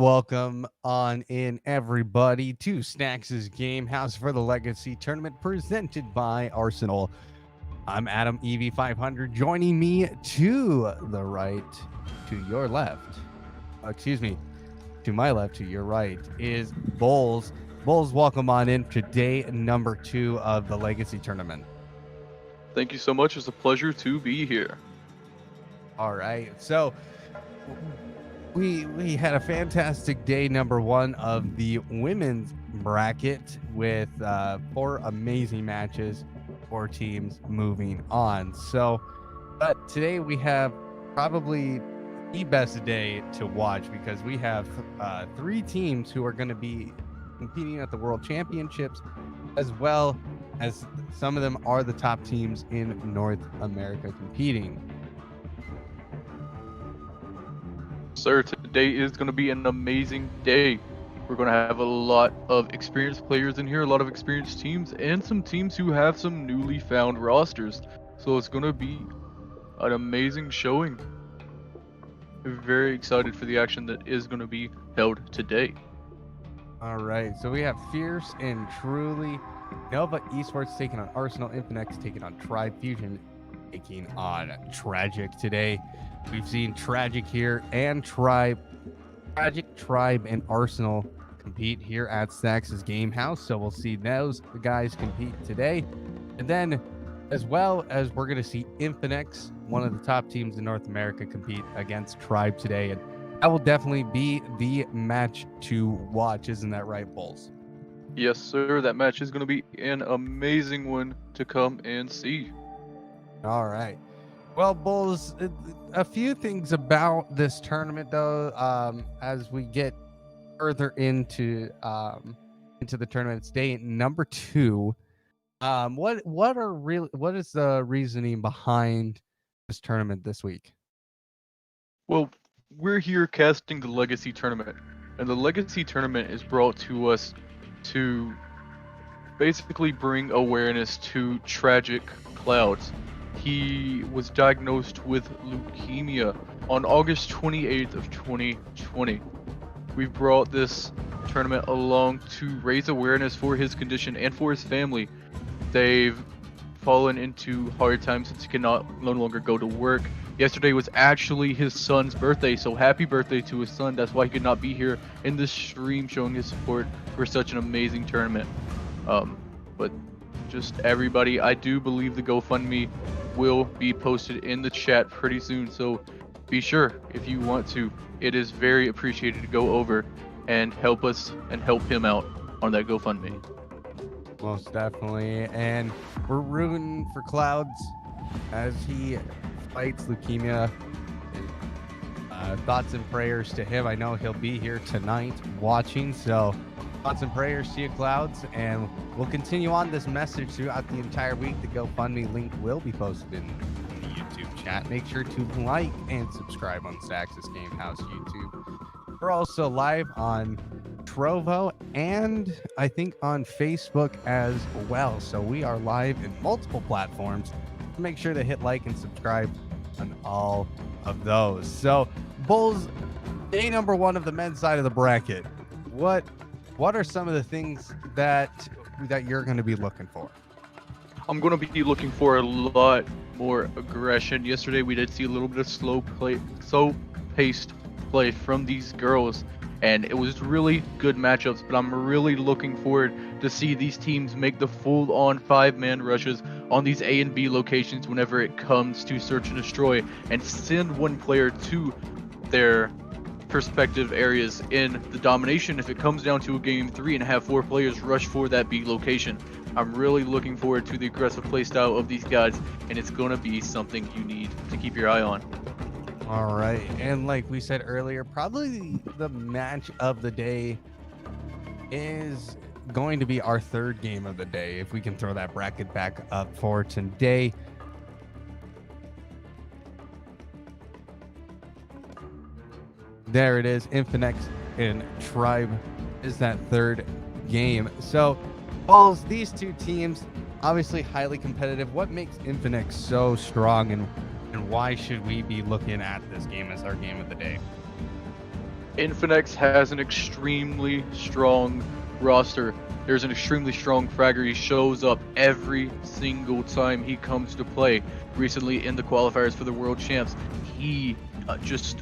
welcome on in everybody to Snacks' Game House for the Legacy Tournament presented by Arsenal. I'm Adam EV500. Joining me to the right, to your left, excuse me, to my left, to your right is Bowles. Bowles, welcome on in to day number 2 of the Legacy Tournament. Thank you so much. It's a pleasure to be here. All right, so we had a fantastic day number 1 of the women's bracket with 4 amazing matches, 4 teams moving on. So, but today we have probably the best day to watch because we have 3 teams who are going to be competing at the World Championships, as well as some of them are the top teams in North America competing. Sir, today is going to be an amazing day. We're going to have a lot of experienced players in here, a lot of experienced teams, and some teams who have some newly found rosters. So it's going to be an amazing showing. I'm very excited for the action that is going to be held today. All right, so we have Fierce and Truly, Nova Esports taking on Arsenal, Infinex taking on Tribe, Fusion taking on Tragik today. We've seen Tragik here and Tragik, Tribe, and Arsenal compete here at Snacks' Game House. So we'll see those guys compete today. And then, as well as we're going to see Infinex, one of the top teams in North America, compete against Tribe today. And that will definitely be the match to watch. Isn't that right, Bulls? Yes, sir. That match is going to be an amazing one to come and see. All right. Well, Bulls, a few things about this tournament, though, as we get further into the tournament. It's day number 2. What is the reasoning behind this tournament this week? Well, we're here casting the Legacy Tournament, and the Legacy Tournament is brought to us to basically bring awareness to Tragik Clouds. He was diagnosed with leukemia on August 28th of 2020. We've brought this tournament along to raise awareness for his condition and for his family. They've fallen into hard times since he cannot no longer go to work. Yesterday was actually his son's birthday, so happy birthday to his son. That's why he could not be here in this stream showing his support for such an amazing tournament. But just everybody, I do believe the GoFundMe will be posted in the chat pretty soon, so be sure, if you want to, it is very appreciated to go over and help us and help him out on that GoFundMe. Most definitely, and we're rooting for Clouds as he fights leukemia. Thoughts and prayers to him. I know he'll be here tonight watching, so thoughts and prayers to you, Clouds, and we'll continue on this message throughout the entire week. The GoFundMe link will be posted in the YouTube chat. Make sure to like and subscribe on Snacks' Game House YouTube. We're also live on Trovo and I think on Facebook as well. So we are live in multiple platforms. Make sure to hit like and subscribe on all of those. So, Bulls, day number 1 of the men's side of the bracket. What are some of the things that you're going to be looking for? I'm going to be looking for a lot more aggression. Yesterday we did see a little bit of slow-paced play from these girls, and it was really good matchups, but I'm really looking forward to see these teams make the full-on 5-man rushes on these A and B locations whenever it comes to search and destroy, and send one player to their perspective areas in the domination if it comes down to a game 3 and have 4 players rush for that B location. I'm really looking forward to the aggressive playstyle of these guys, and it's going to be something you need to keep your eye on. All right, and like we said earlier, probably the match of the day is going to be our 3rd game of the day, if we can throw that bracket back up for today. There it is. Infinex and Tribe is that 3rd game. So, Balls, these 2 teams, obviously highly competitive. What makes Infinex so strong, and why should we be looking at this game as our game of the day? Infinex has an extremely strong roster. There's an extremely strong fragger. He shows up every single time he comes to play. Recently in the qualifiers for the World Champs, he just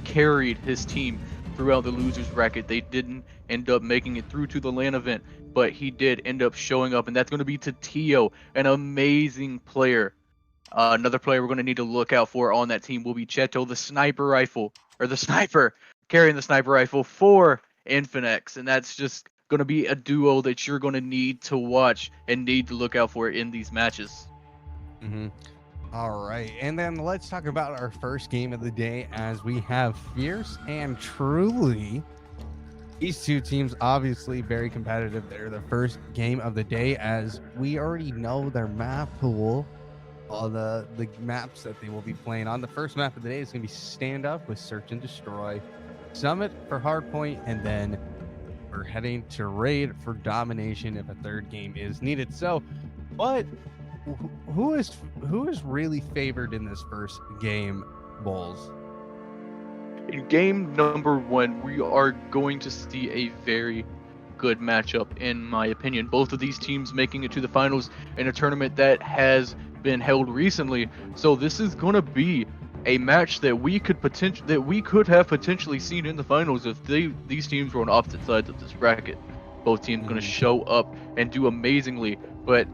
carried his team throughout the losers bracket. They didn't end up making it through to the LAN event, but he did end up showing up, and that's going to be Tatio, an amazing player. Another player we're going to need to look out for on that team will be Cheto, the sniper rifle, or the sniper carrying the sniper rifle for Infinex. And that's just going to be a duo that you're going to need to watch and need to look out for in these matches. Mm-hmm. All right. And then let's talk about our first game of the day, as we have Fierce and Truly. These two teams obviously very competitive. They're the first game of the day, as we already know their map pool. All the maps that they will be playing on. The first map of the day is going to be Stand Up with Search and Destroy, Summit for Hardpoint, and then we're heading to Raid for Domination if a third game is needed. So, but who is really favored in this first game, Bulls? In game number 1, we are going to see a very good matchup, in my opinion. Both of these teams making it to the finals in a tournament that has been held recently. So this is going to be a match that we could have potentially seen in the finals if these teams were on opposite sides of this bracket. Both teams going to show up and do amazingly, but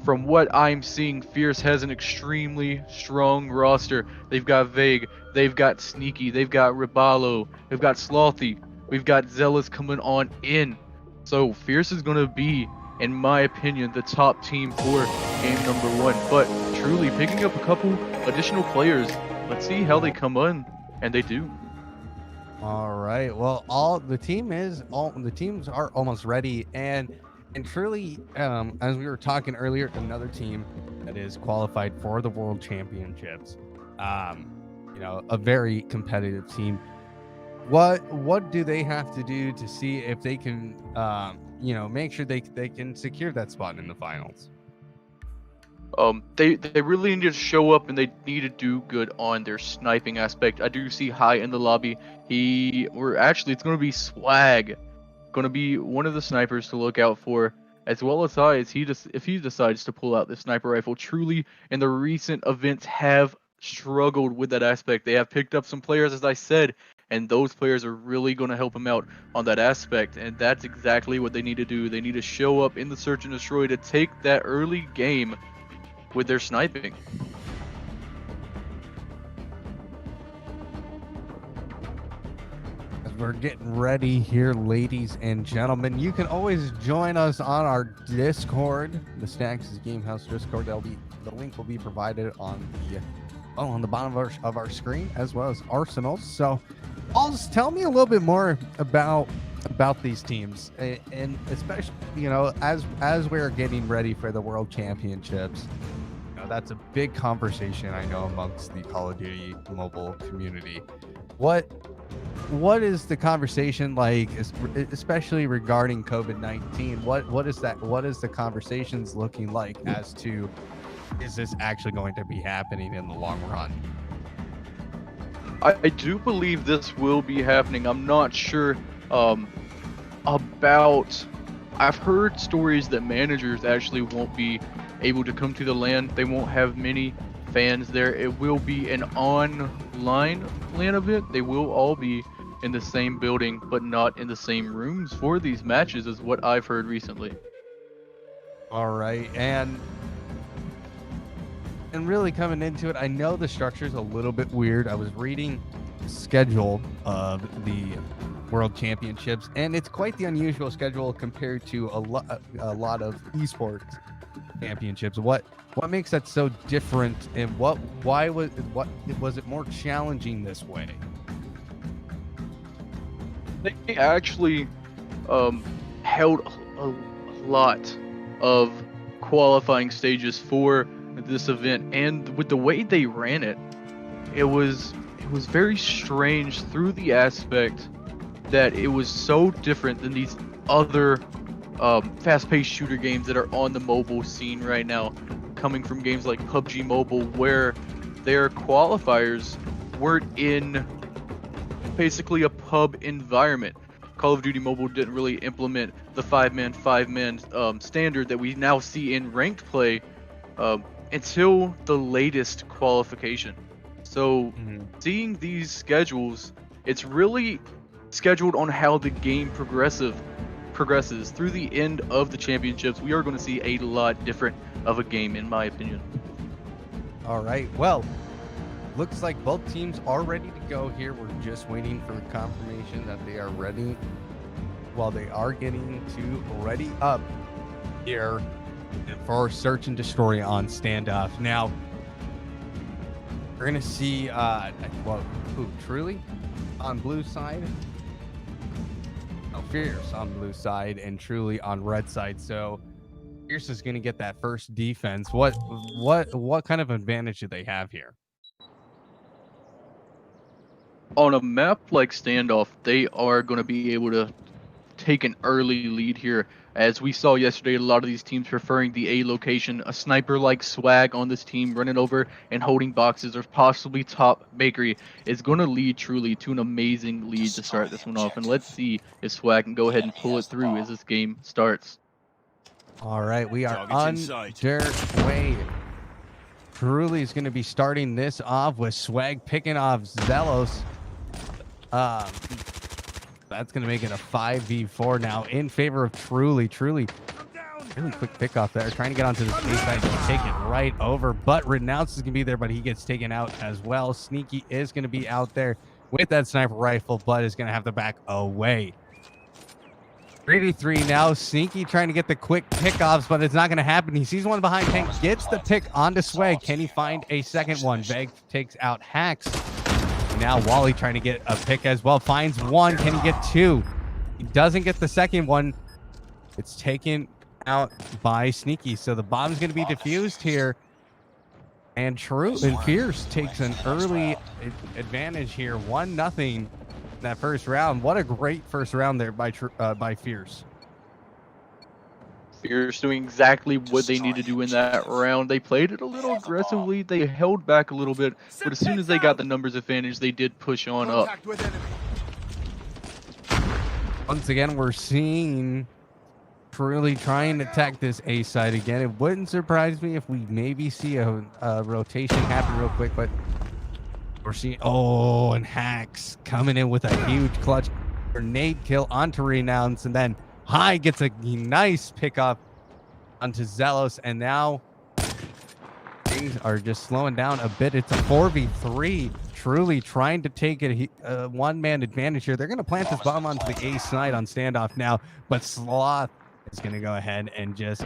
from what I'm seeing, Fierce has an extremely strong roster. They've got Vague, they've got Sneaky, they've got Ribalo, they've got Slothy, we've got Zealous coming on in. So Fierce is going to be, in my opinion, the top team for game number 1. But Truly picking up a couple additional players. Let's see how they come on, and they do. All right. Well, the teams are almost ready, and Truly, as we were talking earlier, another team that is qualified for the World Championships. A very competitive team. What do they have to do to see if they can make sure they can secure that spot in the finals? They really need to show up, and they need to do good on their sniping aspect. I do see High in the lobby. It's going to be Swag, going to be one of the snipers to look out for, as well as High, if he decides to pull out the sniper rifle. Truly, in the recent events, have struggled with that aspect. They have picked up some players, as I said, and those players are really going to help them out on that aspect, and that's exactly what they need to do. They need to show up in the Search and Destroy to take that early game with their sniping. As we're getting ready here, ladies and gentlemen, you can always join us on our Discord, the Stacks Game House Discord. The link will be provided on the bottom of our screen, as well as Arsenals. So just tell me a little bit more about these teams, and especially as we're getting ready for the World Championships. That's a big conversation, I know, amongst the Call of Duty mobile community. What is the conversation like, especially regarding COVID-19? What is the conversations looking like as to, is this actually going to be happening in the long run? I do believe this will be happening. I'm not sure about. I've heard stories that managers actually won't be able to come to the LAN. They won't have many fans there. It will be an online LAN event. They will all be in the same building, but not in the same rooms for these matches, is what I've heard recently. All right, and really coming into it, I know the structure is a little bit weird. I was reading the schedule of the World Championships, and it's quite the unusual schedule compared to a lot of esports championships. What makes that so different, and why was it more challenging this way? They actually held a lot of qualifying stages for this event, and with the way they ran it, it was very strange through the aspect that it was so different than these other fast-paced shooter games that are on the mobile scene right now, coming from games like PUBG Mobile, where their qualifiers weren't in basically a pub environment. Call of Duty Mobile didn't really implement the five-man standard that we now see in ranked play until the latest qualification. So seeing these schedules, it's really scheduled on how the game progresses through the end of the championships. We are going to see a lot different of a game, in my opinion. All right. Well, looks like both teams are ready to go here. We're just waiting for confirmation that they are ready. While they are getting to ready up here for search and destroy on standoff. Now, we're going to see, Truly on blue side. Fierce on blue side and Truly on red side. So Fierce is going to get that first defense. What kind of advantage do they have here? On a map like standoff, they are going to be able to take an early lead here. As we saw yesterday, a lot of these teams preferring the A location. A sniper like Swag on this team running over and holding boxes, or possibly top bakery, is going to lead Truly to an amazing lead to start this one off. And let's see if Swag can go ahead and pull it through as this game starts. All right, we are underway. Truly is going to be starting this off with Swag picking off Zelos. That's going to make it a 5v4 now in favor of Truly. Truly, really quick pick off there. Trying to get onto the space side to take it right over. But Renounce is going to be there, but he gets taken out as well. Sneaky is going to be out there with that sniper rifle, but is going to have to back away. 3v3 now. Sneaky trying to get the quick pickoffs, but it's not going to happen. He sees one behind Tank, gets the pick onto Swag. Can he find a second one? Veg takes out Hacks. Now Wally trying to get a pick as well. Finds one. Can he get two? He doesn't get the second one. It's taken out by Sneaky. So the bomb's going to be defused here. And Fierce takes an early advantage here. 1-0 that first round. What a great first round there by Fierce. Fierce doing exactly what they need to do in that round. They played it a little aggressively. They held back a little bit, but as soon as they got the numbers advantage, they did push on up. Once again, we're seeing Truly trying to attack this A side again. It wouldn't surprise me if we maybe see a rotation happen real quick, but we're seeing, and Hacks coming in with a huge clutch grenade kill onto Renounce, and then High gets a nice pickup onto Zelos, and now things are just slowing down a bit. It's a 4v3. Truly trying to take a one-man advantage here. They're going to plant this bomb onto the A side on standoff now, but Sloth is going to go ahead and just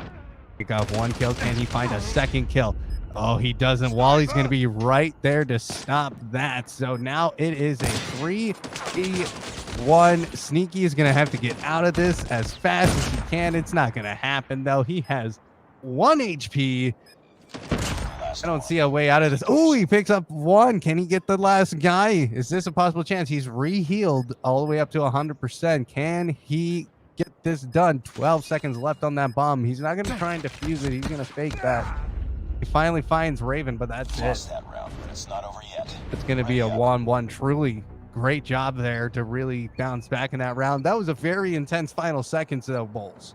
pick up one kill. Can he find a second kill? Oh, he doesn't. Wally's going to be right there to stop that. So now it is a 3v1. Sneaky is going to have to get out of this as fast as he can. It's not going to happen, though. He has 1 HP. I don't see a way out of this. Oh, he picks up one. Can he get the last guy? Is this a possible chance? He's re-healed all the way up to 100%. Can he get this done? 12 seconds left on that bomb. He's not going to try and defuse it. He's going to fake that. He finally finds Raven, but that's it. That round, but it's not over yet. It's going to be a 1-1. Truly great job there to really bounce back in that round. That was a very intense final seconds, though, Bulls.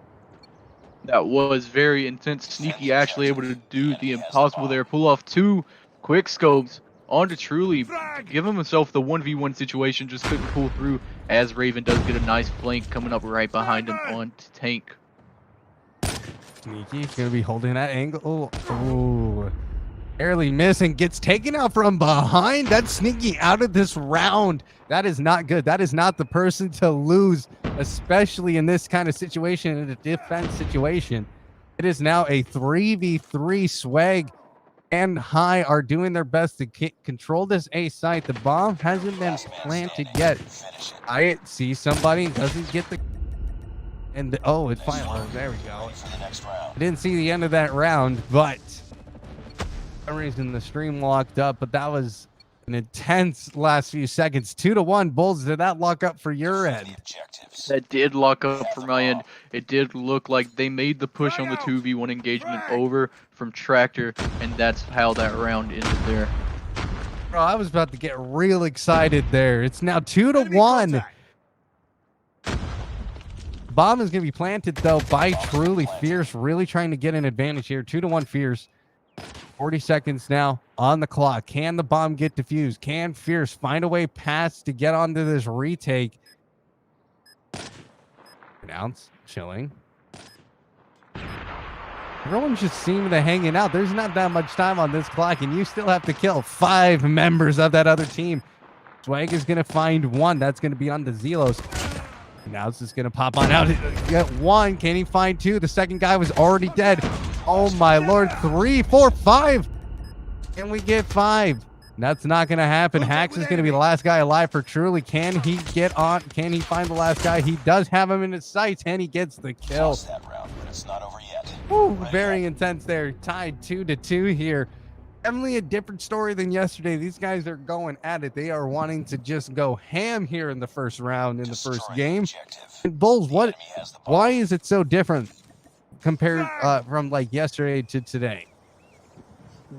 That was very intense. Sneaky actually able to do the impossible there. Pull off 2 quick scopes onto Truly. Give himself the 1v1 situation. Just couldn't pull through as Raven does get a nice flank coming up right behind him onto Tank. Sneaky's going to be holding that angle. Oh, barely missing. Gets taken out from behind. That's Sneaky out of this round. That is not good. That is not the person to lose, especially in this kind of situation, in a defense situation. It is now a 3v3. Swag and High are doing their best to control this A site. The bomb hasn't been planted yet. I see somebody doesn't get the... And it finally, there we go. I didn't see the end of that round, but for some reason the stream locked up, but that was an intense last few seconds. 2-1. Bulls, did that lock up for your end? That did lock up for my end. It did look like they made the push on the 2v1 engagement over from Tractor, and that's how that round ended there. Bro, I was about to get real excited there. It's now 2-1. Bomb is going to be planted, though, by Truly. Fierce really trying to get an advantage here. 2-1 Fierce. 40 seconds now on the clock. Can the bomb get defused? Can Fierce find a way past to get onto this retake? Pronounce. Chilling. Everyone's just seeming to hanging out. There's not that much time on this clock, and you still have to kill 5 members of that other team. Swag is going to find 1. That's going to be on the Zelos. Now it's just going to pop on out. Get 1. Can he find 2? The second guy was already dead. Oh, my Lord. 3, 4, 5. Can we get 5? That's not going to happen. Hax is going to be the last guy alive for Truly. Can he get on? Can he find the last guy? He does have him in his sights, and he gets the kill. Lost that round, but it's not over yet. Woo, very intense there. Tied 2-2 here. Definitely a different story than yesterday. These guys are going at it. They are wanting to just go ham here in the first round, in the first game. And Bulls, why is it so different compared from like yesterday to today?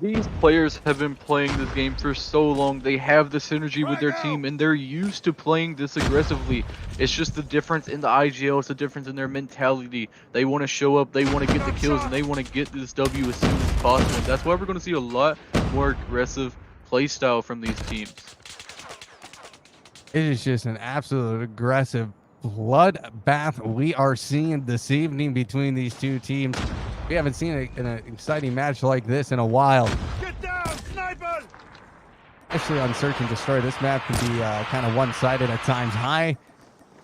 These players have been playing this game for so long. They have the synergy with their team, and they're used to playing this aggressively. It's just the difference in the IGL. It's the difference in their mentality. They want to show up, they want to get the kills, and they want to get this W as soon as possible. And that's why we're going to see a lot more aggressive play style from these teams. It is just an absolute aggressive bloodbath we are seeing this evening between these two teams. We haven't seen an exciting match like this in a while. Get down, sniper! Especially on Search and Destroy. This map can be kind of one-sided at times. High.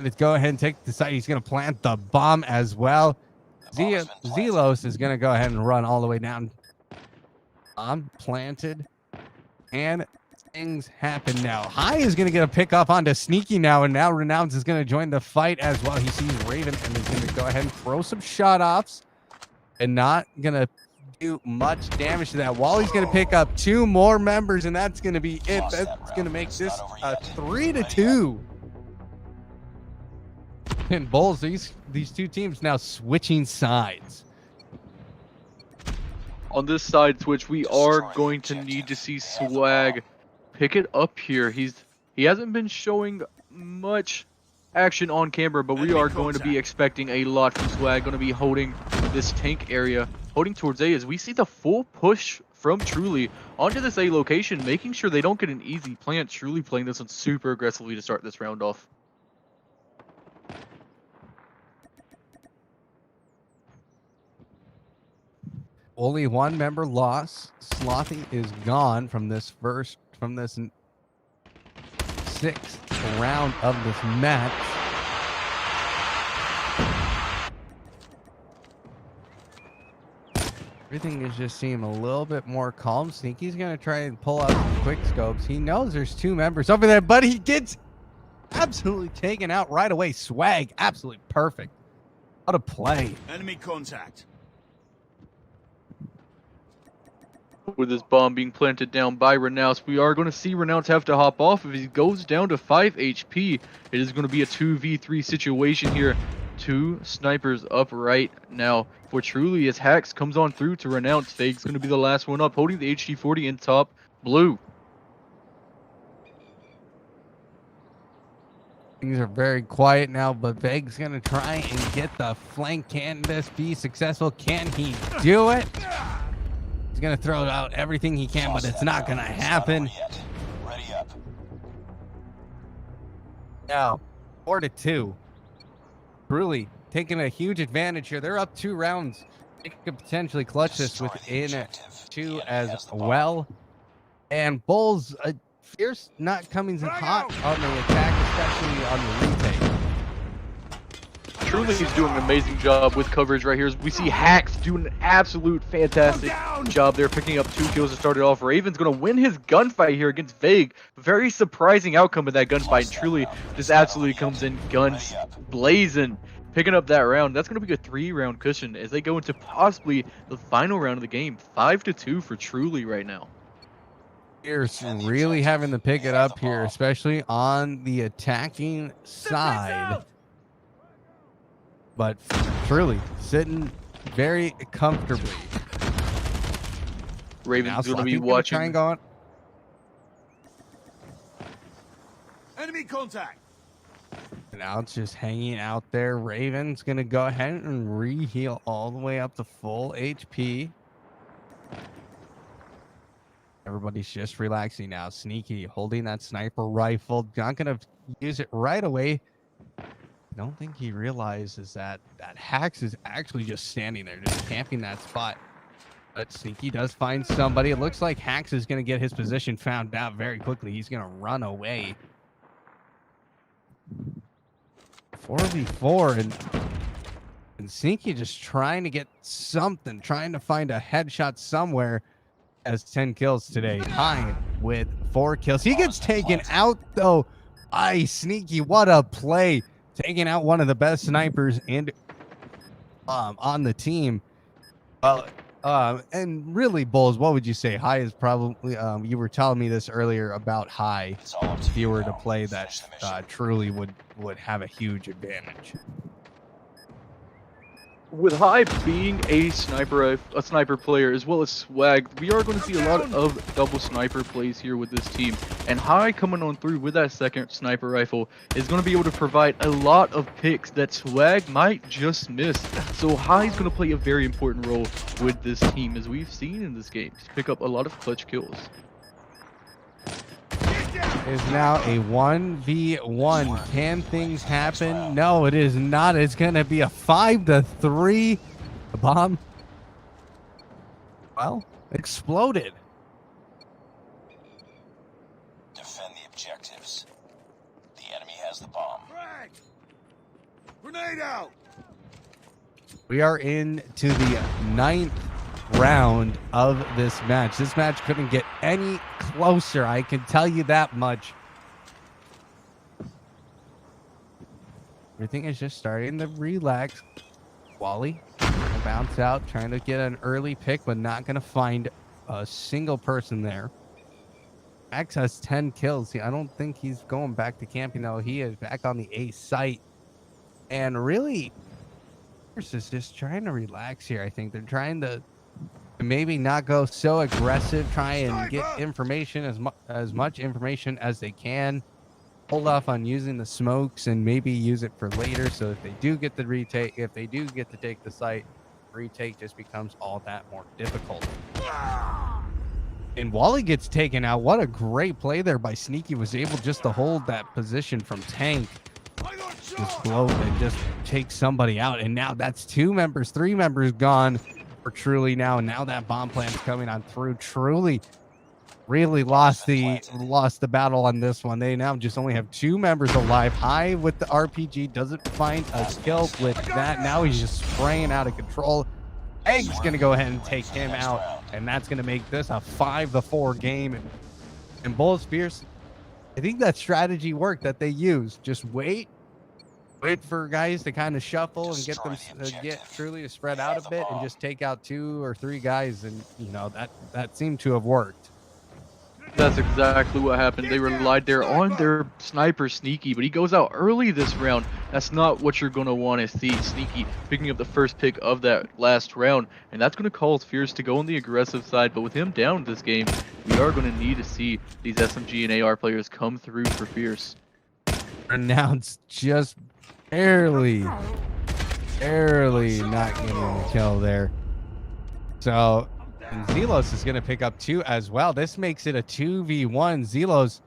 Let's go ahead and take the side. He's going to plant the bomb as well. Zelos is going to go ahead and run all the way down. Bomb planted. And things happen now. High is going to get a pick up onto Sneaky now, and now Renounce is going to join the fight as well. He sees Raven and is going to go ahead and throw some shot-offs. And not going to do much damage to that. Wally's going to pick up 2 more members, and that's going to be it. That's going to make this a 3-2. And Bulls, these two teams now switching sides. On this side switch, we are going to need to see Swag pick it up here. He hasn't been showing much action on camera, but we are going to be expecting a lot from Swag. Going to be holding this tank area, holding towards A as we see the full push from Truly onto this A location, making sure they don't get an easy plant. Truly playing this one super aggressively to start this round off. Only 1 member lost. Slothy is gone from this 6th round of this match. Everything is just seeming a little bit more calm. Sneaky's going to try and pull out some quick scopes. He knows there's 2 members over there, but he gets absolutely taken out right away. Swag, absolutely perfect. What a play. Enemy contact. With this bomb being planted down by Renounce, we are going to see Renounce have to hop off. If he goes down to 5 HP, it is going to be a 2v3 situation here. 2 snipers up right now for Truly as Hax comes on through to Renounce. Fake's going to be the last one up, holding the HD40 in top blue. Things are very quiet now, but Veg's going to try and get the flank. Can this be successful? Can he do it? He's going to throw out everything he can, but it's not going to happen. Ready up. Now, 4-2. Truly taking a huge advantage here. They're up 2 rounds. They could potentially clutch this within 2 as well. And Bulls, Fierce not coming in hot on the attack, especially on the retake. Truly he's doing an amazing job with coverage right here. We see Hax doing an absolute fantastic job there, picking up 2 kills to start it off. Raven's going to win his gunfight here against Vague. Very surprising outcome of that gunfight. Truly just absolutely comes in guns blazing, picking up that round. That's going to be a 3-round cushion as they go into possibly the final round of the game. 5-2 for Truly right now. Fierce really having to pick it up here, especially on the attacking side. But Truly sitting very comfortably. Raven's going to be watching. Try and go on. Enemy contact. And now it's just hanging out there. Raven's going to go ahead and re-heal all the way up to full HP. Everybody's just relaxing now. Sneaky holding that sniper rifle. Not going to use it right away. I don't think he realizes that Hax is actually just standing there, just camping that spot. But Sneaky does find somebody. It looks like Hax is going to get his position found out very quickly. He's going to run away. 4v4 and Sneaky just trying to get something, trying to find a headshot somewhere. Has 10 kills today, High with 4 kills. He gets taken out though. Sneaky, what a play, taking out one of the best snipers and on the team. And really, Bulls, what would you say? High is probably you were telling me this earlier about High. If you were to play that, truly would have a huge advantage. With High being a sniper player as well as Swag, we are going to see a lot of double sniper plays here with this team. And High coming on through with that second sniper rifle is going to be able to provide a lot of picks that Swag might just miss. So High's going to play a very important role with this team, as we've seen in this game, to pick up a lot of clutch kills. Is now a 1v1. Can things happen? No, it is not. It's going to be a 5-3. The bomb, well, exploded. Defend the objectives. The enemy has the bomb. Frag. Grenade out. We are into the 9th round of this match. This match couldn't get any closer, I can tell you that much. Everything is just starting to relax. Wally gonna bounce out, trying to get an early pick, but not gonna find a single person there. Max has 10 kills. I don't think he's going back to camping though. He is back on the A site, and really Fierce is just trying to relax here. I think they're trying to maybe not go so aggressive, try and get information, as much information as they can. Hold off on using the smokes and maybe use it for later, so if they do get the retake, if they do get to take the site, retake just becomes all that more difficult. And Wally gets taken out. What a great play there by Sneaky. Was able just to hold that position from Tank, just blow and just take somebody out. And now that's 2 members, 3 members gone for Truly now. And now that bomb plant's coming on through. Truly really lost the battle on this one. They now just only have 2 members alive. High with the RPG, doesn't find a kill with that. Now he's just spraying out of control. Egg's gonna go ahead and take him out, and that's gonna make this a 5-4 game. And Bulls Fierce, I think that strategy worked that they used. Just wait for guys to kind of shuffle and get them get Truly to spread out a bit and just take out 2 or 3 guys, and you know that seemed to have worked. That's exactly what happened. They relied there on their sniper Sneaky, but he goes out early this round. That's not what you're going to want to see. Sneaky picking up the first pick of that last round, and that's going to cause Fierce to go on the aggressive side. But with him down this game, we are going to need to see these SMG and AR players come through for Fierce. Announced just barely not getting a kill there. So and Zelos is going to pick up 2 as well. This makes it a 2v1. Zelos,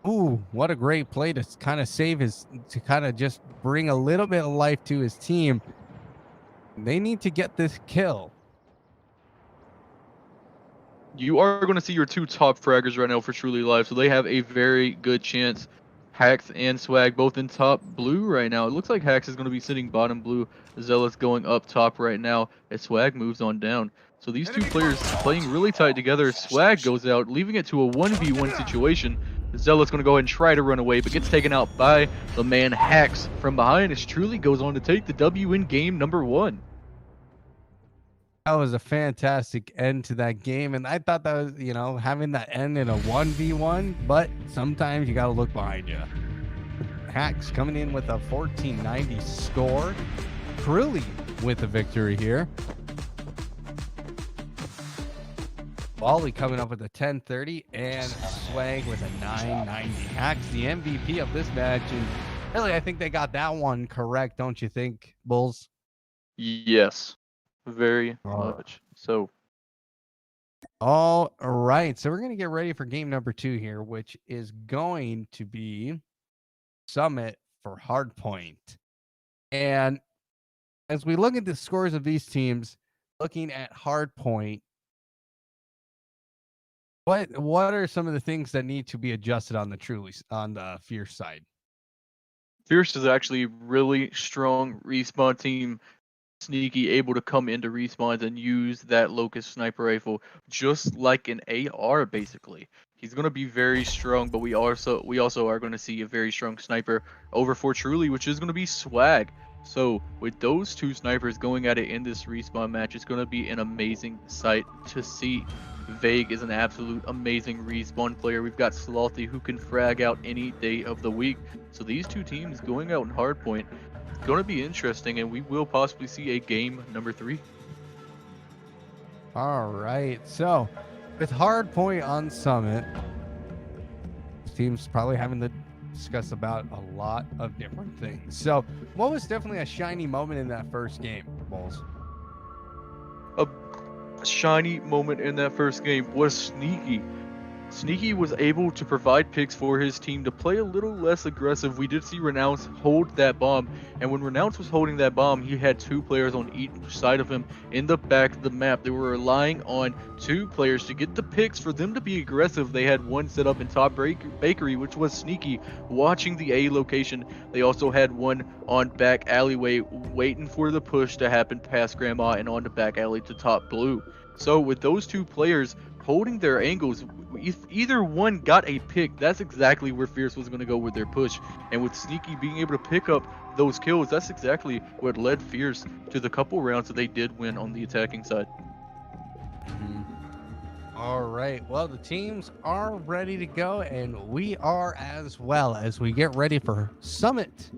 ooh, what a great play to kind of save to kind of just bring a little bit of life to his team. They need to get this kill. You are going to see your 2 top fraggers right now for Truly Live, so they have a very good chance. Hax and Swag both in top blue right now. It looks like Hax is going to be sitting bottom blue. Zealous going up top right now as Swag moves on down. So these 2 players playing really tight together. Swag goes out, leaving it to a 1v1 situation. Zealous going to go ahead and try to run away, but gets taken out by the man Hax from behind as Truly goes on to take the W in game number 1. That was a fantastic end to that game, and I thought that was, you know, having that end in a 1v1, but sometimes you got to look behind you. Hax coming in with a 1490 score. Truly with the victory here. Wally coming up with a 1030 and Swag with a 990. Hacks the MVP of this match. And really, I think they got that one correct, don't you think, Bulls? Yes, very Alright. much. So All right. So we're going to get ready for game number 2 here, which is going to be Summit for Hardpoint. And as we look at the scores of these teams, looking at Hardpoint, what are some of the things that need to be adjusted on the Fierce side? Fierce is actually a really strong respawn team. Sneaky, able to come into respawns and use that Locust sniper rifle just like an AR basically. He's going to be very strong, but we also are going to see a very strong sniper over for Truly, which is going to be Swag. So with those two snipers going at it in this respawn match, it's going to be an amazing sight to see. Vague is an absolute amazing respawn player. We've got Slothy who can frag out any day of the week. So these two teams going out in Hardpoint, going to be interesting, and we will possibly see a game number 3. All right. So with Hardpoint on Summit, teams probably having to discuss about a lot of different things. So what was definitely a shiny moment in that first game, Bulls? A shiny moment in that first game was Sneaky. Sneaky was able to provide picks for his team to play a little less aggressive. We did see Renounce hold that bomb, and when Renounce was holding that bomb, he had 2 players on each side of him in the back of the map. They were relying on 2 players to get the picks for them to be aggressive. They had one set up in top bakery, which was Sneaky, watching the A location. They also had one on back alleyway, waiting for the push to happen past Grandma and on the back alley to top blue. So with those 2 players holding their angles, if either one got a pick, that's exactly where Fierce was going to go with their push. And with Sneaky being able to pick up those kills, that's exactly what led Fierce to the couple rounds that they did win on the attacking side. All right. Well, the teams are ready to go, and we are as well as we get ready for Summit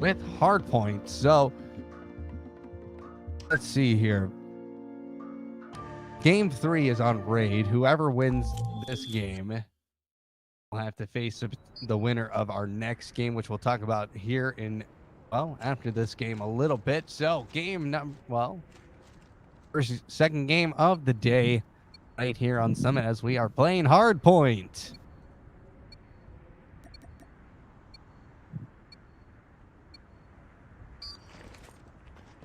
with Hardpoint. So let's see here. Game 3 is on Raid. Whoever wins this game will have to face the winner of our next game, which we'll talk about here in, well, after this game a little bit. So second game of the day right here on Summit as we are playing Hardpoint.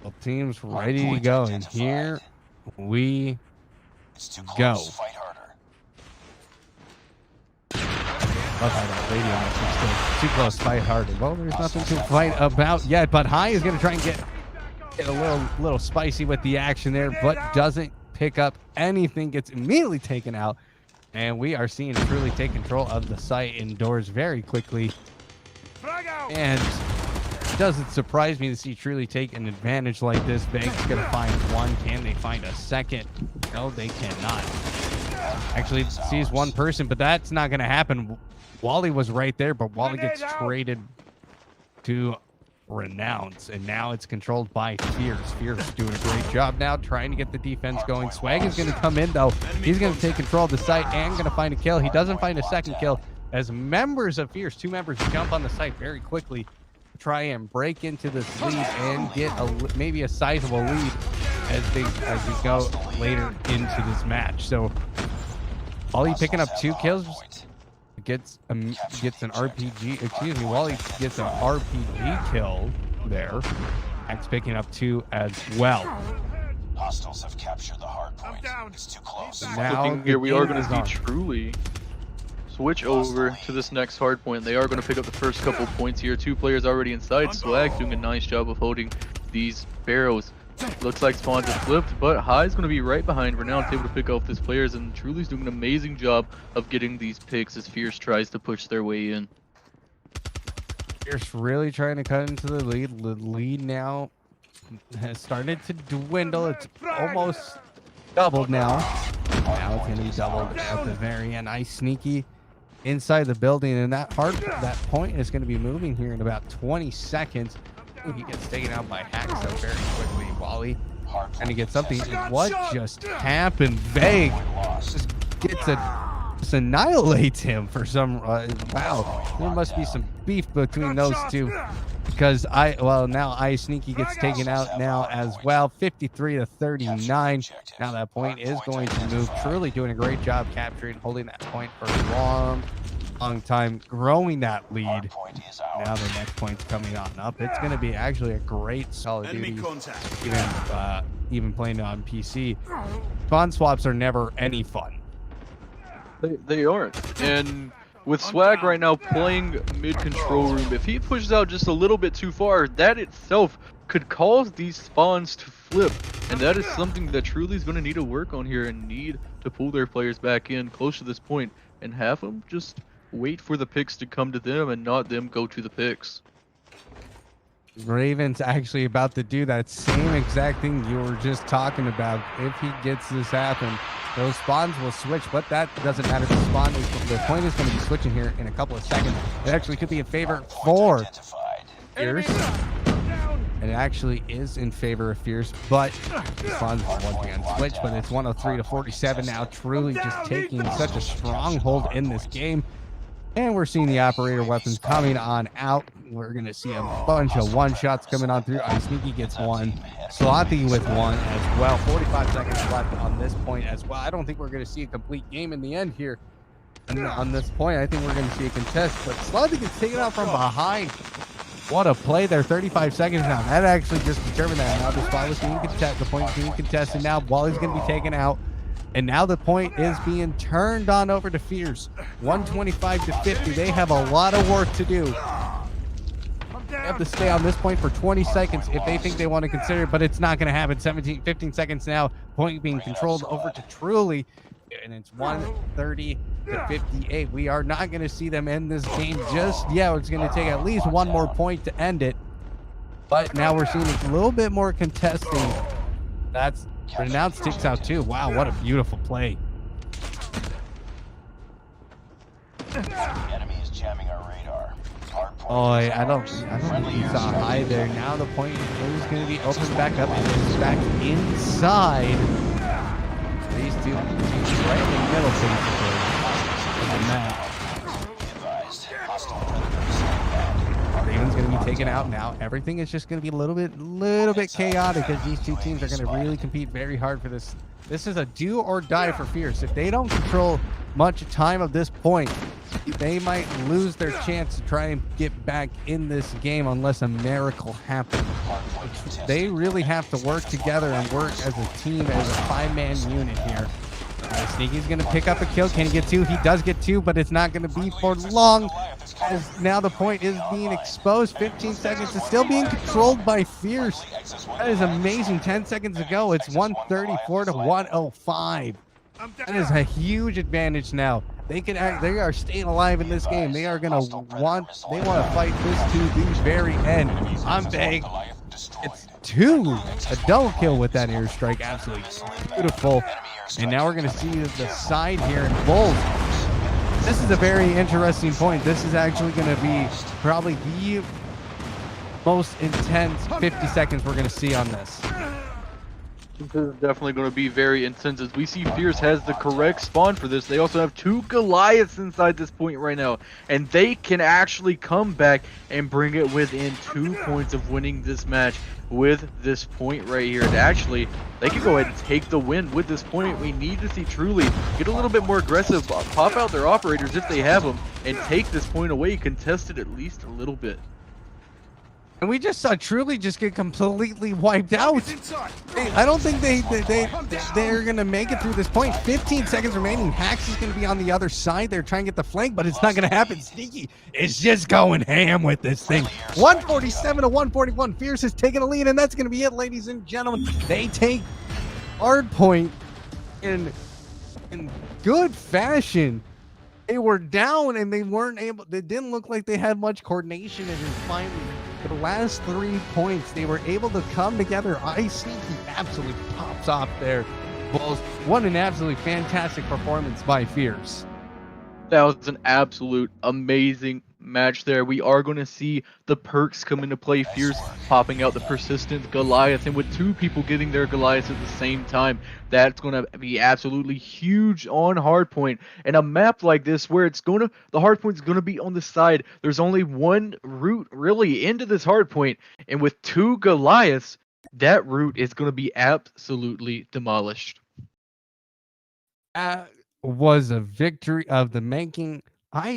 Well, teams ready to go, and here we It's too go. close. Fight harder. Love how that radio message says, too close, fight harder. Well, there's nothing to fight about yet, but High is going to try and get a little spicy with the action there, but doesn't pick up anything, gets immediately taken out, and we are seeing Truly take control of the site indoors very quickly. And it doesn't surprise me to see Truly take an advantage like this. Vague's going to find one. Can they find a second? No, they cannot. Actually, sees one person, but that's not going to happen. Wally was right there, but Wally gets traded to Renounce, and now it's controlled by Fierce. Fierce doing a great job now, trying to get the defense going. Swag is going to come in, though. He's going to take control of the site and going to find a kill. He doesn't find a second kill as members of Fierce, 2 members, jump on the site very quickly to try and break into this lead and get maybe a sizable lead as we go later into this match. So Wally picking up 2 kills, gets an RPG. Excuse me, Wally gets an RPG kill there. X picking up 2 as well. Hostiles have captured the hard point. It's too close. Now Here we are going to see on. Truly switch over to this next hard point. They are going to pick up the first couple points here. 2 players already inside. Swag doing a nice job of holding these barrels. Looks like spawns have flipped, but High's going to be right behind. Renounce able to pick off his players, and Truly's doing an amazing job of getting these picks as Fierce tries to push their way in. Fierce really trying to cut into the lead. The lead now has started to dwindle. It's almost doubled now. Now it's going to be doubled at the very end. Nice Sneaky inside the building, and that point is going to be moving here in about 20 seconds. Ooh, he gets taken out by Haxo very quickly. Wally trying to get something. What just happened? Vague just gets just annihilates him for some wow. There must be some beef between those two, because now I Sneaky gets taken out now as well. 53-39. Now that point is going to move. Truly doing a great job capturing, holding that point for a long time, growing that lead. Now the next point's coming on up. It's going to be actually a great Call of Duty, even playing it on PC. Spawn swaps are never any fun. They aren't. And with Swag right now playing mid-control room, if he pushes out just a little bit too far, that itself could cause these spawns to flip. And that is something that Truly is going to need to work on here and need to pull their players back in close to this point and have them just wait for the picks to come to them and not them go to the picks. Raven's actually about to do that same exact thing you were just talking about. If he gets this happen, those spawns will switch, but that doesn't matter. The point is going to be switching here in a couple of seconds. It actually could be in favor for Fierce. And it actually is in favor of Fierce, but the spawns will once again switch, but it's 103-47 now. Truly just taking such a stronghold in this game. And we're seeing the operator weapons coming on out. We're going to see a bunch of one-shots coming on through. Sneaky gets one. Slothy with one as well. 45 seconds left on this point as well. I don't think we're going to see a complete game in the end here. And on this point, I think we're going to see a contest. But Slothy gets taken out from behind. What a play there. 35 seconds now. That actually just determined that. Now the spot was being contested. The point is being contested now. Wally's going to be taken out. And now the point is being turned on over to Fierce. 125-50. They have a lot of work to do. They have to stay on this point for 20 seconds if they think they want to consider it, but it's not going to happen. 15 seconds now. Point being controlled over to Truly. And it's 130-58. We are not going to see them end this game just yet. It's going to take at least one more point to end it. But now we're seeing a little bit more contesting. That's Renowned sticks out too. Wow, what a beautiful play. Enemy is jamming our radar. Oh, I don't think he saw high there. Now the point is going to be opened back up and it's back inside. These two teams right in the middle, basically. And that. Raven's going to be taken out now. Everything is just going to be a little bit chaotic because these two teams are going to really compete very hard for this. This is a do or die for Fierce. If they don't control much time of this point, they might lose their chance to try and get back in this game unless a miracle happens. They really have to work together and work as a team, as a five-man unit here. Sneaky's going to pick up a kill. Can he get two? He does get two, but it's not going to be for long. As now the point is being exposed. 15 seconds. It's still being controlled by Fierce. That is amazing. 10 seconds ago, it's 134-105. That is a huge advantage now. They are staying alive in this game. They are going to want to fight this to the very end. I'm vague. It's two. A double kill with that airstrike. Absolutely beautiful. And now we're going to see the side here in bold. This is a very interesting point. This is actually going to be probably the most intense 50 seconds we're going to see on this. This is definitely going to be very intense as we see Fierce has the correct spawn for this. They also have two Goliaths inside this point right now, and they can actually come back and bring it within 2 points of winning this match with this point right here. And actually, they can go ahead and take the win with this point. We need to see Truly get a little bit more aggressive, pop out their operators if they have them, and take this point away, contest it at least a little bit. And we just saw Truly just get completely wiped out. I don't think they're going to make it through this point. 15 seconds remaining. Hax is going to be on the other side. They're trying to get the flank, but it's not going to happen. Sneaky is just going ham with this thing. 147-141. Fierce is taking a lead, and that's going to be it, ladies and gentlemen. They take hard point in good fashion. They were down, and they weren't able. They didn't look like they had much coordination, and then finally, the last 3 points, they were able to come together. Sneaky absolutely pops off there. Bulls. What an absolutely fantastic performance by Fierce. That was an absolute amazing match there. We are going to see the perks come into play. Fierce popping out the persistent Goliath, and with 2 people getting their Goliaths at the same time, that's going to be absolutely huge on hardpoint. And a map like this where the hardpoint's going to be on the side, there's only one route really into this hardpoint, and with 2 Goliaths, that route is going to be absolutely demolished. Was a victory of the making.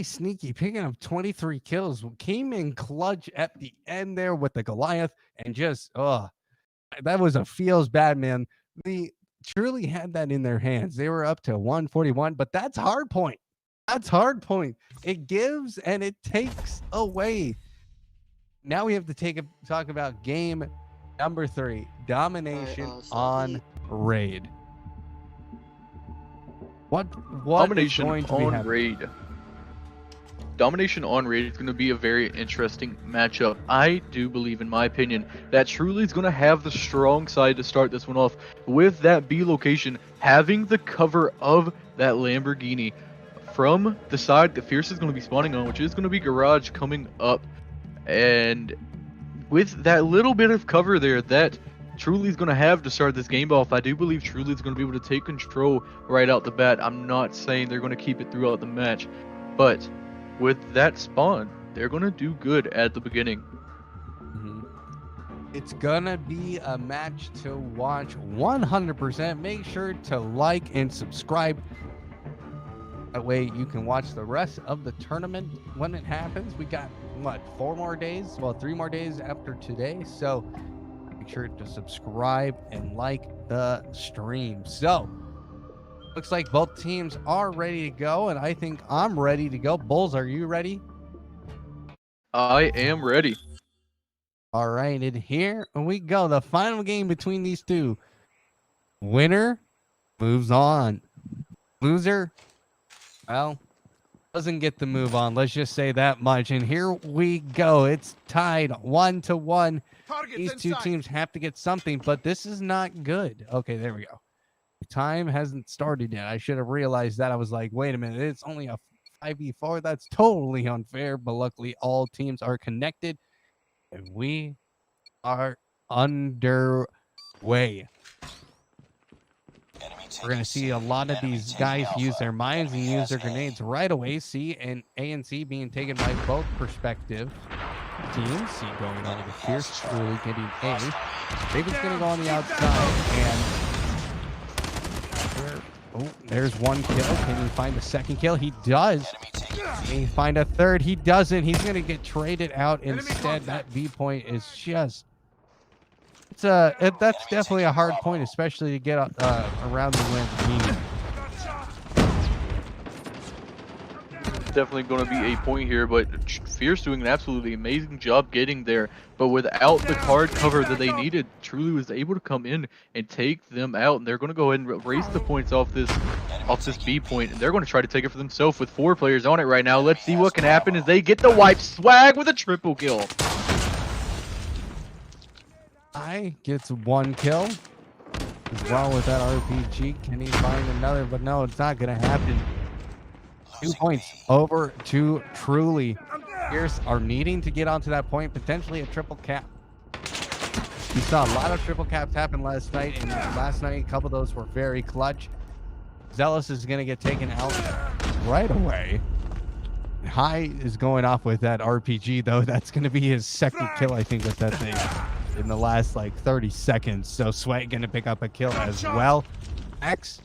Sneaky picking up 23 kills, came in clutch at the end there with the Goliath, and just that was a feels bad, man. They truly had that in their hands. They were up to 141, but that's hard point. That's hard point. It gives and it takes away. Now we have to talk about game number 3, domination on raid. What Domination is going to on be happening? raid. Domination on raid is going to be a very interesting matchup. I do believe, in my opinion, that Truly is going to have the strong side to start this one off with that B location having the cover of that Lamborghini from the side that Fierce is going to be spawning on, which is going to be Garage coming up. And with that little bit of cover there that Truly is going to have to start this game off, I do believe Truly is going to be able to take control right out the bat. I'm not saying they're going to keep it throughout the match, but with that spawn, they're going to do good at the beginning. It's going to be a match to watch 100%. Make sure to like and subscribe. That way you can watch the rest of the tournament when it happens. We got, 4 more days? Well, 3 more days after today. So make sure to subscribe and like the stream. So looks like both teams are ready to go, and I think I'm ready to go. Bulls, are you ready? I am ready. All right, and here we go. The final game between these two. Winner moves on. Loser, well, doesn't get to move on. Let's just say that much. And here we go. It's tied 1-1. These two teams have to get something, but this is not good. Okay, there we go. Time hasn't started yet. I should have realized that. I was like, wait a minute, it's only a 5v4. That's totally unfair, but luckily all teams are connected and we are underway. We're going to see a lot of these guys use their mines and use their grenades right away. C and A and C being taken by both perspective teams. C going over the Fierce, Truly getting A. David's going to go on the outside, and there's one kill. Can he find a second kill? He does. Can he find a third? He doesn't. He's going to get traded out instead. That B point is just... that's definitely a hard point, especially to get around the Lamborghini. Definitely going to be a point here, but Fierce doing an absolutely amazing job getting there, but without the card cover that they needed, Truly was able to come in and take them out, and they're going to go ahead and erase the points off this B point, and they're going to try to take it for themselves with 4 players on it right now. Let's see what can happen as they get the wipe. Swag with a triple kill. I gets 1 kill as well with that RPG. Can he find another? But no, it's not going to happen. 2 points over to Truly. Fierce are needing to get onto that point, potentially a triple cap. We saw a lot of triple caps happen last night, and last night a couple of those were very clutch. Zealous is going to get taken out right away. High is going off with that RPG, though. That's going to be his second kill, I think, with that thing in the last 30 seconds. So Sweat going to pick up a kill as well. X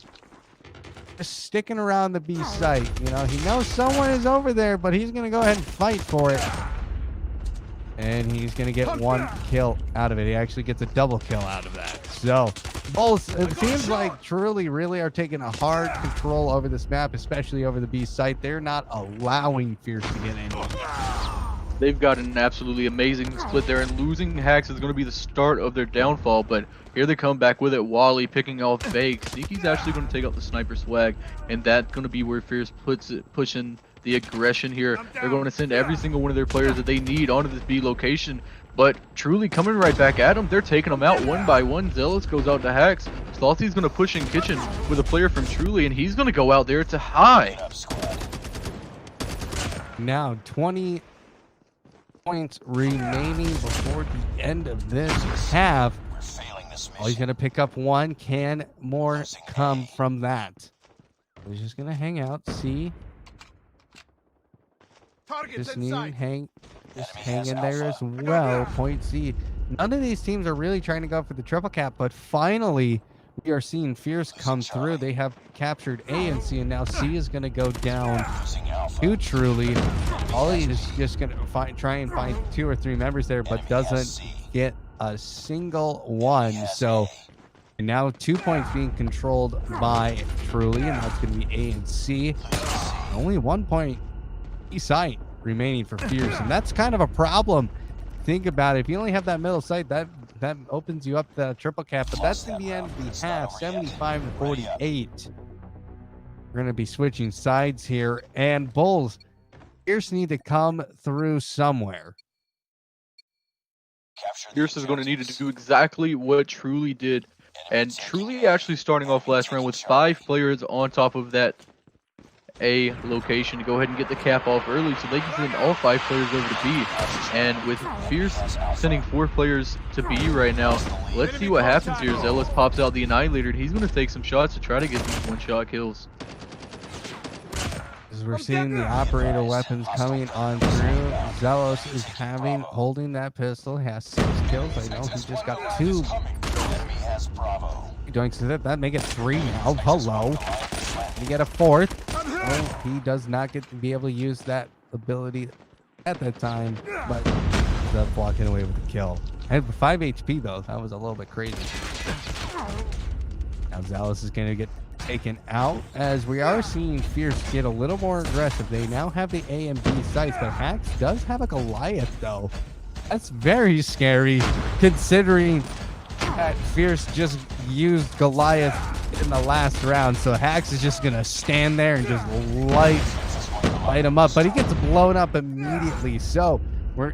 just sticking around the B site. He knows someone is over there, but he's going to go ahead and fight for it. And he's going to get 1 kill out of it. He actually gets a double kill out of that. So both, it seems like Truly really are taking a hard control over this map, especially over the B site. They're not allowing Fierce to get any. They've got an absolutely amazing split there, and losing Hacks is going to be the start of their downfall, but here they come back with it. Wally picking off Vague. Sneaky's actually going to take out the sniper swag, and that's going to be where Fierce puts it, pushing the aggression here. They're going to send every single one of their players that they need onto this B location, but Truly coming right back at them. They're taking them out one by one. Zealous goes out to Hacks. Slothy's going to push in Kitchen with a player from Truly, and he's going to go out there to High. Now 20 points remaining before the end of this half. We're failing this Oh, he's mission. going to pick up one. Can more come from that? He's just going to hang out, see. Target's Just in need sight. just Enemy hang has in there Alpha. as well. Point C. None of these teams are really trying to go for the triple cap, but finally we are seeing Fierce come through. They have captured A and C, and now C is going to go down Losing Alpha. to Truly. Ollie is just going to try and find 2 or 3 members there, but Enemy has doesn't C. get a single one. Has So A. now 2 points being controlled by Truly, and that's going to be A and C. Only 1 point each site remaining for Fierce, and that's kind of a problem. Think about it. If you only have that middle site, that opens you up the triple cap, but that's in the end of the half, 75 to 48. We're going to be switching sides here, and Bulls, Fierce need to come through somewhere. Capture the Fierce is going to need to objectives. do exactly what Truly did. Enemy And taking Truly A. actually starting off last round with 5 players on top of that A location to go ahead and get the cap off early so they can send all 5 players over to B. And with Fierce sending 4 players to B right now, let's see what happens here. Zealous pops out the Annihilator, and he's going to take some shots to try to get these one-shot kills. As we're seeing the operator weapons coming on through, Zealous is holding that pistol. He has 6 kills. I know he just got 2 Enemy has Bravo. doing so that make it 3 now. Hello. We get a 4th. Oh, he does not get to be able to use that ability at that time, but ends up walking away with a kill. I have 5 HP though. That was a little bit crazy. Now Zealous is going to get taken out as we are seeing Fierce get a little more aggressive. They now have the A and B sites, but Hax does have a Goliath though. That's very scary considering that Fierce just used Goliath in the last round. So Hax is just going to stand there and just light him up, but he gets blown up immediately. So why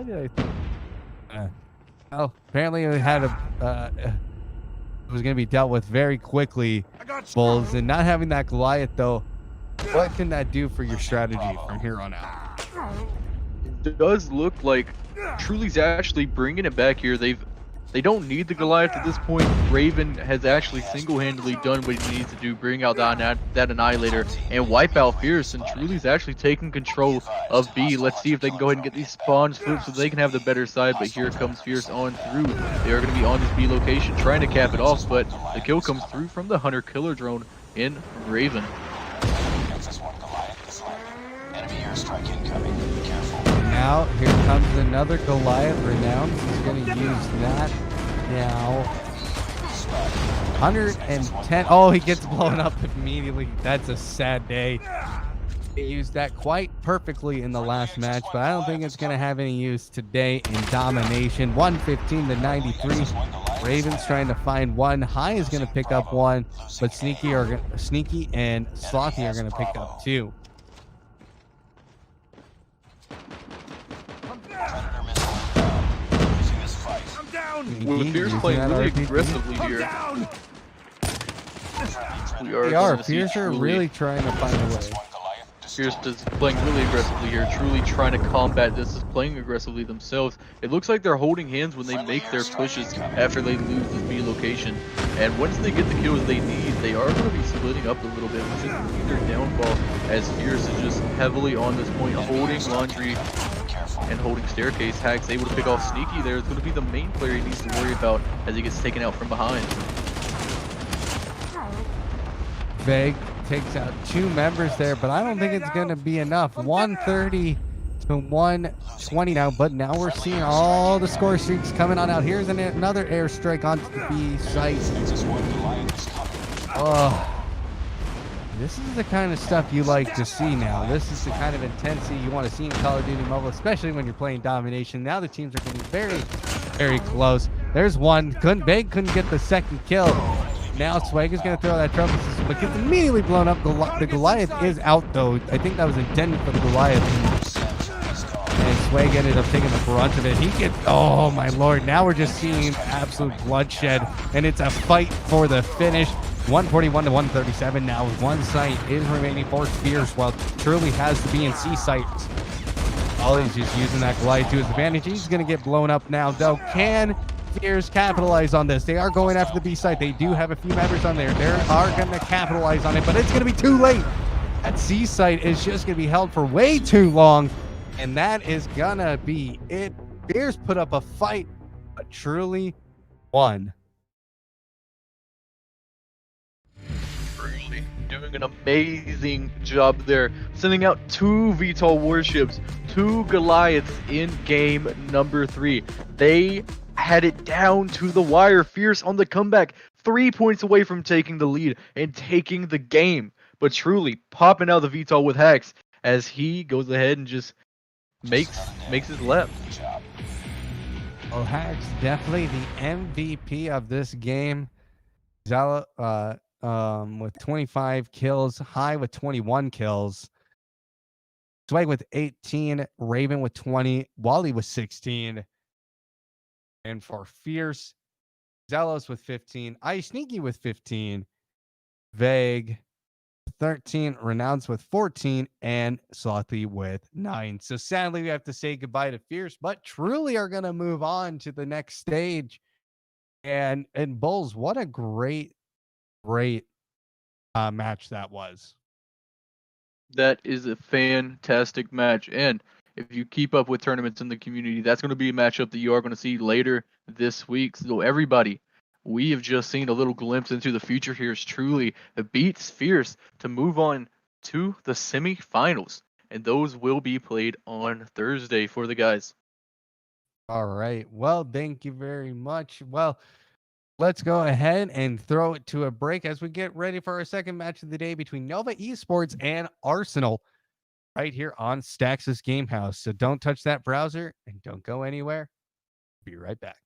did I think well, apparently it had it was going to be dealt with very quickly, I got Bulls, and not having that Goliath though, what can that do for your strategy from here on out? It does look like Truly's actually bringing it back here. They don't need the Goliath at this point. Raven has actually single-handedly done what he needs to do, bring out that Annihilator and wipe out Fierce, and Truly's actually taking control of B. Let's see if they can go ahead and get these spawns flipped so they can have the better side, but here comes Fierce on through. They are going to be on this B location trying to cap it off, but the kill comes through from the Hunter-Killer drone in Raven. XS1 Goliath is landing. Enemy airstrike incoming. Be careful. Now here comes another Goliath Renown. He's going to use that now. 110. Oh, he gets blown up immediately. That's a sad day. He used that quite perfectly in the last match, but I don't think it's going to have any use today in domination. 115 to 93. Ravens trying to find one. High is going to pick up one, but Sneaky and Slothy are going to pick up 2. Predator missile inbound. Losing this fight. I'm down. Well, with Fierce Using playing that really RPG. aggressively I'm here, down. we are They going are. to see Fierce are Truly. really trying to find a way. XS1 Goliath Fierce destroyed. is playing really aggressively here, Truly trying to combat this, is playing aggressively themselves. It looks like they're holding hands when they make their pushes after they lose this B location. And once they get the kills they need, they are going to be splitting up a little bit, which is their downfall, as Fierce is just heavily on this point, holding Laundry and holding Staircase. Hack's able to pick off Sneaky there. It's going to be the main player he needs to worry about as he gets taken out from behind. Vague takes out 2 members there, but I don't think it's going to be enough. 130 to 120 now, but now we're seeing all the score streaks coming on out. Here's another airstrike onto the B site. XS1 Goliath is coming. Oh, this is the kind of stuff you like to see now. This is the kind of intensity you want to see in Call of Duty Mobile, especially when you're playing domination. Now the teams are getting very, very close. There's one. Vague couldn't get the second kill. Now Swag is going to throw that trophy system, but gets immediately blown up. The Goliath is out, though. I think that was intended for the Goliath. And Swag ended up taking the brunt of it. He gets, oh my lord, now we're just seeing absolute bloodshed, and it's a fight for the finish. 141 to 137 now. One site is remaining for Fierce, while Truly has the B and C sites Ollie's just using that glide to his advantage. He's going to get blown up now, though. Can Fierce capitalize on this? They are going after the B site. They do have a few members on there. They are going to capitalize on it, but it's going to be too late. That C site is just going to be held for way too long, and that is going to be it. Fierce put up a fight, but truly won. Truly doing an amazing job there, sending out 2 VTOL warships, 2 Goliaths in game number 3. They had it down to the wire. Fierce on the comeback, 3 points away from taking the lead and taking the game. But truly popping out the VTOL with Hex as he goes ahead and just makes his left. Well, Hex definitely the MVP of this game. Zala with 25 kills, High with 21 kills, Swag with 18, Raven with 20, Wally with 16. And for Fierce, Zealous with 15, Ice Sneaky with 15, Vague 13, Renounce with 14, and Slothy with 9. So sadly, we have to say goodbye to Fierce, but truly are going to move on to the next stage. And Bulls, what a great match that was. That is a fantastic match, and if you keep up with tournaments in the community, that's going to be a matchup that you are going to see later this week. So everybody, we have just seen a little glimpse into the future here. Is truly beats Fierce to move on to the semifinals, and those will be played on Thursday for the guys. All right. Well, thank you very much. Well, let's go ahead and throw it to a break as we get ready for our second match of the day between Nova Esports and Arsenal right here on Staxis Gamehouse. So don't touch that browser and don't go anywhere. Be right back.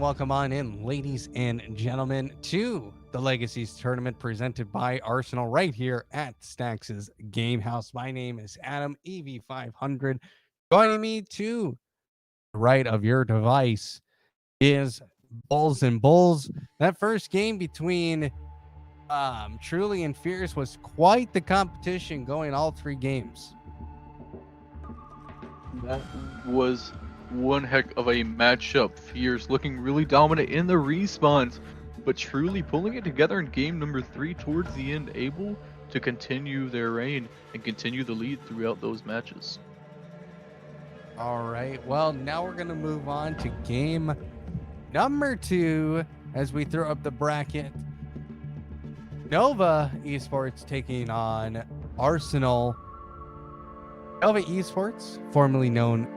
welcome on in, ladies and gentlemen, to the Legacies tournament presented by Arsenal right here at Stax's Game House. My name is Adam, EV500. Joining me to the right of your device is Bulls and Bulls. That first game between Truly and Fierce was quite the competition going all three games. That was one heck of a matchup. Fierce looking really dominant in the respawns, but Truly pulling it together in game number 3 towards the end, able to continue their reign and continue the lead throughout those matches. All right, well, now we're going to move on to game number 2 as we throw up the bracket. Nova Esports taking on Arsenal. Nova Esports, formerly known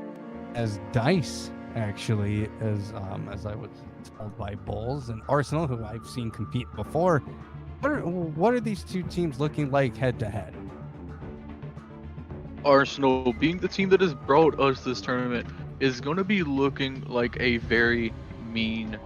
as DICE, actually, as I was told by Bulls, and Arsenal, who I've seen compete before. What are these two teams looking like head to head? Arsenal, being the team that has brought us this tournament, is going to be looking like a very mean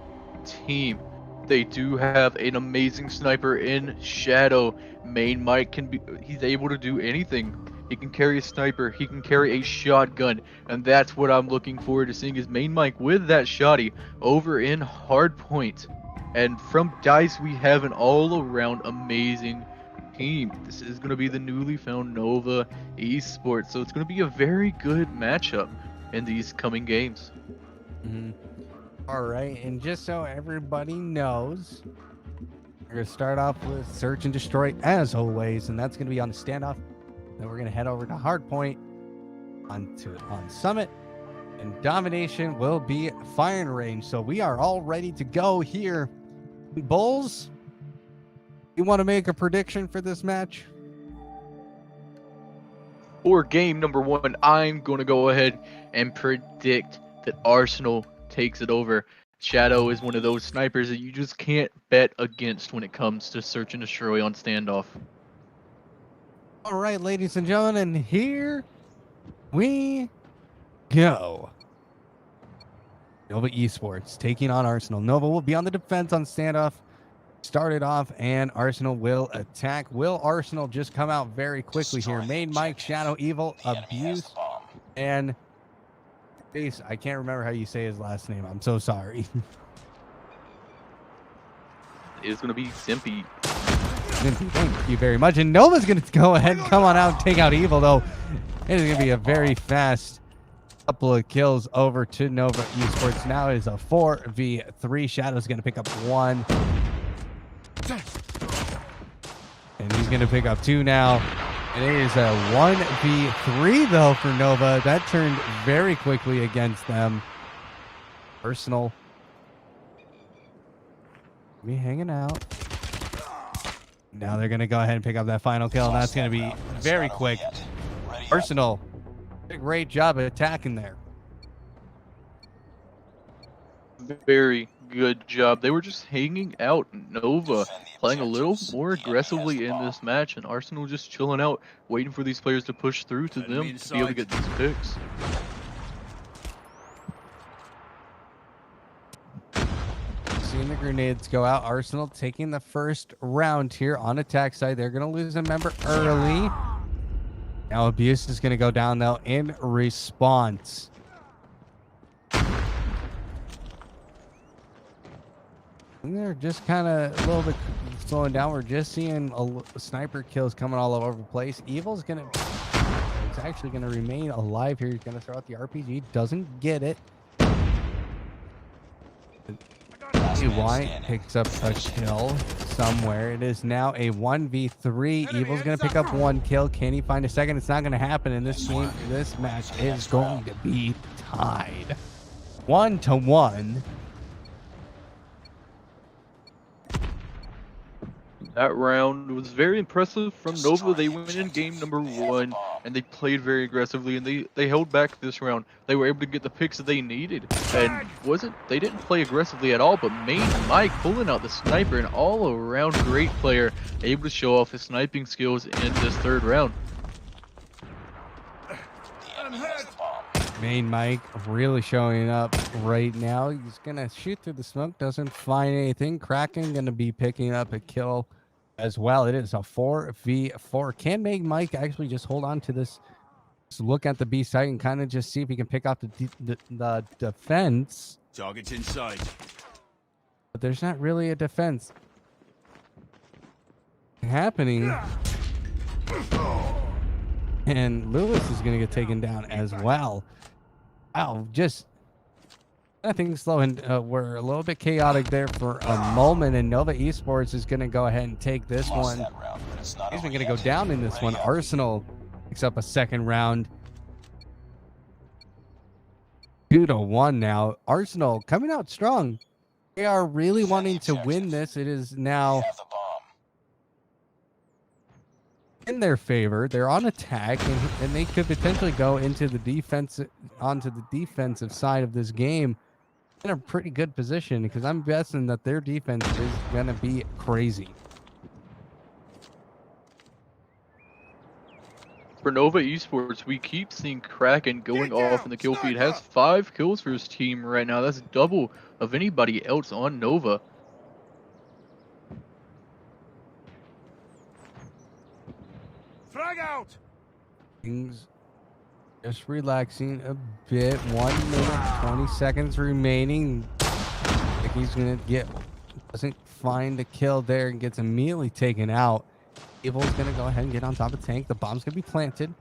team. They do have an amazing sniper in Shadow. Main Mike he's able to do anything. He can carry a sniper, he can carry a shotgun, and that's what I'm looking forward to seeing is Main Mike with that shotty over in Hardpoint. And from DICE, we have an all-around amazing team. This is going to be the newly found Nova Esports, so it's going to be a very good matchup in these coming games. All right, and just so everybody knows, we're going to start off with Search and Destroy as always, and that's going to be on the standoff. Then we're going to head over to Hardpoint on Summit, and Domination will be firing range. So we are all ready to go here. Bulls, you want to make a prediction for this match? For game number 1, I'm going to go ahead and predict that Arsenal takes it over. Shadow is one of those snipers that you just can't bet against when it comes to Search and Destroy on standoff. All right, ladies and gentlemen, and here we go. Nova Esports taking on Arsenal. Nova will be on the defense on standoff. Started off, and Arsenal will attack. Will Arsenal just come out very quickly here? Main Mike, Shadow, Evil, Abuse, and Ace. I can't remember how you say his last name. I'm so sorry. It's going to be Simpy. Thank you very much. And Nova's going to go ahead and come on out and take out Evil, though. It is going to be a very fast couple of kills over to Nova Esports. Now it is a 4v3. Shadow's going to pick up 1. And he's going to pick up 2 now. And it is a 1v3, though, for Nova. That turned very quickly against them. Arsenal. We hanging out. Now they're going to go ahead and pick up that final kill, and that's going to be very quick. Arsenal, did a great job of attacking there. Very good job. They were just hanging out. Nova playing a little more aggressively in this match, and Arsenal just chilling out, waiting for these players to push through to them to be able to get these picks. Seeing the grenades go out. Arsenal taking the first round here on attack side. They're going to lose a member early. Now Abuse is going to go down, though, in response. And they're just kind of a little bit slowing down. We're just seeing sniper kills coming all over the place. Evil's going to... It's actually going to remain alive here. He's going to throw out the RPG. Doesn't get it. White picks up a kill somewhere. It is now a 1v3. Evil's going to pick up 1 kill. Can he find a second? It's not going to happen in this game. This match is going to be tied 1-1. That round was very impressive from Nova. They went in game number 1 and they played very aggressively, and they held back this round. They were able to get the picks that they needed, and they didn't play aggressively at all, but Main Mike pulling out the sniper, an all-around great player, able to show off his sniping skills in this 3rd round. Main Mike really showing up right now. He's gonna shoot through the smoke, doesn't find anything. Kraken gonna be picking up a kill as well. It is a 4v4. Can Main Mike actually just hold on to this? Just look at the B site and kind of just see if he can pick off the defense. Target's in sight. But there's not really a defense happening. And Lewis is going to get taken down as well. Wow, just nothing slow. And we're a little bit chaotic there for a moment. And Nova Esports is going to go ahead and take this one. He's going to go down in this one. Arsenal picks up a second round. 2-1 now. Arsenal coming out strong. They are really wanting to win this. It is now in their favor. They're on attack, and they could potentially go into the onto the defensive side of this game in a pretty good position, because I'm guessing that their defense is going to be crazy. For Nova Esports, we keep seeing Kraken going off in the kill feed. Has 5 kills for his team right now. That's double of anybody else on Nova. Frag out. Things just relaxing a bit. 1 minute, 20 seconds remaining. I think he's going to doesn't find a kill there and gets immediately taken out. Evil's going to go ahead and get on top of tank. The bomb's going to be planted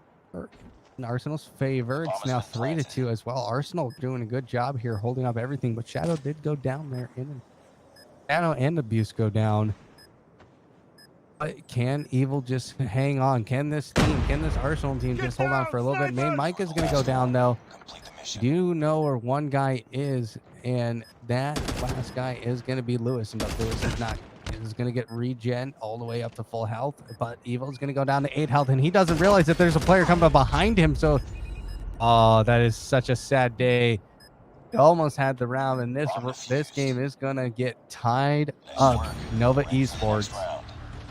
in Arsenal's favor. It's now 3-2 as well. Arsenal doing a good job here holding up everything, but Shadow did go down there. Shadow and Abuse go down. But can Evil just hang on? Can this Arsenal team just hold on for a little bit? Main Mike is going to go down, though. You know where one guy is, and that last guy is going to be Lewis. But Lewis is going to get regen all the way up to full health. But Evil is going to go down to 8 health, and he doesn't realize that there's a player coming up behind him. So, oh, that is such a sad day. He almost had the round, and this game is going to get tied up. Nova Esports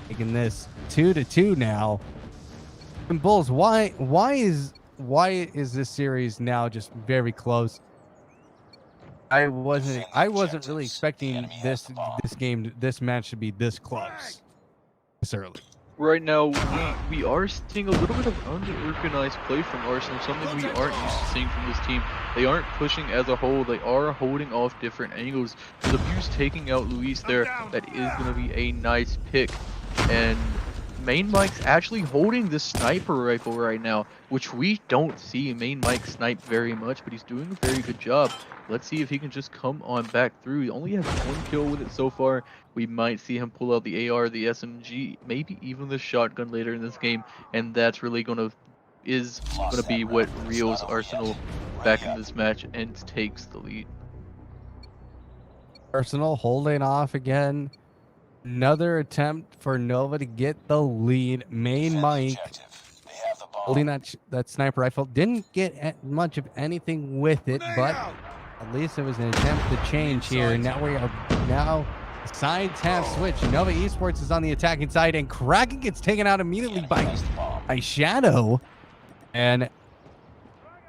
making this 2-2 now. And Bulls, why is this series now just very close? I wasn't really expecting this match to be this close this early. Right now, we are seeing a little bit of unorganized play from Arsenal, something we aren't used to seeing from this team. They aren't pushing as a whole. They are holding off different angles. With Abuse taking out Luis there, that is going to be a nice pick. And Main Mike's actually holding this sniper rifle right now, which we don't see Main Mike snipe very much, but he's doing a very good job. Let's see if he can just come on back through. He only has 1 kill with it so far. We might see him pull out the AR, the SMG, maybe even the shotgun later in this game, and that's really gonna be what reels Arsenal back in this match and takes the lead. Arsenal holding off again. Another attempt for Nova to get the lead. Main Mike holding that sniper rifle. Didn't get much of anything with it, but at least it was an attempt to change here. Now sides have switched. Nova Esports is on the attacking side, and Kraken gets taken out immediately by Shadow. And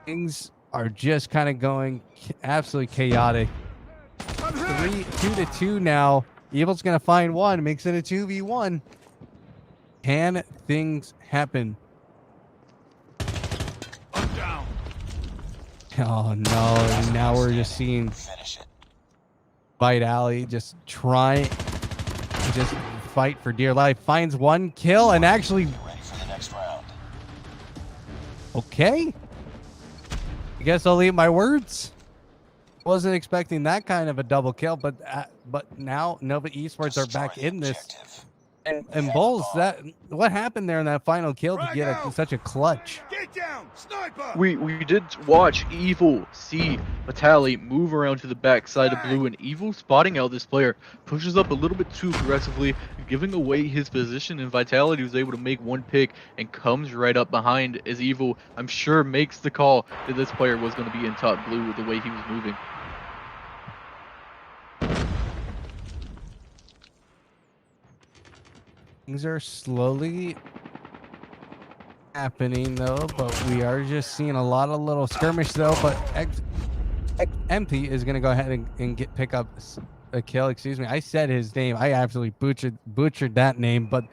things are just kind of going absolutely chaotic. 2-2 now. Evil's going to find one, makes it a 2v1. Can things happen? I'm down. Oh, no. And now we're just seeing Bite Alley just try to just fight for dear life. Finds 1 kill and actually... Okay. I guess I'll eat my words. Wasn't expecting that kind of a double kill, but now Nova Esports are back in this. And Bulls, what happened there in that final kill to get such a clutch? Get down, sniper. We did watch Evil see Vitali move around to the back side of blue, and Evil, spotting out this player, pushes up a little bit too aggressively, giving away his position, and Vitality was able to make 1 pick and comes right up behind as Evil, I'm sure, makes the call that this player was going to be in top blue with the way he was moving. Things are slowly happening though, but we are just seeing a lot of little skirmish though. But Empty is gonna go ahead and pick up a kill. Excuse me, I said his name. I absolutely butchered that name, but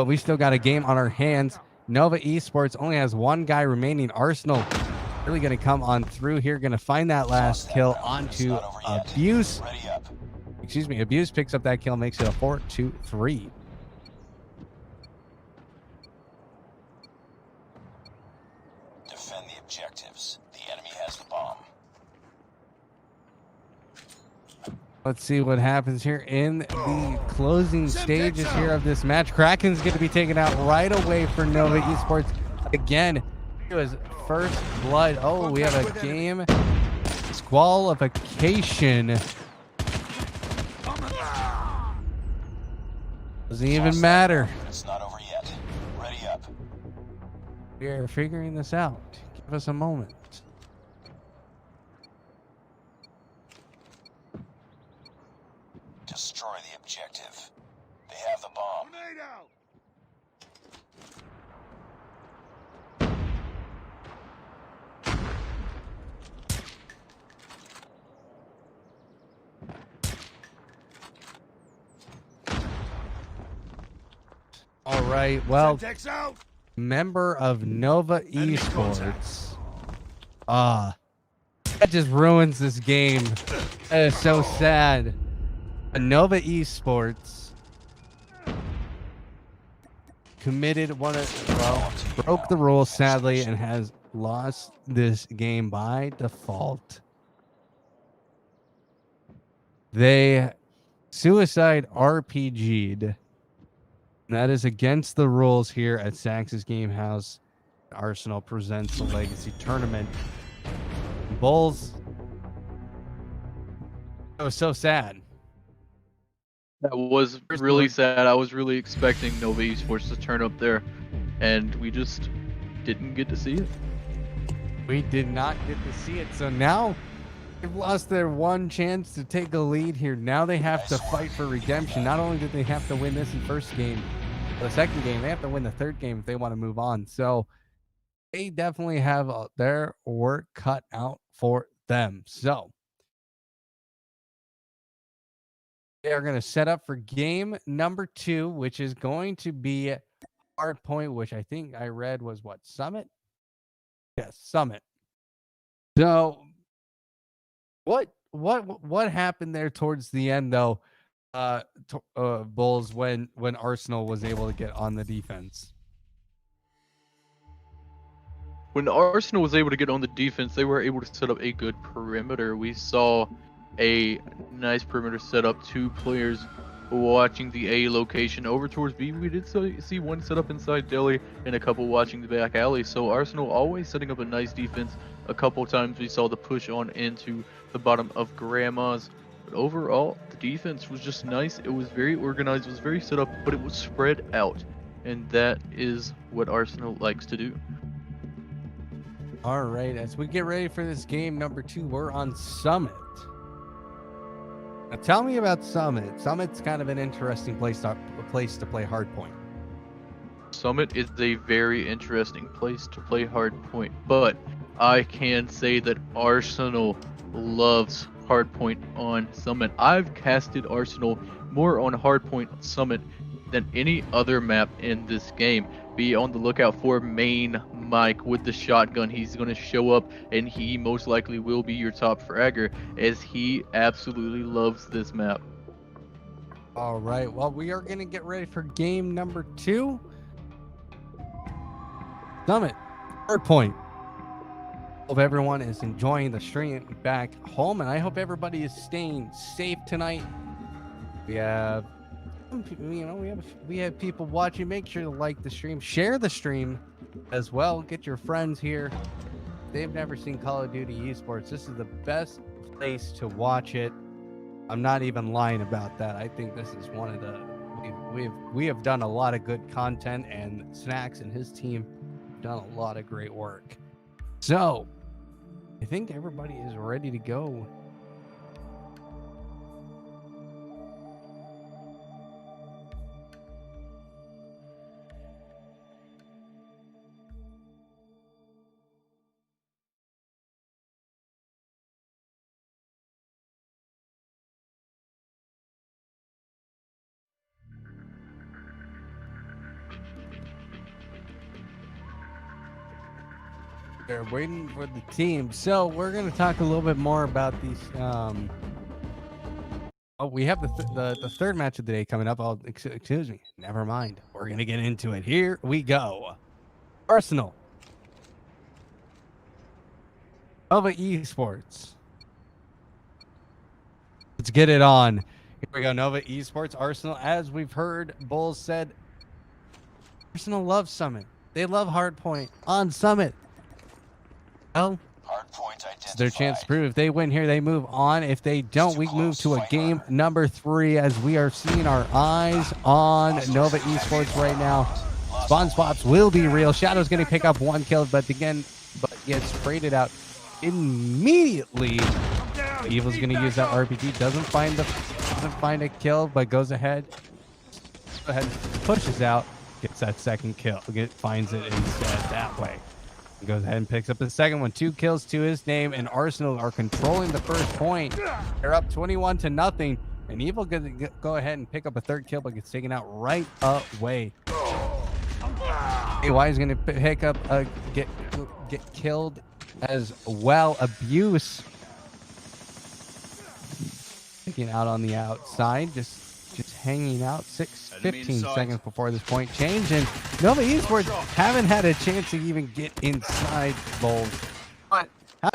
we still got a game on our hands. Nova Esports only has one guy remaining. Arsenal really gonna come on through here, gonna find that last kill onto Abuse. Ready up. Excuse me, Abuse picks up that kill, makes it a 4-2-3. Defend the objectives. The enemy has the bomb. Let's see what happens here in the closing stages here of this match. Kraken's going to be taken out right away for Nova Esports. Again, it was first blood. Oh, we have a game disqualification. Doesn't even matter. It's not over yet. Ready up. We are figuring this out. Give us a moment. Destroy the objective. They have the bomb. Grenade out. All right. Well, Semtex out. member of Nova Esports. That just ruins this game. That is so sad. Nova Esports committed broke the rules sadly and has lost this game by default. They suicide RPG'd. That is against the rules here at Sax's Game House. Arsenal presents the Legacy Tournament. Bulls. It was so sad. That was really sad. I was really expecting Nova Esports to turn up there, and we just didn't get to see it. We did not get to see it. So now they've lost their one chance to take a lead here. Now they have to fight for redemption. Not only did they have to win this in first game, the second game, they have to win the third game if they want to move on. So they definitely have their work cut out for them. So they are going to set up for game number 2, which is going to be Hardpoint, which I think I read was what, Summit? Yes, Summit. So what happened there towards the end though, Bulls, when Arsenal was able to get on the defense? When Arsenal was able to get on the defense, they were able to set up a good perimeter. We saw a nice perimeter setup, 2 players watching the A location. Over towards B, we did see one set up inside Delhi and a couple watching the back alley. So Arsenal always setting up a nice defense. A couple times we saw the push on into the bottom of Grandma's. But overall, the defense was just nice. It was very organized, it was very set up, but it was spread out. And that is what Arsenal likes to do. All right, as we get ready for this game number 2, we're on Summit. Now tell me about Summit. Summit's kind of an interesting place to play Hardpoint. Summit is a very interesting place to play Hardpoint, but I can say that Arsenal loves Hardpoint on Summit. I've casted Arsenal more on Hardpoint Summit than any other map in this game. Be on the lookout for Main Mike with the shotgun. He's going to show up, and he most likely will be your top fragger, as he absolutely loves this map. All right, well, we are going to get ready for game number 2. Summit, Hardpoint. Hope everyone is enjoying the stream back home, and I hope everybody is staying safe tonight. We have, we have people watching. Make sure to like the stream, share the stream as well. Get your friends here. If they've never seen Call of Duty Esports, this is the best place to watch it. I'm not even lying about that. I think this is one of the we have done a lot of good content, and Snacks and his team have done a lot of great work. So I think everybody is ready to go. They're waiting for the team. So we're going to talk a little bit more about these. We have the third match of the day coming up. Excuse me. Never mind. We're going to get into it. Here we go. Arsenal. Nova Esports. Let's get it on. Here we go. Nova Esports, Arsenal. As we've heard, Bulls said, Arsenal loves Summit. They love Hardpoint on Summit. Well, it's their chance to prove. If they win here, they move on. If they don't, we move to a game number 3 as we are seeing our eyes on Nova Esports right now. Spawn swaps will be real. Shadow's going to pick up 1 kill, but gets traded out immediately. Evil's going to use that RPG. Doesn't find a kill, but goes ahead, pushes out, gets that second kill. Finds it instead that way. Goes ahead and picks up the second one. 2 kills to his name, and Arsenal are controlling the first point. They're up 21-0, and Evil gonna go ahead and pick up a third kill, but gets taken out right away. AY is gonna pick up get killed as well. Abuse taking out on the outside, just hanging out. 15 seconds before this point change, and Nova Esports haven't had a chance to even get inside Bulls. But how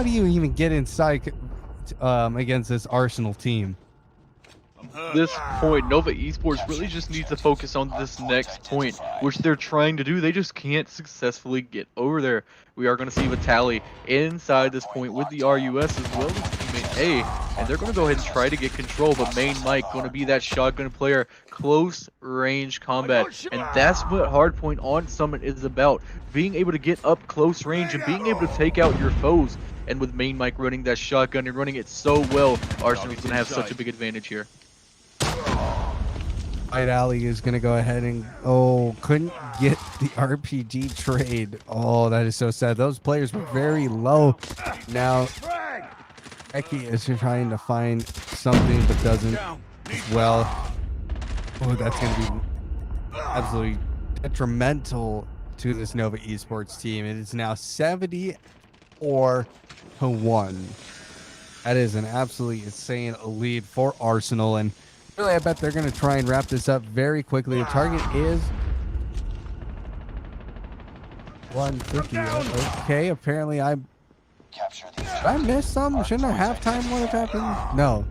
do you even get inside against this Arsenal team? This point, Nova Esports really just needs to focus on this next point, which they're trying to do. They just can't successfully get over there. We are going to see Vitali inside this point with the RUS as well as teammate A, and they're going to go ahead and try to get control, but main Mike going to be that shotgun player, close range combat, and that's what Hardpoint on Summit is about, being able to get up close range and being able to take out your foes. And with main Mike running that shotgun and running it so well, Arsenal's going to have such a big advantage here. White Alley is going to go ahead and couldn't get the RPG trade. Oh, that is so sad. Those players were very low. Now Eki is trying to find something but doesn't. Well, that's going to be absolutely detrimental to this Nova Esports team. It is now 74-1. That is an absolutely insane lead for Arsenal, and really, I bet they're going to try and wrap this up very quickly. The target is 150. Okay, apparently I missed some. Shouldn't a halftime one have happened? No.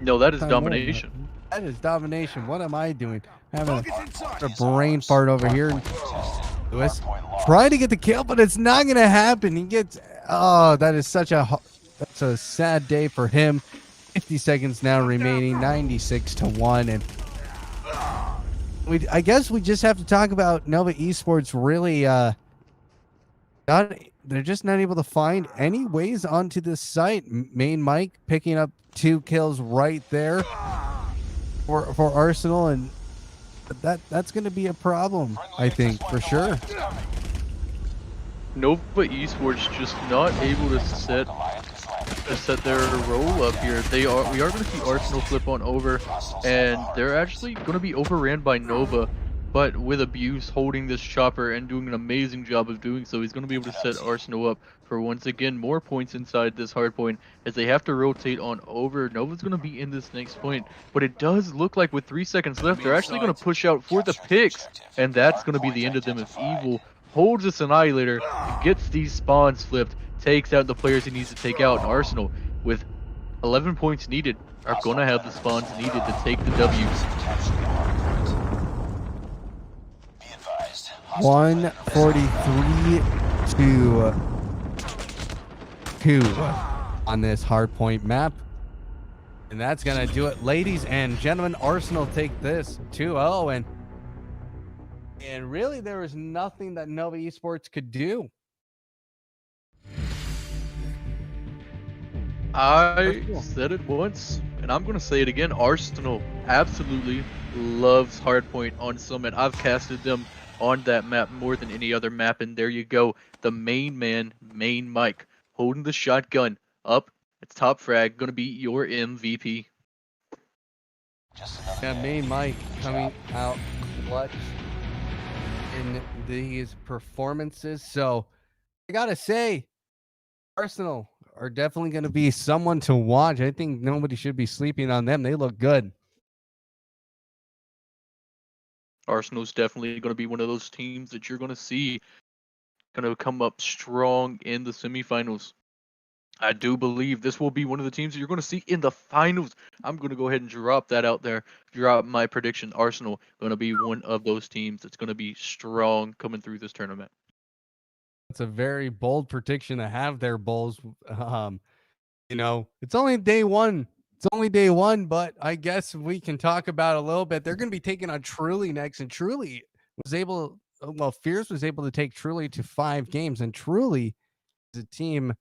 No, that is domination. That is domination. What am I doing? Having a brain fart over here. Lewis trying to get the kill, but it's not going to happen. He gets. Oh, that is that's a sad day for him. 50 seconds now remaining, 96-1, and I guess we just have to talk about Nova Esports. Really, they're just not able to find any ways onto this site. Main Mike picking up 2 kills right there for Arsenal, and that's going to be a problem, I think, for sure. Nova Esports just not able to set their roll up here. We are going to see Arsenal flip on over, and they're actually going to be overran by Nova, but with Abuse holding this chopper and doing an amazing job of doing so, he's going to be able to set Arsenal up for once again more points inside this hard point as they have to rotate on over. Nova's going to be in this next point, but it does look like with 3 seconds left, they're actually going to push out for the picks, and that's going to be the end of them if Evil holds this Annihilator, gets these spawns flipped, takes out the players he needs to take out, and Arsenal, with 11 points needed, are going to have the spawns needed to take the W. 143 to 2 on this hardpoint map. And that's going to do it, ladies and gentlemen. Arsenal take this 2-0, and really there was nothing that Nova Esports could do. I said it once, and I'm going to say it again. Arsenal absolutely loves Hardpoint on Summit. I've casted them on that map more than any other map, and there you go. The main man, main Mike, holding the shotgun up. It's top frag, going to be your MVP. Yeah, main Mike coming out clutch in these performances. So I gotta say, Arsenal are definitely going to be someone to watch. I think nobody should be sleeping on them. They look good. Arsenal's definitely going to be one of those teams that you're going to see going to come up strong in the semifinals. I do believe this will be one of the teams that you're going to see in the finals. I'm going to go ahead and drop that out there. Drop my prediction. Arsenal going to be one of those teams that's going to be strong coming through this tournament. It's a very bold prediction to have there, Bulls. It's only day one. It's only day one, but I guess we can talk about a little bit. They're going to be taking on Truly next, and Truly Fierce was able to take Truly to 5 games, and Truly is a team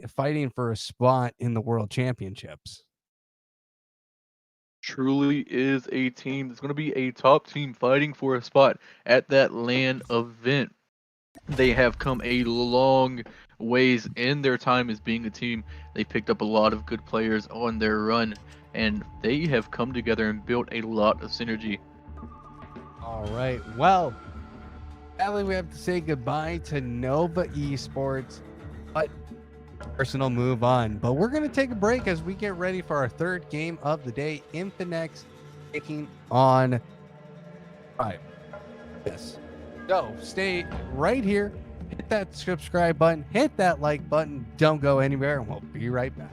fighting for a spot in the World Championships. Truly is a team that's going to be a top team fighting for a spot at that LAN event. They have come a long ways in their time as being a team. They picked up a lot of good players on their run, and they have come together and built a lot of synergy. All right. Well, sadly, we have to say goodbye to Nova Esports, but Arsenal move on. But we're going to take a break as we get ready for our third game of the day. Infinex taking on Prime. Yes. So stay right here. Hit that subscribe button. Hit that like button. Don't go anywhere, and we'll be right back.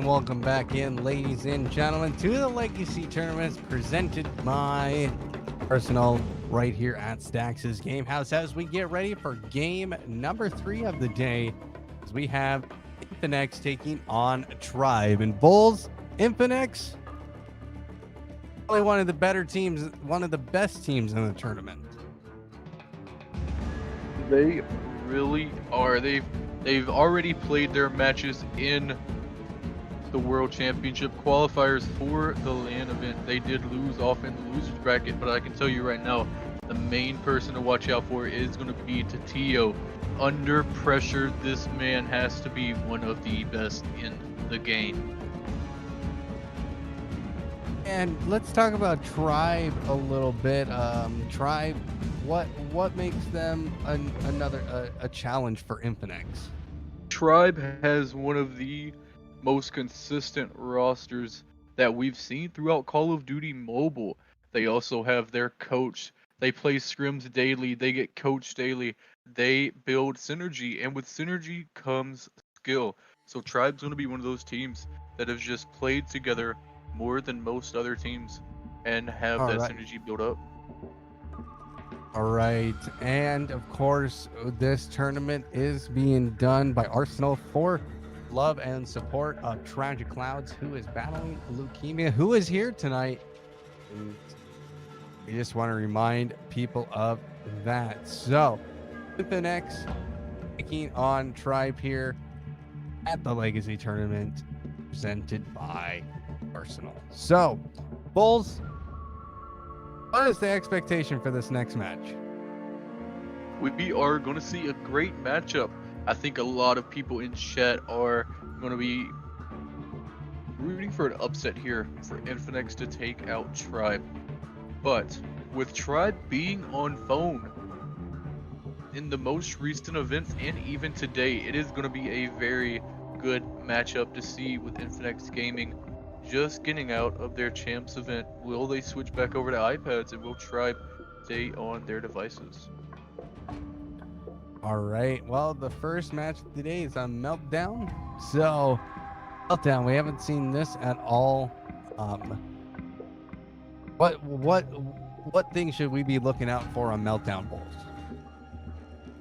Welcome back in, ladies and gentlemen, to the Legacy Tournaments presented by Arsenal right here at Stax's Game House as we get ready for game number 3 of the day as we have Infinex taking on Tribe. And Bulls, Infinex, probably one of the better teams, one of the best teams in the tournament. They really are. They've already played their matches in the World Championship qualifiers for the LAN event. They did lose off in the losers bracket, but I can tell you right now, the main person to watch out for is going to be Tatio. Under pressure, this man has to be one of the best in the game. And let's talk about Tribe a little bit. Tribe, what makes them a challenge for Infinex? Tribe has one of the most consistent rosters that we've seen throughout Call of Duty Mobile. They also have their coach. They play scrims daily. They get coached daily. They build synergy, and with synergy comes skill. So Tribe's going to be one of those teams that have just played together more than most other teams and have that synergy built up. All right, and of course, this tournament is being done by Arsenal for love and support of Tragik Clouds, who is battling leukemia, who is here tonight. And we just want to remind people of that. So, Infinex taking on Tribe here at the Legacy Tournament, presented by Arsenal. So, Bulls, what is the expectation for this next match? We are going to see a great matchup. I think a lot of people in chat are going to be rooting for an upset here for Infinex to take out Tribe. But with Tribe being on phone in the most recent events and even today, it is going to be a very good matchup to see with Infinex Gaming just getting out of their champs event. Will they switch back over to iPads, and will Tribe stay on their devices? All right. Well, the first match of the day is on Meltdown. So, Meltdown, we haven't seen this at all. What things should we be looking out for on Meltdown, Bulls?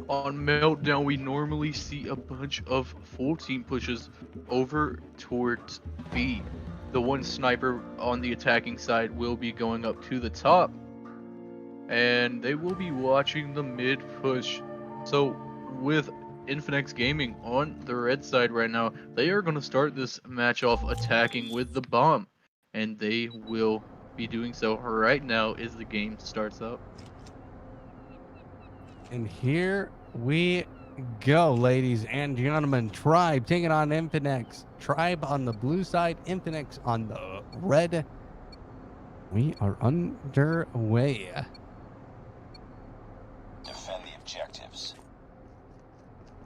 On Meltdown, we normally see a bunch of full team pushes over towards B. The one sniper on the attacking side will be going up to the top, and they will be watching the mid push. So with Infinex Gaming on the red side right now, they are going to start this match off attacking with the bomb, and they will be doing so right now as the game starts up. And here we go, ladies and gentlemen. Tribe taking on Infinex. Tribe on the blue side, Infinex on the red. We are underway. Defend the objectives.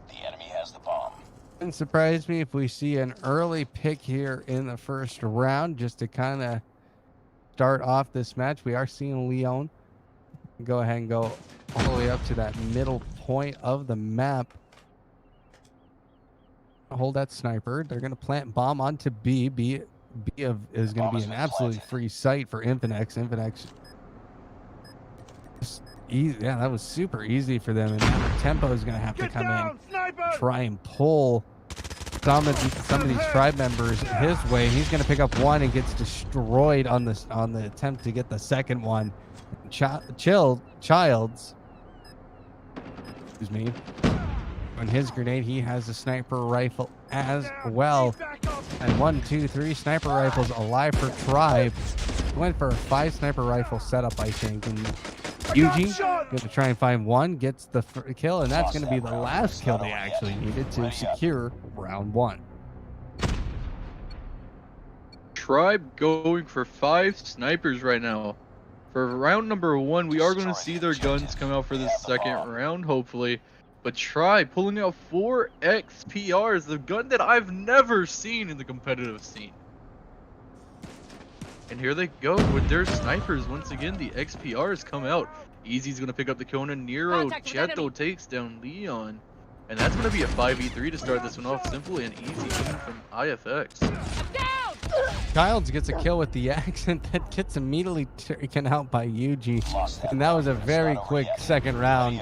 The enemy has the bomb. Wouldn't surprise me if we see an early pick here in the first round just to kind of start off this match. We are seeing Leon go ahead and go all the way up to that middle point of the map. Hold that sniper. They're going to plant bomb onto B. B is going to be an absolutely free site for Infinex. Infinex, easy. Yeah, that was super easy for them. And now Tempo is going to have to come in, try and pull some of these Tribe members his way. He's going to pick up one and gets destroyed on the attempt to get the second one. Childs, excuse me, on his grenade, he has a sniper rifle as well. And 1, 2, 3 sniper rifles alive for Tribe. Went for a 5 sniper rifle setup, I think. And Eugene going to try and find one, gets the kill, and that's going to be the last kill they actually needed to secure round 1. Tribe going for 5 snipers right now. For round number 1, we are going to see their guns come out for the second round, hopefully. But Tribe pulling out 4 XPRs, the gun that I've never seen in the competitive scene. And here they go with their snipers. Once again, the XPRs come out. Easy's going to pick up the kill on a Nero. Cheto takes down Leon. And that's going to be a 5v3 to start this one off. Simple and easy game from IFX. Childs gets a kill with the accent that gets immediately taken out by Yuji. And that was a very quick second round.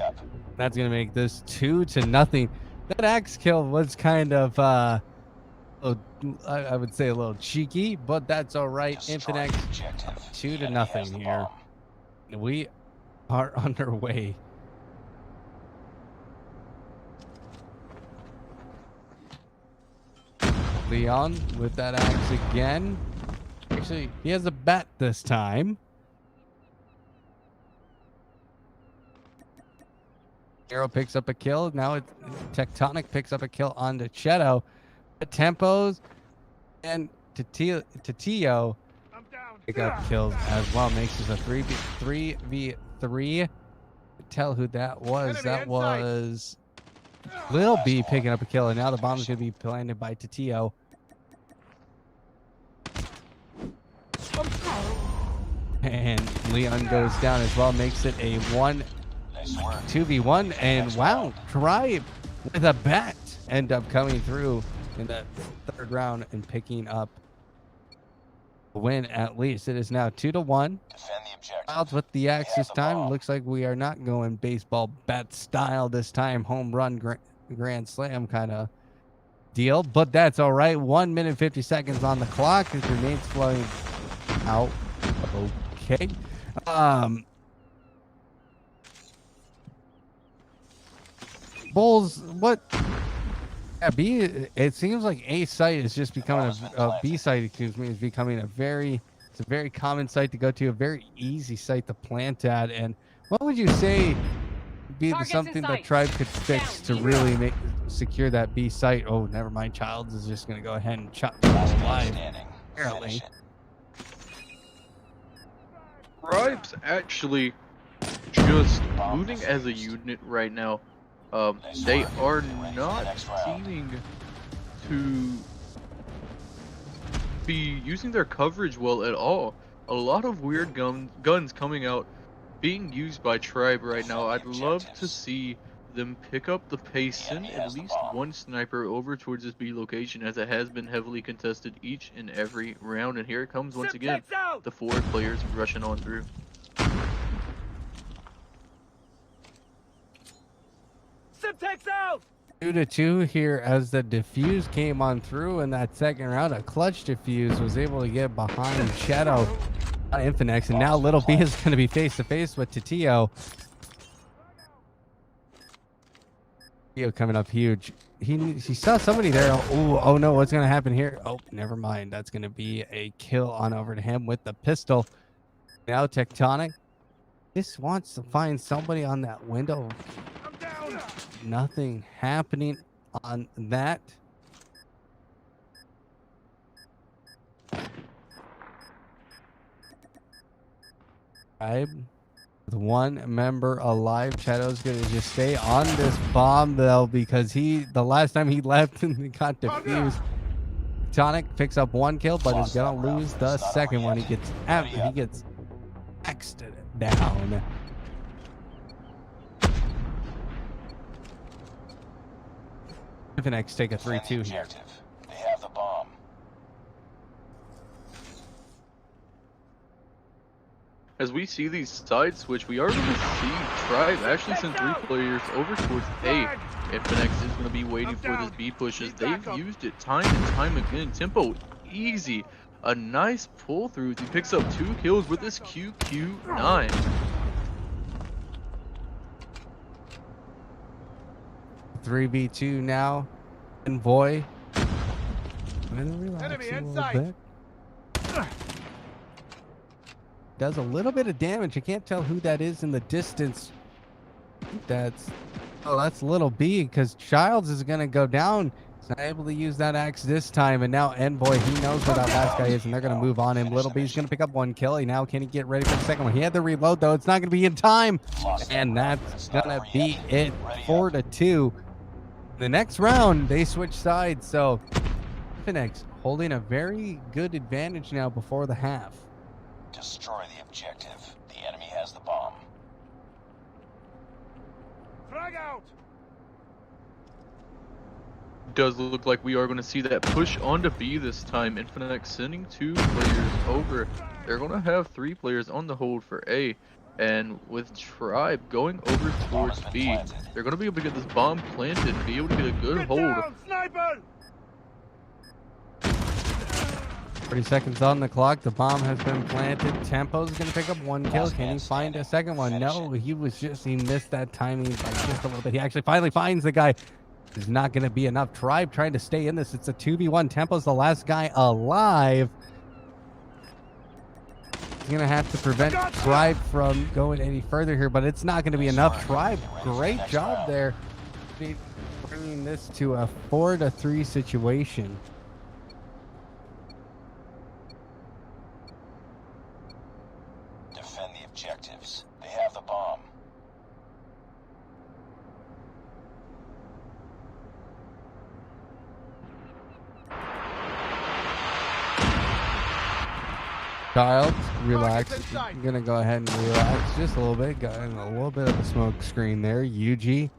That's going to make this 2-0. That axe kill was kind of, I would say a little cheeky, but that's all right. Infinex 2-0 here. We are underway. Leon with that axe again. Actually, he has a bat this time. Arrow picks up a kill. Now it's Tectonic picks up a kill on the Cheto. Tempos and Tio pick up kills as well. Makes this a 3v3. Tell who that was. That was Lil B picking up a kill, and now the bomb is going to be planted by Tio. And Leon goes down as well, makes it a 2v1, and wow, Tribe with a bat end up coming through in that third round and picking up a win at least. It is now 2-1. Childs with the axe this time. Looks like we are not going baseball bat style this time, home run grand slam kind of deal, but that's all right. 1 minute 50 seconds on the clock. His grenades flowing out. Okay. Bulls, what? Yeah, B. It seems like A site is just becoming a B site. Excuse me, is becoming a very common site to go to, a very easy site to plant at. And what would you say would be something that Tribe could fix to really secure that B site? Oh, never mind. Childs is just going to go ahead and chop them all alive. Apparently. Tribe's actually just moving as a unit right now. They are not seeming to be using their coverage well at all. A lot of weird guns coming out being used by Tribe right now. I'd love to see them pick up the pace, send at least one sniper over towards this B location, as it has been heavily contested each and every round. And here it comes once again, the 4 players rushing on through. Out. 2-2 here as the defuse came on through in that second round. A clutch defuse was able to get behind Shadow on Infinex, and now Little B is going to be face to face with Tio. Tio coming up huge. He saw somebody there. Oh no, what's going to happen here? Oh, never mind. That's going to be a kill on over to him with the pistol. Now Tectonic just wants to find somebody on that window. Nothing happening on that. Tribe with 1 member alive. Shadow's gonna just stay on this bomb though, because the last time he left and he got defused. Tonic picks up 1 kill, but is gonna lose the second one. He gets axed down. Infinex take a 3-2 here. They have the bomb. As we see these side switch, we are going to see Tribe actually send 3 players over towards A. Infinex is going to be waiting for this B push, as they've used it time and time again. Tempo easy. A nice pull through. He picks up 2 kills with this QQ9. Three v2 now, and boy, I'm gonna relax a little bit. Does a little bit of damage. I can't tell who that is in the distance. That's Little B, because Childs is gonna go down. He's not able to use that axe this time, and now Envoy, he knows where that last guy is, and they're gonna move on him. Little B's gonna pick up 1 kill. Now can he get ready for the second one? He had to reload though. It's not gonna be in time, and that's gonna be it. 4-2. The next round, they switch sides, so Infinex holding a very good advantage now before the half. Destroy the objective. The enemy has the bomb. Frag out. Does look like we are going to see that push onto B this time. Infinex sending 2 players over. They're going to have 3 players on the hold for A. And with Tribe going over towards B, they're going to be able to get this bomb planted and be able to get a good Get hold. down, sniper! 30 seconds on the clock. The bomb has been planted. Tempo's going to pick up 1 kill. Can he find a second one? No, he missed that timing by just a little bit. He actually finally finds the guy. It's not going to be enough. Tribe trying to stay in this. It's a 2v1. Tempo's the last guy alive. He's going to have to prevent Tribe from going any further here, but it's not going to be enough. Tribe, great job there. Bringing this to a 4-3 situation. Defend the objectives. They have the bomb. Child, relax. I'm gonna go ahead and relax just a little bit. Got in a little bit of a smoke screen there. UG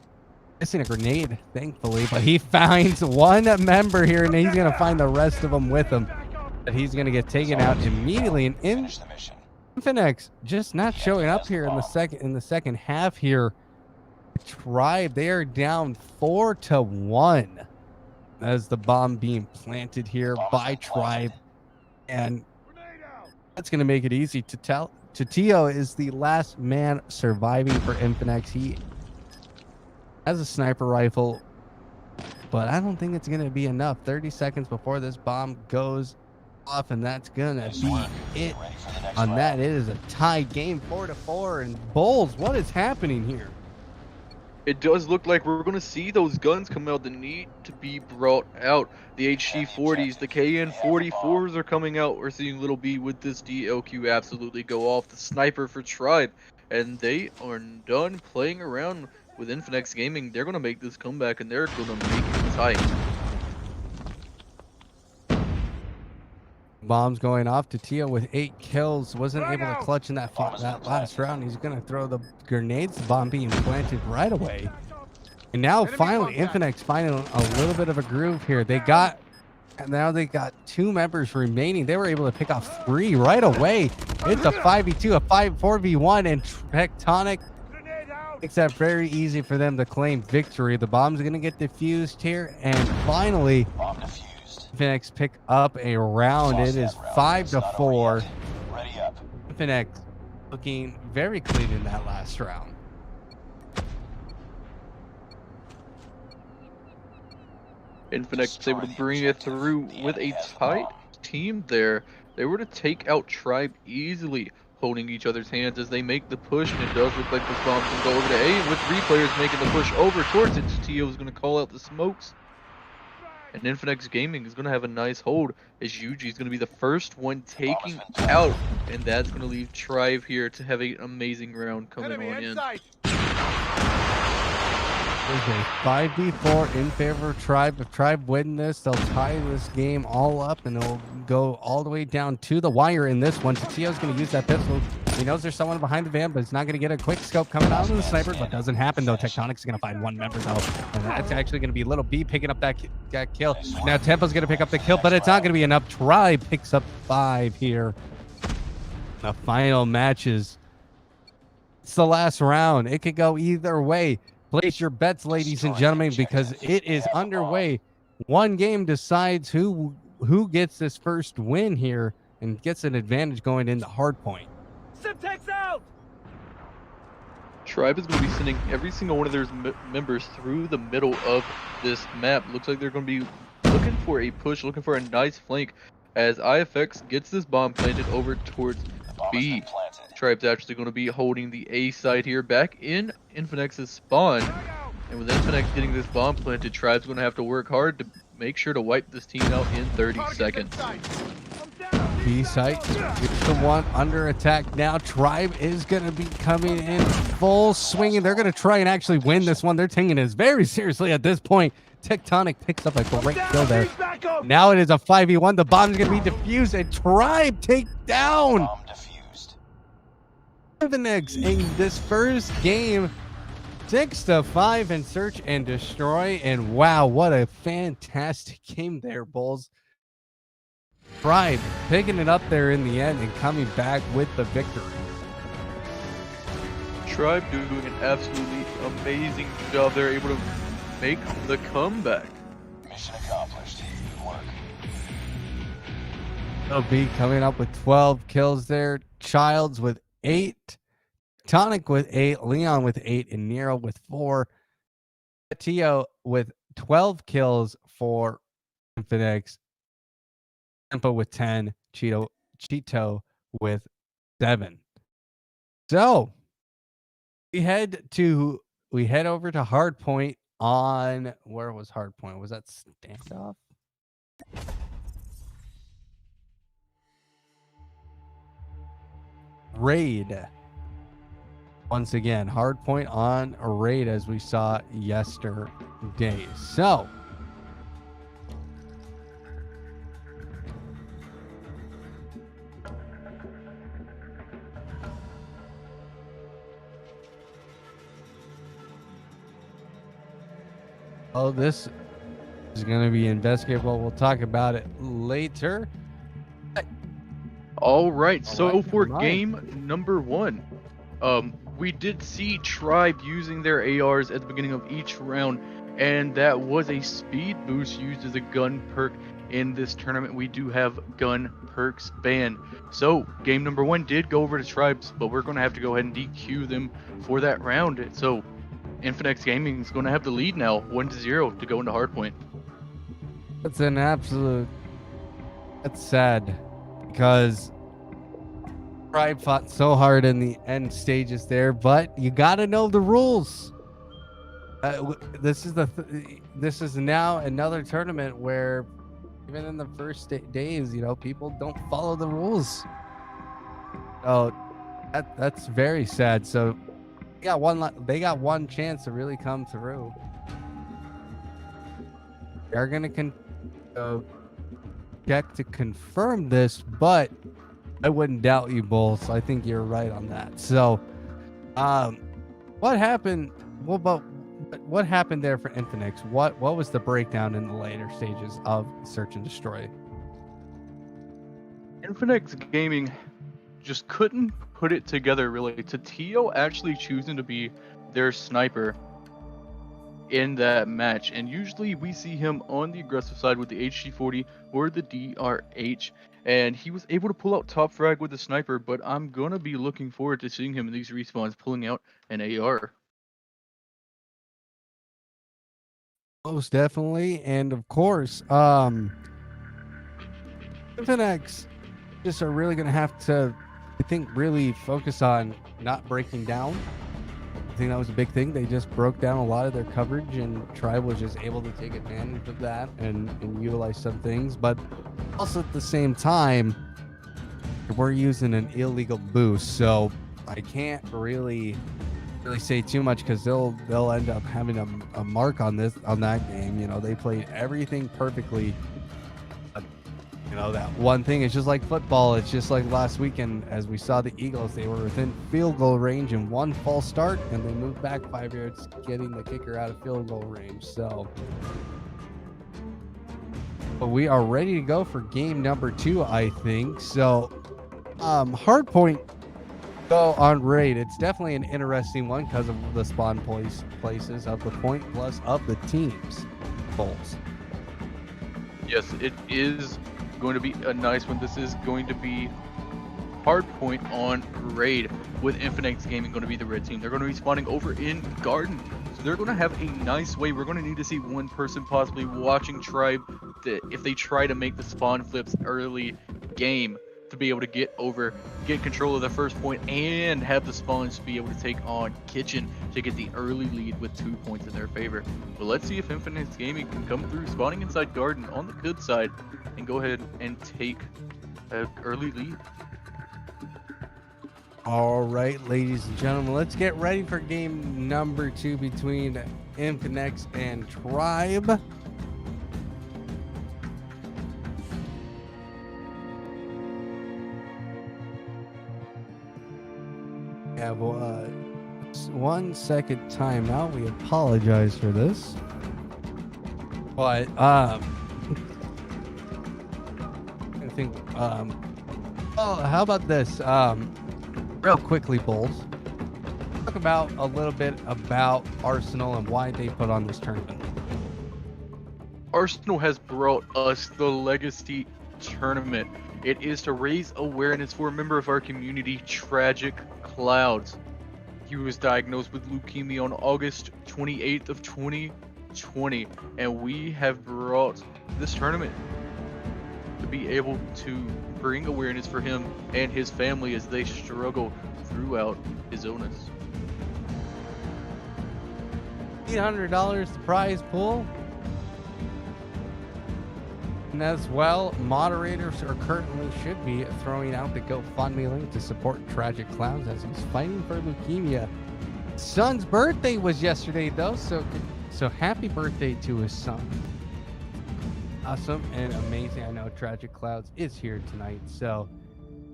missing a grenade, thankfully, but he finds 1 member here, and he's gonna find the rest of them with him. But he's gonna get taken out immediately. And Finish the mission. Infinex just not showing up here in the second half here. Tribe, they are down 4-1 as the bomb being planted here by Tribe, and that's going to make it easy to tell. Tio is the last man surviving for Infinex. He has a sniper rifle, but I don't think it's going to be enough. 30 seconds before this bomb goes off, and that's going to be it on that. It is a tie game, 4-4. And Bulls, what is happening here? It does look like we're going to see those guns come out that need to be brought out. The HG40s, the KN44s are coming out. We're seeing Little B with this DLQ absolutely go off. The sniper for Tribe. And they are done playing around with Infinex Gaming. They're going to make this comeback, and they're going to make it tight. Bombs going off to Tio with 8 kills. Wasn't able to clutch in that last round. He's going to throw the grenades. The bomb being planted right away. And now finally, Infinex finding a little bit of a groove here. Now they got 2 members remaining. They were able to pick off 3 right away. It's a 5v2, a 4v1, and Tectonic makes that very easy for them to claim victory. The bomb's going to get defused here, and finally, Bomb defused. Infinex pick up a round. It is 5-4. Ready up. Infinex looking very clean in that last round. Infinex was able to bring it through with a tight team there. They were to take out Tribe easily, holding each other's hands as they make the push, and it does look like this bomb's going to go over to A, and with 3 players making the push over towards it, Tio is going to call out the smokes. And Infinex Gaming is going to have a nice hold as Yuji is going to be the first one taking out, and that's going to leave Tribe here to have an amazing round coming on in. There's a 5v4 in favor of Tribe. If Tribe win this, they'll tie this game all up, and they'll go all the way down to the wire in this one. Tio's going to use that pistol. He knows there's someone behind the van, but he's not going to get a quick scope coming out of the sniper, but doesn't happen, though. Tectonic's going to find 1 member, though, and that's actually going to be Little B picking up that kill. Now Tempo's going to pick up the kill, but it's not going to be enough. Tribe picks up 5 here. The final matches. It's the last round. It could go either way. Place your bets, ladies and gentlemen, because it is underway. 1 game decides who gets this first win here and gets an advantage going into hardpoint. Semtex out! Tribe is going to be sending every single one of their members through the middle of this map. Looks like they're going to be looking for a push, looking for a nice flank as IFX gets this bomb planted over towards B. Tribe's actually going to be holding the A side here back in Infinex's spawn. And with Infinex getting this bomb planted, Tribe's going to have to work hard to make sure to wipe this team out in 30 seconds. B site gets the one under attack now. Tribe is going to be coming in full swing, and they're going to try and actually win this one. They're taking this very seriously at this point. Tectonic picks up a great kill there. Now it is a 5v1. The bomb's going to be defused, and Tribe take down Bomb defused. Infinex in this first game. 6-5 in search and destroy. And wow, what a fantastic game there, Bulls. Tribe picking it up there in the end and coming back with the victory. Tribe doing an absolutely amazing job. They're able to make the comeback. Mission accomplished. Good work. OB coming up with 12 kills there. Childs with 8. Tonic with 8. Leon with 8. And Nero with 4. Tio with 12 kills for Infinex. Tempo with 10. Cheeto with 7. So we head over to Hardpoint on where was Hardpoint? Was that standoff? Raid. Once again, Hardpoint on a raid as we saw yesterday. So this is going to be investigatable. We'll talk about it later. All right, so right, for never mind. game number 1, we did see Tribe using their ARs at the beginning of each round, and that was a speed boost used as a gun perk. In this tournament, we do have gun perks banned. So game number 1 did go over to Tribes, but we're going to have to go ahead and DQ them for that round. So Infinex Gaming is going to have the lead now, 1-0 to go into Hardpoint. That's an absolute. That's sad because Tribe fought so hard in the end stages there, but you got to know the rules. This is now another tournament where even in the first days, people don't follow the rules. So that's very sad. So they got one chance to really come through. They're gonna check to confirm this, but I wouldn't doubt you, Bulls. I think you're right on that. So, what happened? What happened there for Infinex? What was the breakdown in the later stages of Search and Destroy? Infinex Gaming just couldn't put it together really to Tio actually choosing to be their sniper in that match, and usually we see him on the aggressive side with the HG40 or the DRH, and he was able to pull out top frag with the sniper, but I'm gonna be looking forward to seeing him in these respawns pulling out an AR. Most definitely, and of course, Infinex just are really gonna have to, I think, really focus on not breaking down. I think that was a big thing. They just broke down a lot of their coverage, and Tribe was just able to take advantage of that and utilize some things. But also at the same time, we're using an illegal boost, so I can't really say too much because they'll end up having a mark on that game. They played everything perfectly. That one thing is just like football. It's just like last weekend as we saw the Eagles. They were within field goal range in one false start, and they moved back 5 yards, getting the kicker out of field goal range. So, but we are ready to go for game number 2, I think. So, Hardpoint go on raid. It's definitely an interesting one because of the spawn places of the point plus of the teams goals. Yes, it is going to be a nice one. This is going to be Hardpoint on raid with Infinex Gaming going to be the red team. They're going to be spawning over in Garden, so they're going to have a nice way. We're going to need to see one person possibly watching Tribe if they try to make the spawn flips early game to be able to get control of the first point and have the spawns be able to take on Kitchen to get the early lead with 2 points in their favor. But let's see if Infinex Gaming can come through spawning inside Garden on the good side and go ahead and take an early lead. All right, ladies and gentlemen, let's get ready for game number 2 between Infinex and Tribe. We have 1 second timeout. We apologize for this. But I think oh, how about this? Real quickly, Bulls. Talk about a little bit about Arsenal and why they put on this tournament. Arsenal has brought us the Legacy Tournament. It is to raise awareness for a member of our community, Tragik Clouds. He was diagnosed with leukemia on August 28th of 2020, and we have brought this tournament to be able to bring awareness for him and his family as they struggle throughout his illness. $800 the prize pool. And as well, moderators are currently should be throwing out the GoFundMe link to support Tragik Clouds as he's fighting for leukemia. Son's birthday was yesterday, though, so happy birthday to his son. Awesome and amazing. I know Tragik Clouds is here tonight, so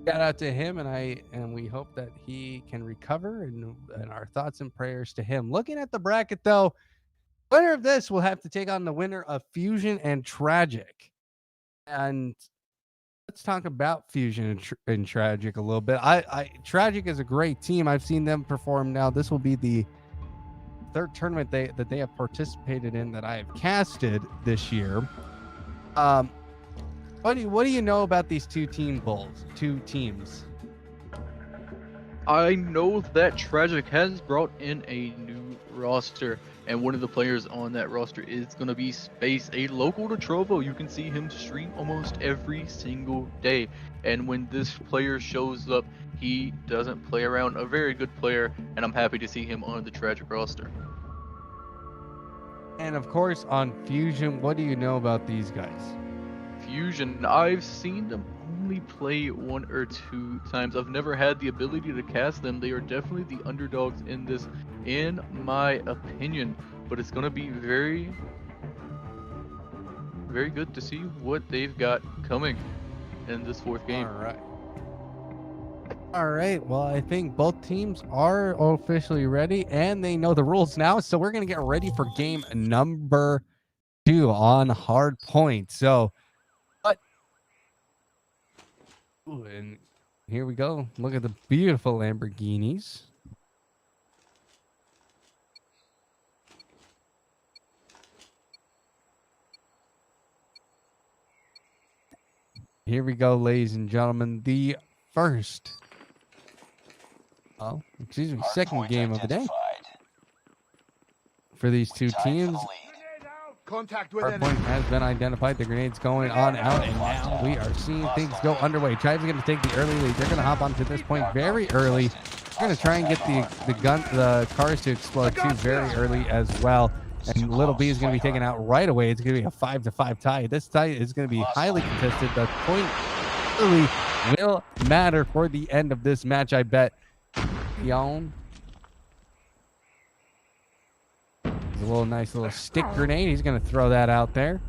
shout out to him, and we hope that he can recover, and our thoughts and prayers to him. Looking at the bracket, though, winner of this will have to take on the winner of Fusion and Tragik. And let's talk about Fusion and Tragik a little bit. Tragik is a great team. I've seen them perform now. This will be the third tournament that they have participated in that I have casted this year. What do you know about these two teams? I know that Tragik has brought in a new roster, and one of the players on that roster is going to be Space, a local to Trovo. You can see him stream almost every single day, and when this player shows up, he doesn't play around. A very good player, and I'm happy to see him on the Tragik roster. And of course, on Fusion, what do you know about these guys? Fusion, I've seen them only play 1 or 2 times. I've never had the ability to cast them. They are definitely the underdogs in this, in my opinion. But it's going to be very, very good to see what they've got coming in this 4th game. All right. Well, I think both teams are officially ready, and they know the rules now. So we're going to get ready for game number 2 on hard point. So, and here we go. Look at the beautiful Lamborghinis. Here we go, ladies and gentlemen. The first, second game of the day for these two teams. Hardpoint has been identified. The grenade's going on out, and now we are seeing things go underway. Tragik's going to take the early lead. They're going to hop onto this point very early. They're going to try and get the cars to explode too very early as well. And Little B is going to be taken out right away. It's going to be a 5-5 tie. This tie is going to be highly contested. The point really will matter for the end of this match, I bet. Yon. A little nice little stick grenade. He's going to throw that out there.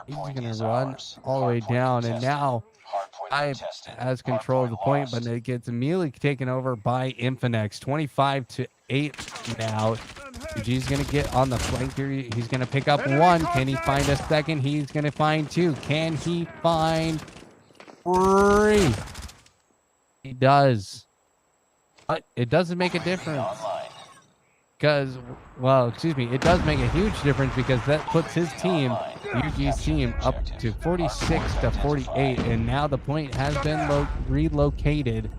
He's going to run all the way down, and now I has control of the point, but it gets immediately taken over by Infinex. 25-8 now. G's going to get on the flank here. He's going to pick up 1. Can he find a second? He's going to find 2. Can he find 3? He does. But it doesn't make a difference. Because, well, excuse me, it does make a huge difference because that puts his team, UG's team, up to 46-48, and now the point has been relocated.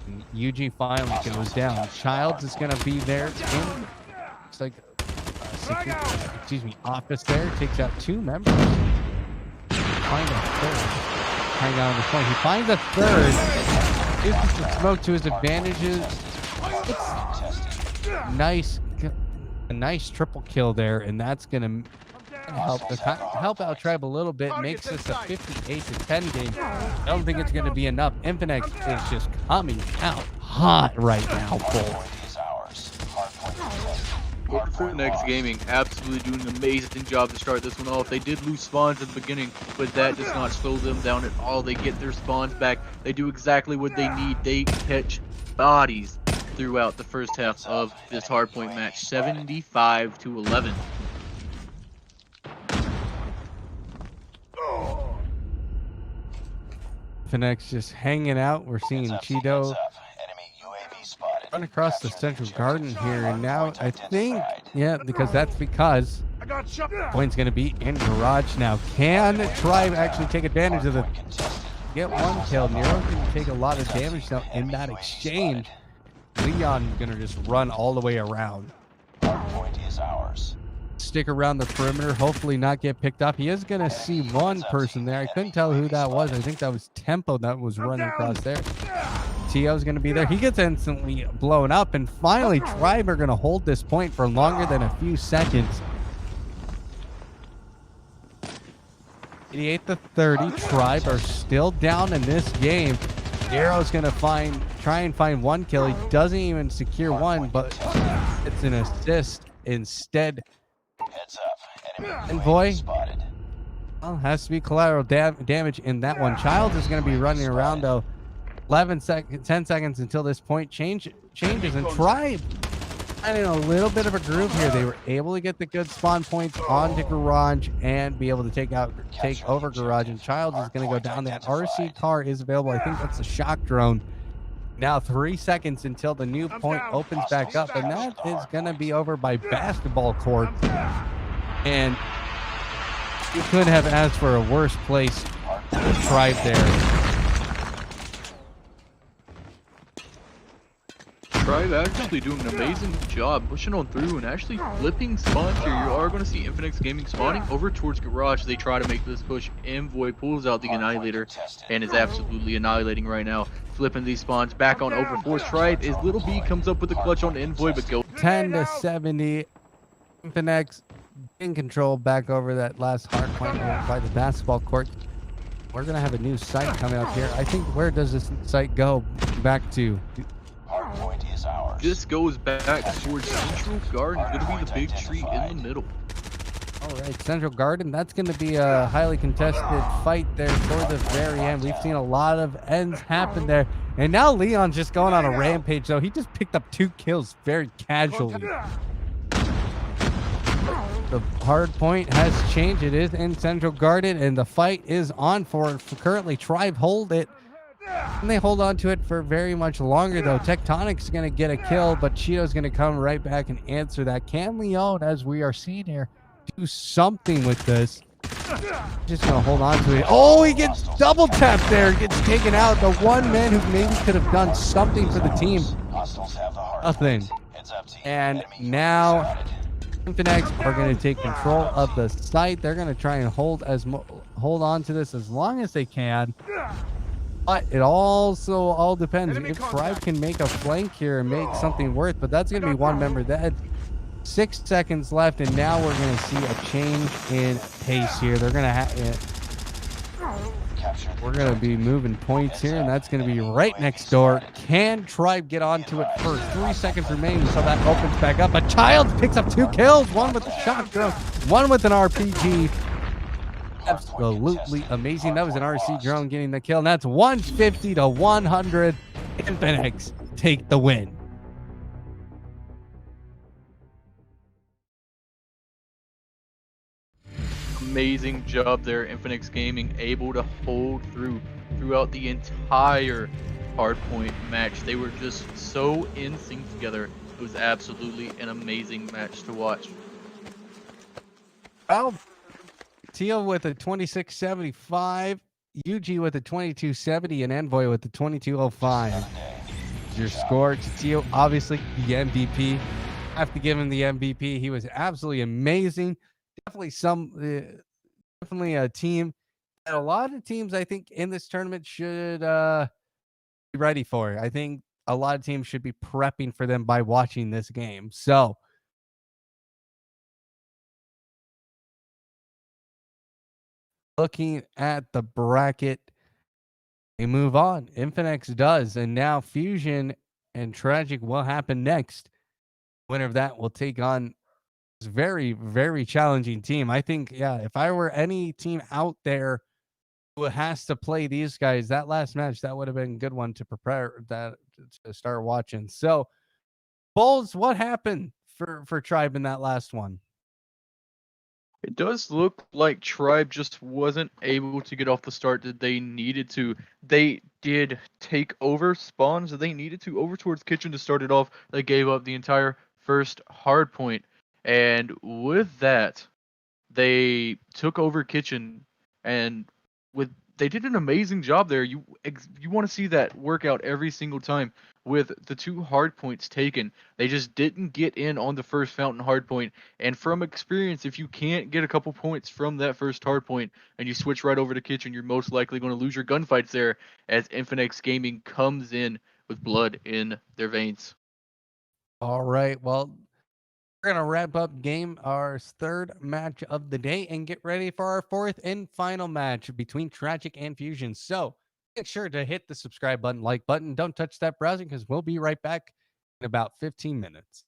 And UG finally goes down. Childs is going to be there. It's like, office there. Takes out 2 members. Find a third. Hang on this point. He finds a third. Uses the smoke to his advantages. A nice triple kill there, and that's gonna help out Tribe a little bit. Makes this a 58-10 game. I don't think it's gonna be enough. Infinex is just coming out hot right now, Bull. Infinex Gaming absolutely doing an amazing job to start this one off. They did lose spawns at the beginning, but that does not slow them down at all. They get their spawns back. They do exactly what they need. They catch bodies throughout the first half of this hardpoint match, 75-11. Infinex just hanging out. We're seeing Cheeto Enemy UAV spotted. run across the Capture central objectives. garden here, and now Hardpoint I think, identified. yeah, because that's because I got shot. point's going to be in garage now. Can Tribe actually take advantage of the Hardpoint contested. get one kill? Nero's going to take a lot of damage now in that exchange. Leon going to just run all the way around. Hardpoint is ours. Stick around the perimeter, hopefully not get picked up. He is going to see one person there. I couldn't tell who that was. I think that was Tempo that was running across there. Tio's going to be there. He gets instantly blown up, and finally Tribe are going to hold this point for longer than a few seconds. 88-30. Tribe are still down in this game. Nero's going to try and find one kill. He doesn't even secure one, but it's an assist instead. Heads up. Enemy Envoy. UAV spotted. Well, has to be collateral damage in that one. Childs is going to be running around though. 10 seconds until this point changes, and Tribe in a little bit of a groove here. They were able to get the good spawn points onto garage and be able to take over garage, and Childs is going to go down. That RC car is available. I think that's a shock drone. Now 3 seconds until the new point opens back up, and that is going to be over by basketball court. And you couldn't have asked for a worse place to Tribe there. Tribe actually doing an amazing job pushing on through and actually flipping spawns here. You are going to see Infinex Gaming spawning over towards garage. They try to make this push. Envoy pulls out the Annihilator and is absolutely annihilating right now. Flipping these spawns back on over for Tribe as Little B comes up with the clutch on Envoy, but go 10-70. Infinex in control back over that last hard point by the basketball court. We're going to have a new site coming up here. I think, where does this site go back to? Hardpoint is ours. this goes back towards Central Garden. It's going to be the big tree in the middle. All right, Central Garden, that's going to be a highly contested fight there toward the very end. We've seen a lot of ends happen there. And now Leon's just going on a rampage, though. He just picked up 2 kills very casually. The hard point has changed. It is in Central Garden, and the fight is on for it. Currently, Tribe hold it. And they hold on to it for very much longer, though. Tectonic's going to get a kill, but Cheeto's going to come right back and answer that. Can Leon, as we are seeing here, do something with this? Just going to hold on to it. Oh, he gets double tapped there. Gets taken out. The one man who maybe could have done something for the team. Nothing. And now Infinex are going to take control of the site. They're going to try and hold on to this as long as they can. But it also all depends. If Tribe can make a flank here and make something worth, but that's going to be one member dead. 6 seconds left, and now we're going to see a change in pace here. They're going to we're going to be moving points here, and that's going to be right next door. Can Tribe get onto it first? 3 seconds remaining, so that opens back up. A Child picks up 2 kills, one with a shotgun, one with an RPG. Absolutely amazing. That was an RC drone getting the kill, and that's 150-100. Infinex take the win. Amazing job there, Infinex Gaming, able to hold throughout the entire hardpoint match. They were just so in sync together. It was absolutely an amazing match to watch. Well, Teal with a 2675, UG with a 2270, and Envoy with the 2205. Your score to Teal, obviously the MVP. Have to give him the MVP. He was absolutely amazing. Definitely a team that a lot of teams I think in this tournament should be ready for. I think a lot of teams should be prepping for them by watching this game. So looking at the bracket, they move on. Infinex does, and now Fusion and Tragik will happen next. Winner of that will take on this very, very challenging team. I think, yeah, if I were any team out there who has to play these guys, that last match, that would have been a good one to prepare to start watching. So, Bulls, what happened for Tribe in that last one? It does look like Tribe just wasn't able to get off the start that they needed to. They did take over spawns that they needed to over towards Kitchen to start it off. They gave up the entire first hard point. And with that, they took over Kitchen, and they did an amazing job there. You want to see that work out every single time. With the 2 hard points taken, they just didn't get in on the first fountain hard point. And from experience, if you can't get a couple points from that first hard point and you switch right over to Kitchen, you're most likely going to lose your gunfights there, as Infinex Gaming comes in with blood in their veins. All right, well, we're going to wrap up our 3rd match of the day and get ready for our 4th and final match between Tragik and Fusion. So make sure to hit the subscribe button, like button. Don't touch that browsing because we'll be right back in about 15 minutes.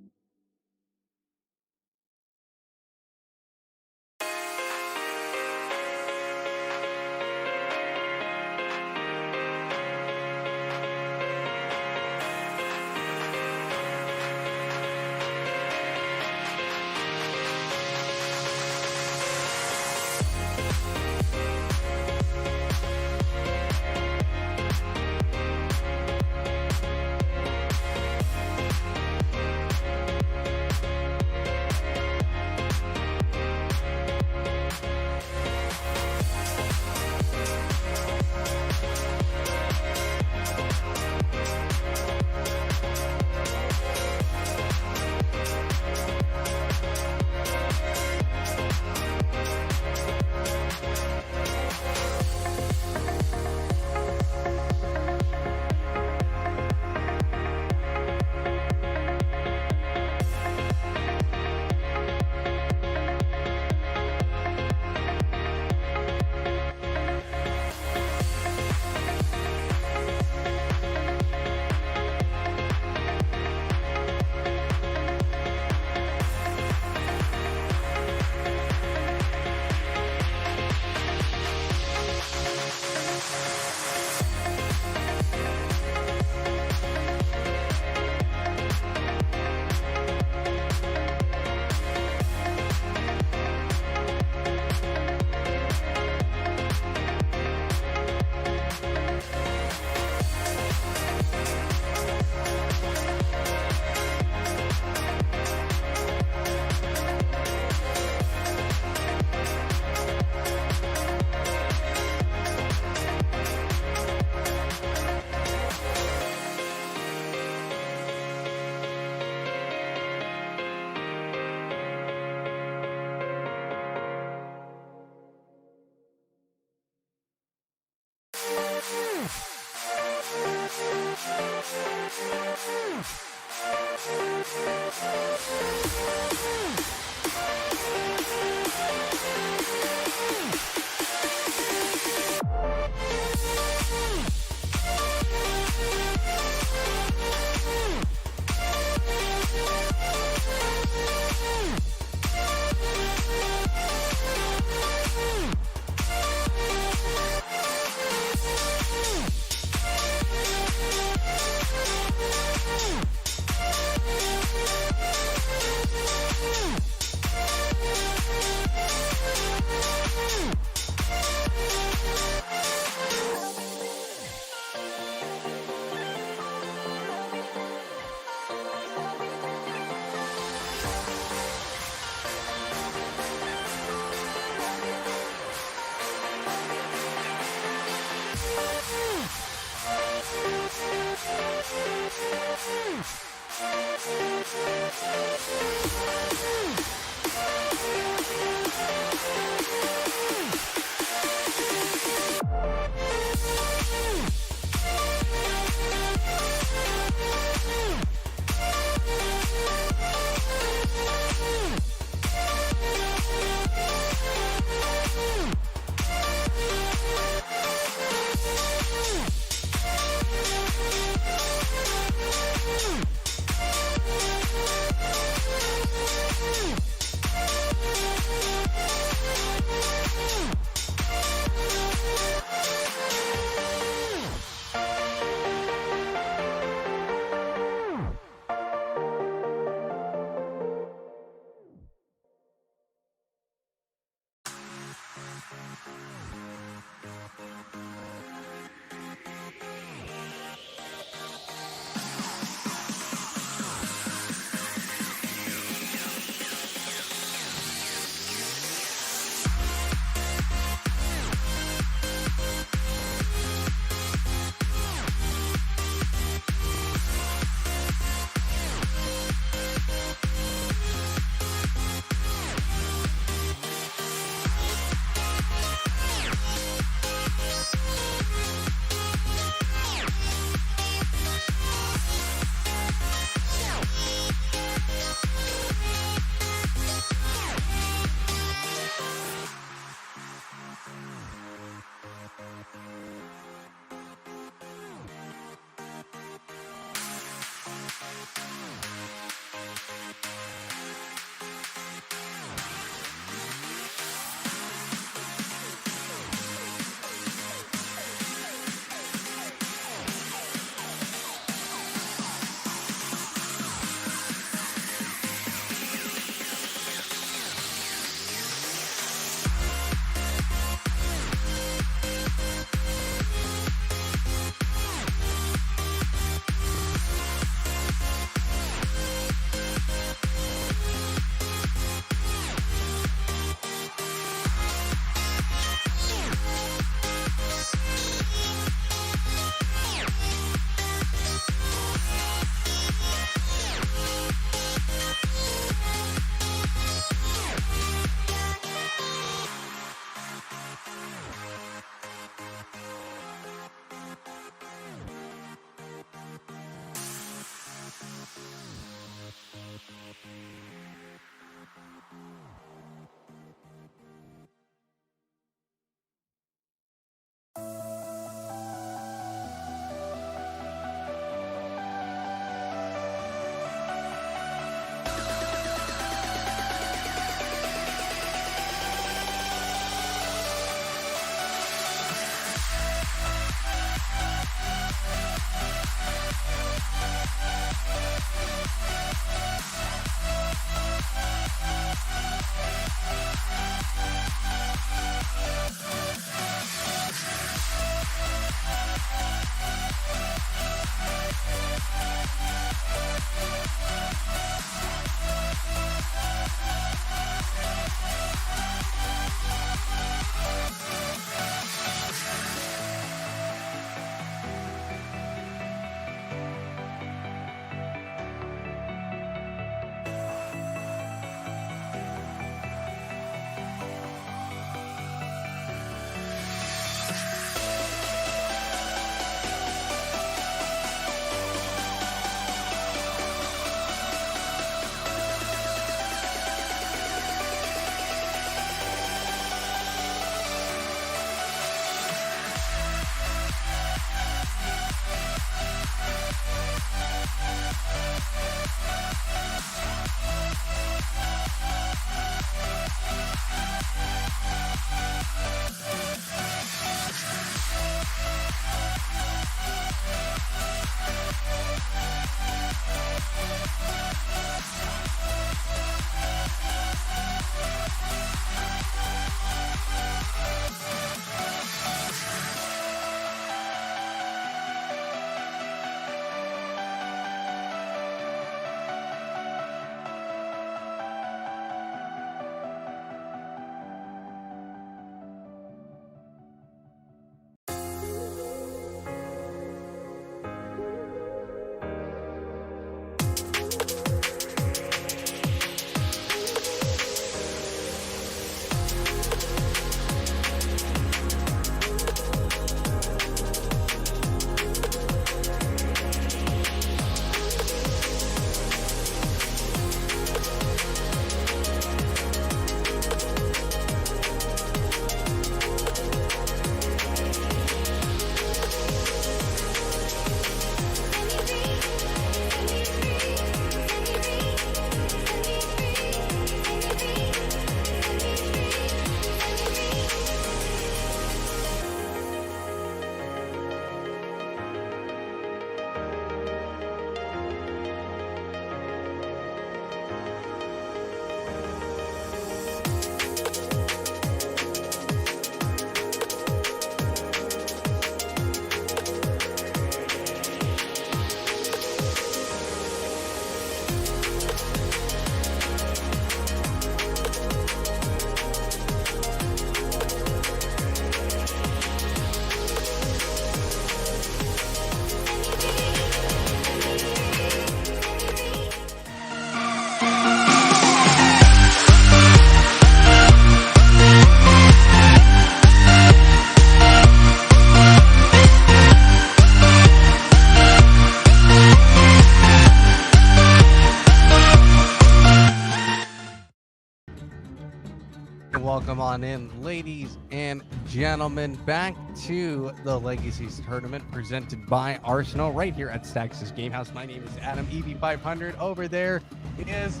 on in, ladies and gentlemen, back to the Legacies Tournament presented by Arsenal right here at Stax's Game House. My name is Adam, EV500. Over there is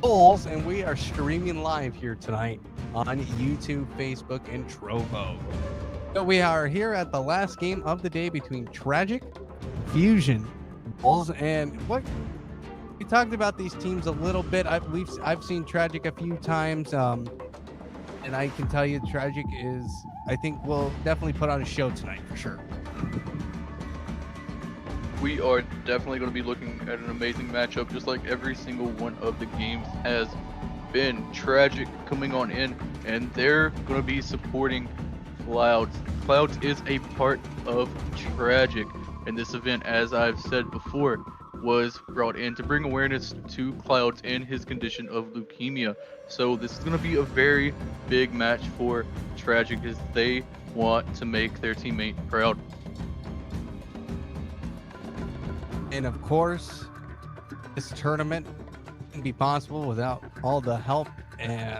Bulls, and we are streaming live here tonight on YouTube, Facebook, and Trovo. So we are here at the last game of the day between Tragik, Fusion, Bulls, and what we talked about these teams a little bit. I've seen Tragik a few times, and I can tell you Tragik is, I think, will definitely put on a show tonight for sure. We are definitely going to be looking at an amazing matchup, just like every single one of the games has been. Tragik coming on in, and they're going to be supporting Clouds. Clouds is a part of Tragik, and this event, as I've said before, was brought in to bring awareness to Clouds in his condition of leukemia. So this is going to be a very big match for Tragik, as they want to make their teammate proud. And of course, this tournament wouldn't be possible without all the help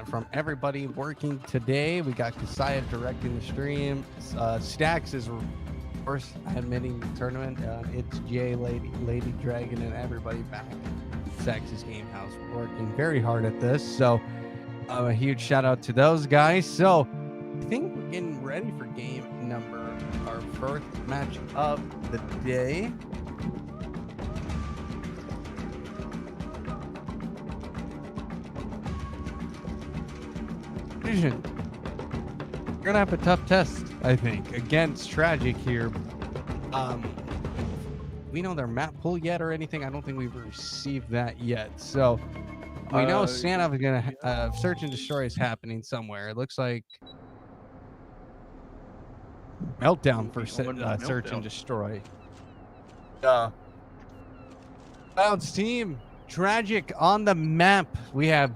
from everybody working today. We got Kasaya directing the stream. Stax is course admitting the tournament. It's Jay, Lady Dragon, and everybody back at Sax's Game House working very hard at this. So a huge shout out to those guys. So I think we're getting ready for our first match of the day. Vision. You're gonna have a tough test, I think, against Tragik here. We know their map pool yet or anything. I don't think we've received that yet. So we know Santa is gonna search and destroy is happening somewhere. It looks like Meltdown for search and destroy. Clouds team, Tragik on the map. We have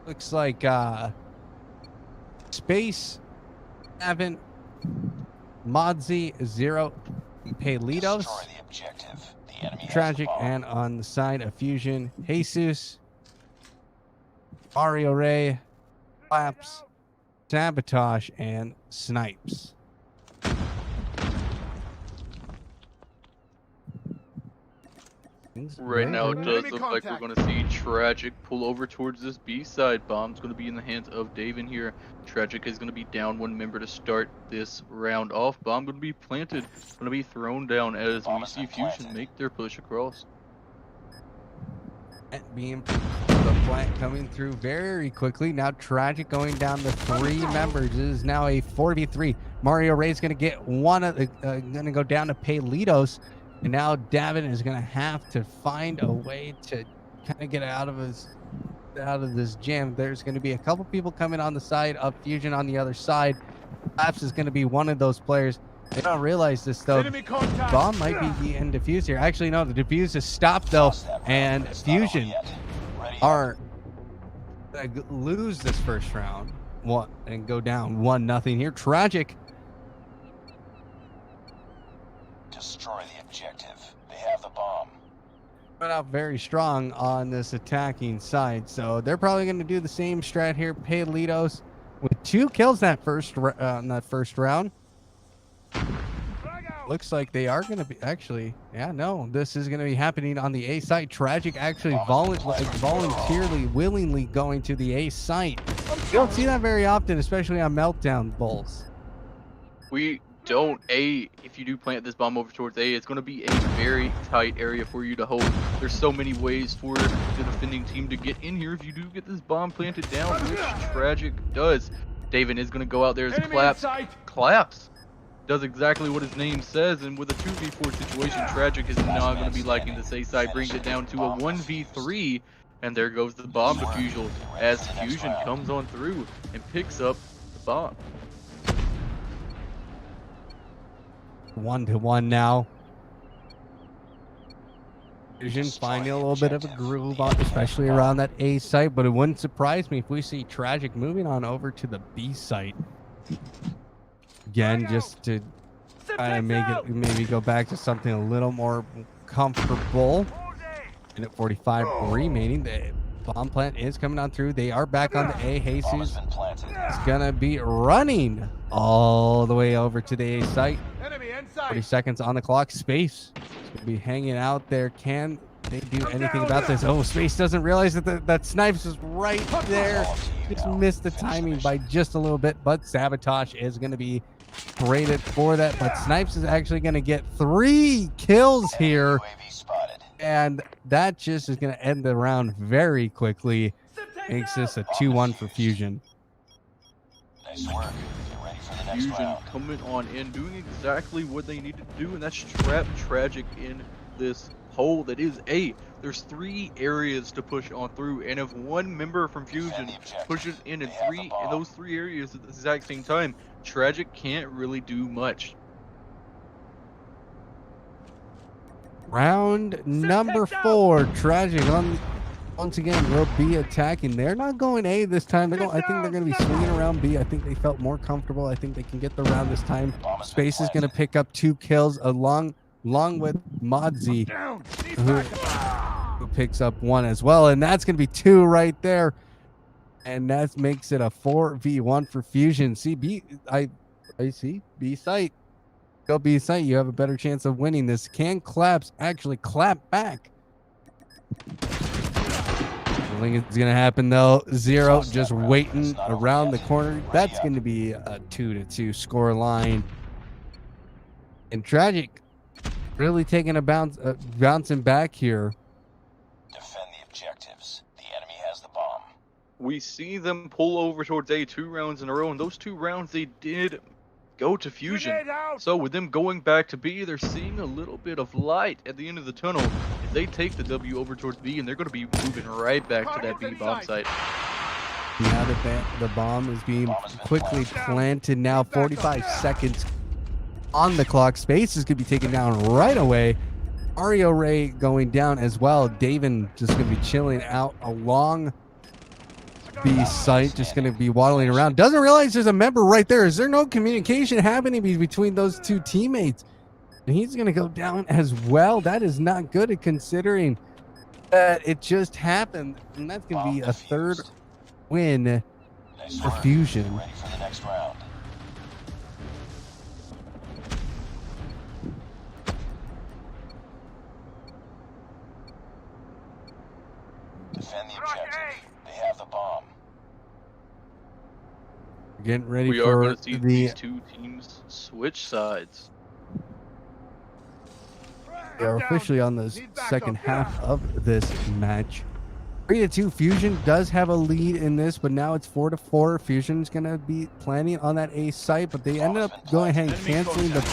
looks like Space, Avon, Modzi, Zero, Palitos, Tragik, and on the side of Fusion, Jesus, Mario Ray, Claps, Sabotage, and Snipes. Right now, it does look like we're going to see Tragik pull over towards this B side. Bomb's going to be in the hands of Davin here. Tragik is going to be down one member to start this round off. Bomb going to be planted, going to be thrown down as we see Fusion make their push across. Being the plant coming through very quickly. Now Tragik going down to 3 members. It is now a 4v3. Mario Ray's going to get one of the, going to go down to Palitos. And now Davin is going to have to find a way to kind of get out of this jam. There's going to be a couple people coming on the side of Fusion on the other side. Laps is going to be one of those players. They don't realize this though. Bomb might be the end defuse here. Actually, no, the defuse is stopped though, and Fusion are going to lose this first round and go down 1-0 here. Tragik. Destroy the objective. They have the bomb. Went out very strong on this attacking side, so they're probably going to do the same strat here. Palitos with 2 kills that first round. Looks like they are going to be this is going to be happening on the A site. Tragik actually voluntarily, willingly going to the A site. You don't see that very often, especially on Meltdown Bulls. We don't. If you do plant this bomb over towards A, it's going to be a very tight area for you to hold. There's so many ways for the defending team to get in here if you do get this bomb planted down, which Tragik does. Davin is going to go out there as Claps does exactly what his name says, and with a 2v4 situation, Tragik is now going to be liking this A side, brings it down to a 1v3, and there goes the bomb defusal as Fusion comes on through and picks up the bomb. 1-1 now. Fusion finding a little bit of a groove, especially around that A site, but it wouldn't surprise me if we see Tragik moving on over to the B site. Again, just to kind of make it maybe go back to something a little more comfortable. And at 45 remaining, the bomb plant is coming on through. They are back on the A. Jesus gonna be running all the way over to the A site. Enemy 40 inside. seconds on the clock. Space is gonna be hanging out there. Can they do anything about this? Oh, Space doesn't realize that that Snipes is right there. Just missed the timing by just a little bit, but Sabotage is gonna be graded for that. But Snipes is actually gonna get 3 kills here. UAV spotted. And that just is going to end the round very quickly. Makes this a 2-1 for Fusion. Nice work. Get ready for the next Fusion round. coming on in, doing exactly what they need to do, and that's trap Tragik in this hole that is A. There's 3 areas to push on through, and if one member from Fusion pushes in those 3 areas at the exact same time, Tragik can't really do much. Round number 4. Tragik once again will be attacking. They're not going A this time. I think they're going to be swinging around B. I think they felt more comfortable. I think they can get the round this time. Space is going to pick up 2 kills along with Modzi, who picks up 1 as well. And that's going to be 2 right there. And that makes it a 4v1 for Fusion. See, I see B site. Go B site, you have a better chance of winning this. Can Claps actually clap back? I think it's gonna happen though. 0 just waiting around the corner. That's gonna be a 2-2 score line. And Tragik really taking a bouncing back here. Defend the objectives. The enemy has the bomb. We see them pull over towards A 2 rounds in a row, and those 2 rounds they did go to Fusion. Grenade out. So with them going back to B, they're seeing a little bit of light at the end of the tunnel. If they take the W over towards B, and they're going to be moving right back to that B bomb site. Now that the bomb is being quickly planted now, 45 seconds on the clock. Space is going to be taken down right away. Mario Ray going down as well. Davin just going to be chilling out along B site, just going to be waddling around. Doesn't realize there's a member right there. Is there no communication happening between those 2 teammates? And he's going to go down as well. That is not good considering that it just happened. And that's going to be a 3rd win for Fusion. Ready for the next round. Defend the objective. They have the bomb. Getting ready We are for going to see these 2 teams switch sides. They are officially on the second half of this match. 3-2. Fusion does have a lead in this, but now it's 4-4. Fusion's gonna be planning on that A site, but they ended up going ahead and canceling the.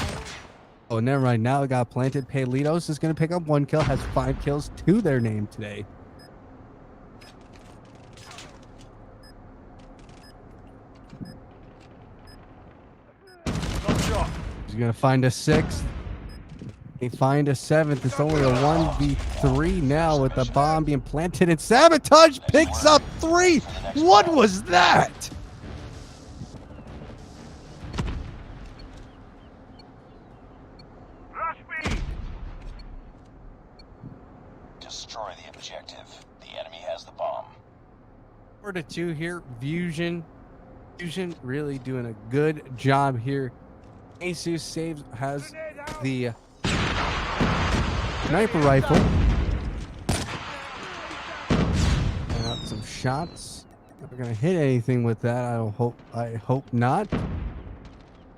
Oh, never mind. Now it got planted. Palitos is gonna pick up 1 kill, has 5 kills to their name today. He's gonna find a 6th. They find a 7th. It's only a 1v3 now with the bomb being planted, and Sabotage picks up 3. What was that? Rush me. Destroy the objective. The enemy has the bomb. 4-2 here. Fusion really doing a good job here. Asus has the sniper rifle. And out some shots. Not gonna hit anything with that. I hope not.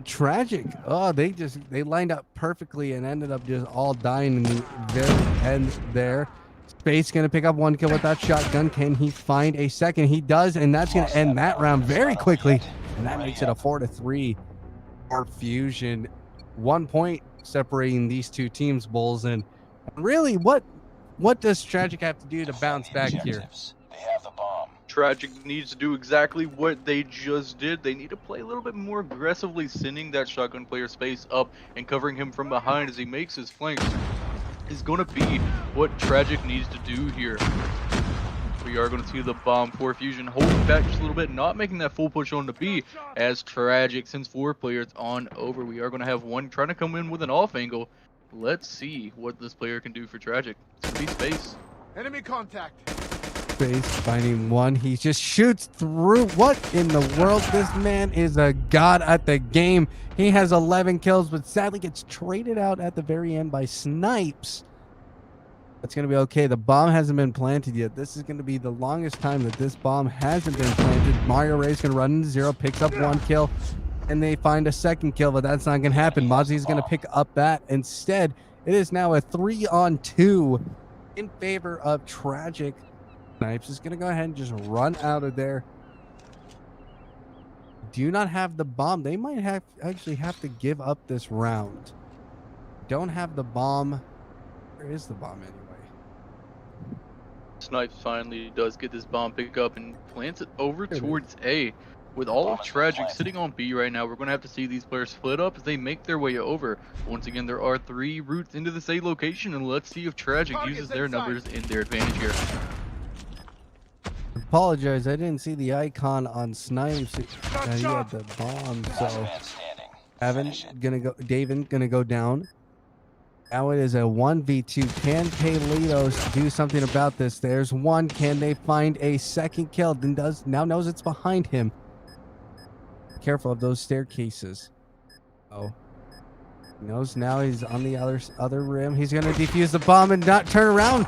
Tragik. Oh, they lined up perfectly and ended up just all dying in the very end there. Space gonna pick up 1 kill with that shotgun. Can he find a 2nd? He does, and that's gonna end that round very quickly. And that makes it a 4-3 for Fusion. 1 point separating these 2 teams, Bulls. And really, what does Tragik have to do to bounce back here? They have the bomb. Tragik needs to do exactly what they just did. They need to play a little bit more aggressively, sending that shotgun player Space up and covering him from behind as he makes his flanks. Is going to be what Tragik needs to do here. We are going to see the bomb for Fusion holding back just a little bit, not making that full push on the B as Tragik sends 4 players on over. We are going to have 1 trying to come in with an off angle. Let's see what this player can do for Tragik. It's going to be Space. Enemy contact. Space finding one. He just shoots through. What in the world? This man is a god at the game. He has 11 kills, but sadly gets traded out at the very end by Snipes. That's going to be okay. The bomb hasn't been planted yet. This is going to be the longest time that this bomb hasn't been planted. Mario Ray's going to run into zero, picks up one kill, and they find a second kill, but that's not going to happen. Mozzie's going to pick up that. Instead, it is now a 3-on-2 in favor of Tragik. Snipes is going to go ahead and just run out of there. Do not have the bomb. They might actually have to give up this round. Don't have the bomb. Where is the bomb anyway? Snipes finally does get this bomb pick up and plants it over towards A. With all of Tragik sitting on B right now, we're going to have to see these players split up as they make their way over. Once again, there are 3 routes into this A location, and let's see if Tragik uses their numbers in their advantage here. Apologize, I didn't see the icon on Snipes. He had the bomb, so David gonna go down. Now it is a 1v2. Can Palitos do something about this? There's one. Can they find a second kill? Then now knows it's behind him. Careful of those staircases. Oh, he knows now he's on the other rim. He's gonna defuse the bomb and not turn around.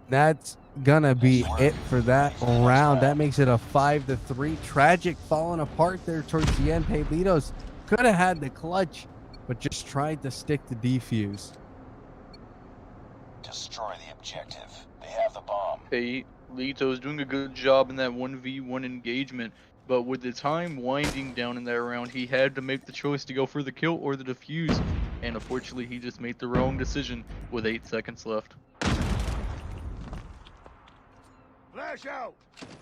That's gonna be it for that round. That makes it a 5-3. Tragik falling apart there towards the end. Palitos could have had the clutch, but just tried to stick to defuse. Destroy the objective. They have the bomb. Lito's doing a good job in that 1v1 engagement, but with the time winding down in that round, he had to make the choice to go for the kill or the defuse, and unfortunately he just made the wrong decision with 8 seconds left. Flash out.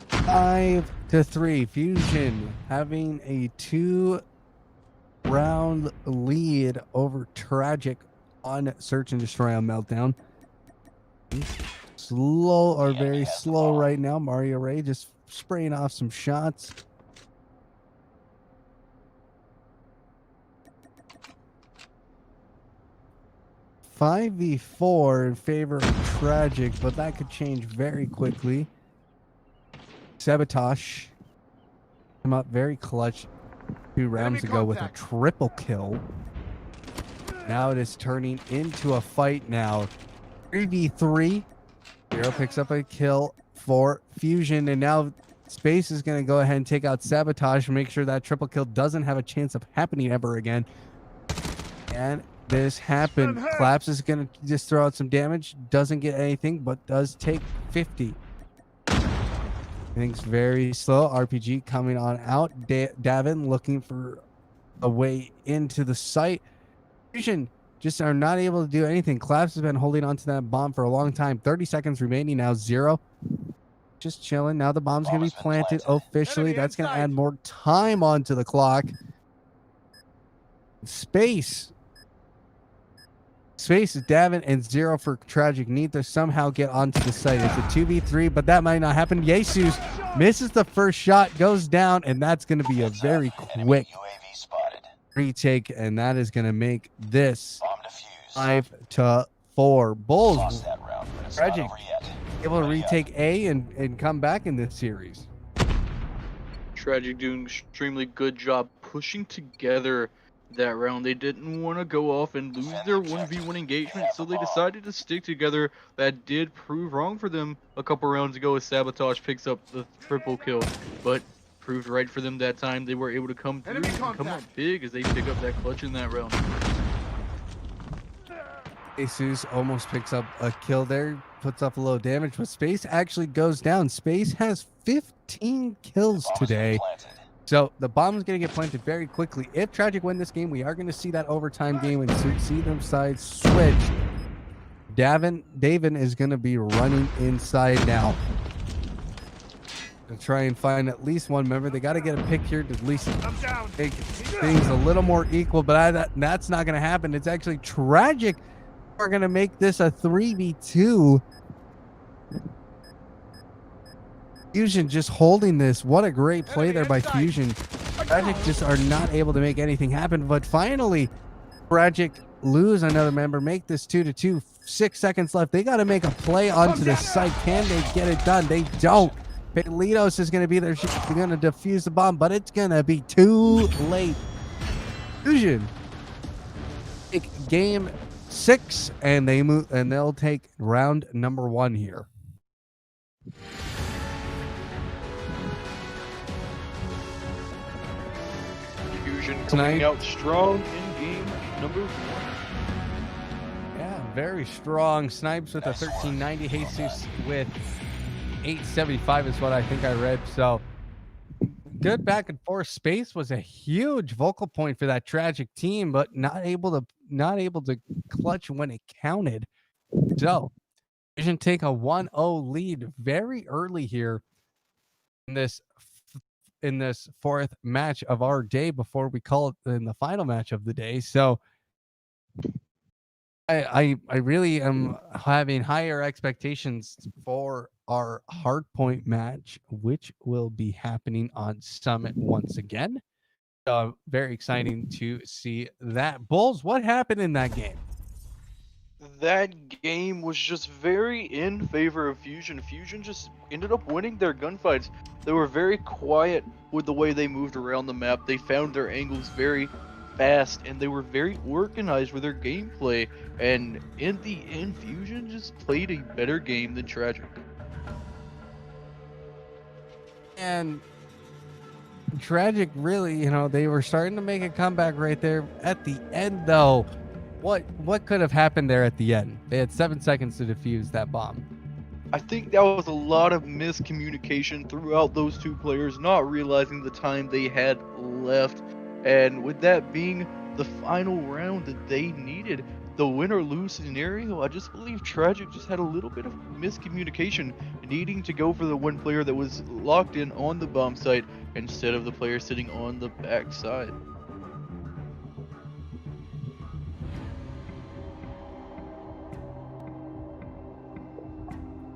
5-3. Fusion having a 2-round lead over Tragik on Search and Destroy on Meltdown. Slow or very slow right now. Mario Ray just spraying off some shots. $5v4 in favor of Tragik, but that could change very quickly. Sabotage came up very clutch 2 rounds ago with a triple kill. Now it is turning into a fight now. 3v3. Zero picks up a kill for Fusion, and now Space is going to go ahead and take out Sabotage and make sure that triple kill doesn't have a chance of happening ever again. And this happened. Claps is going to just throw out some damage. Doesn't get anything, but does take 50. Things very slow. RPG coming on out. Davin looking for a way into the site. Fusion just are not able to do anything. Claps has been holding on to that bomb for a long time. 30 seconds remaining now. 0. Just chilling. Now the bomb's going to be planted officially. That's going to add more time onto the clock. Space is Davin and 0 for Tragik. Need to somehow get onto the site. It's a 2v3, but that might not happen. Jesus misses the first shot, goes down, and that's going to be a very quick retake, and that is going to make this 5-4. Bulls, Tragik able to retake A and come back in this series. Tragik doing an extremely good job pushing together that round. They didn't want to go off and lose their 1v1 engagement, so they decided to stick together. That did prove wrong for them a couple rounds ago as Sabotage picks up the triple kill, but proved right for them that time. They were able to come through and come up big as they pick up that clutch in that round. Jesus almost picks up a kill there, puts up a little damage, but Space actually goes down. Space has 15 kills today. So the bomb is going to get planted very quickly. If Tragik win this game, we are going to see that overtime game and see them sides switch. Davin is going to be running inside now to try and find at least one member. They got to get a pick here to at least make things a little more equal, but that's not going to happen. It's actually Tragik are going to make this a 3v2. Fusion just holding this. What a great play there by Fusion. Tragik just are not able to make anything happen, but finally Tragik lose another member, make this 2-2. 6 seconds left. They got to make a play onto the site. Can they get it done? They don't. Pelitos is going to be there. She's going to defuse the bomb, but it's going to be too late. Fusion take game 6, and they move, and they'll take round number 1 here. Fusion coming out strong in game number 1. Yeah, very strong. Snipes with a 1390. Jesus with 875 is what I think I read. So good back and forth. Space was a huge vocal point for that Tragik team, but not able to clutch when it counted. So Vision take a 1-0 lead very early here in this 4th match of our day before we call it in the final match of the day. So I really am having higher expectations for our hardpoint match, which will be happening on Summit once again. Very exciting to see that. Bulls, what happened in that game? That game was just very in favor of Fusion. Fusion just ended up winning their gunfights. They were very quiet with the way they moved around the map. They found their angles very fast, and they were very organized with their gameplay. And in the end, Fusion just played a better game than Tragik. And Tragik really, they were starting to make a comeback right there at the end, though. What could have happened there at the end? They had 7 seconds to defuse that bomb. I think that was a lot of miscommunication throughout those two players, not realizing the time they had left. And with that being the final round that they needed, the win or lose scenario, I just believe Tragik just had a little bit of miscommunication, needing to go for the one player that was locked in on the bomb site instead of the player sitting on the back side.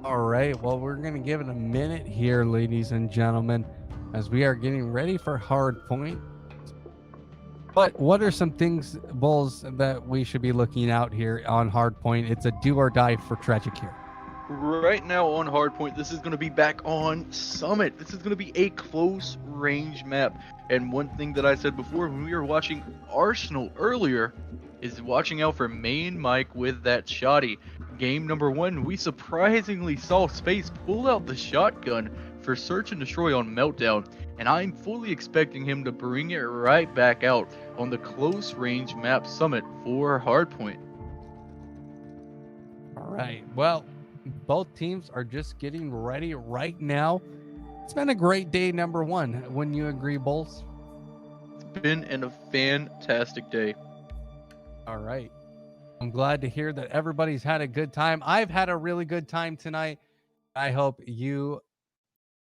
All right, well, we're going to give it a minute here, ladies and gentlemen, as we are getting ready for hard point. But what are some things, Bulls, that we should be looking out here on hard point? It's a do or die for Tragik here. Right now on hardpoint, this is going to be back on Summit. This is going to be a close range map. And one thing that I said before when we were watching Arsenal earlier is watching out for main Mike with that shotty. Game number 1, we surprisingly saw Space pull out the shotgun for search and destroy on Meltdown. And I'm fully expecting him to bring it right back out on the close range map Summit for hardpoint. All right, well, both teams are just getting ready right now. It's been a great day, number 1. Wouldn't you agree, Bulls? It's been a fantastic day. All right. I'm glad to hear that everybody's had a good time. I've had a really good time tonight. I hope you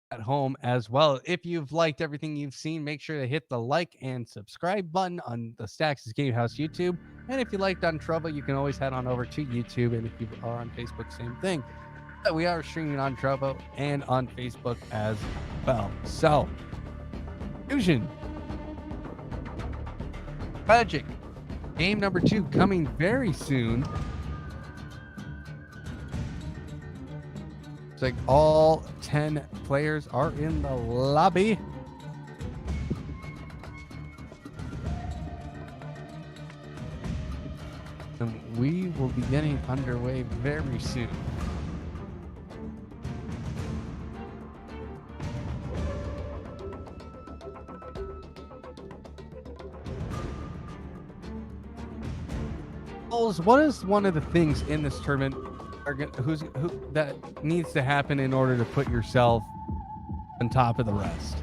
at home as well. If you've liked everything you've seen, make sure to hit the like and subscribe button on the Stacks' Gamehouse YouTube. And if you liked on Trovo, you can always head on over to YouTube. And if you are on Facebook, same thing. We are streaming on Trovo and on Facebook as well. So, Fusion, Tragik, game number 2 coming very soon. It's like all 10 players are in the lobby. And we will be getting underway very soon. What is one of the things in this tournament that needs to happen in order to put yourself on top of the rest?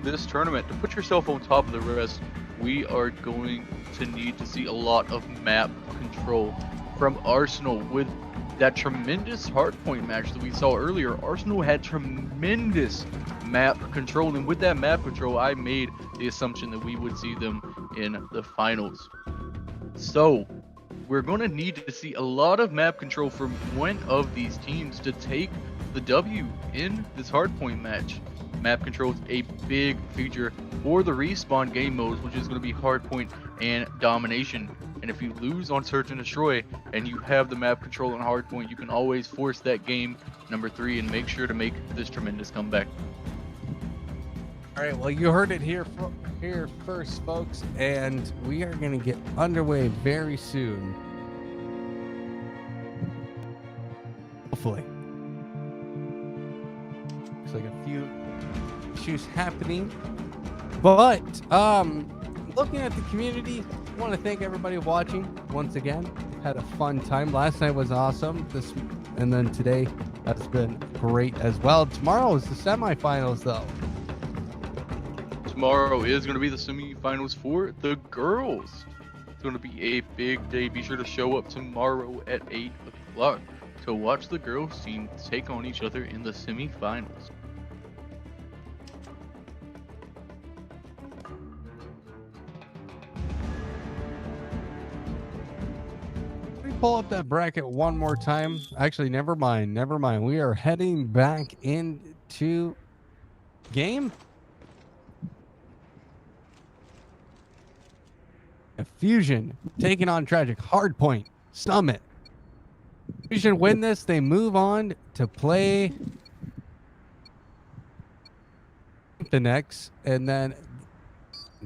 This tournament, to put yourself on top of the rest, we are going to need to see a lot of map control from Arsenal. With that tremendous hardpoint match that we saw earlier, Arsenal had tremendous map control, and with that map control, I made the assumption that we would see them in the finals. So we're going to need to see a lot of map control from one of these teams to take the W in this hardpoint match. map control is a big feature for the respawn game modes, which is going to be hardpoint and domination. And if you lose on search and destroy and you have the map control and hardpoint, you can always force that game number 3 and make sure to make this tremendous comeback. All right, well, you heard it here first, folks, and we are going to get underway very soon. Hopefully. Looks like a few issues happening, but looking at the community, I want to thank everybody watching once again. Had a fun time. Last night was awesome. And then today has been great as well. Tomorrow is the semifinals, though. Tomorrow is going to be the semifinals for the girls. It's going to be a big day. Be sure to show up tomorrow at 8 o'clock to watch the girls team take on each other in the semifinals. Pull up that bracket one more time. Actually, never mind. We are heading back into game. Fusion taking on Tragik. Hardpoint Summit. Fusion win this. They move on to play Infinex, and then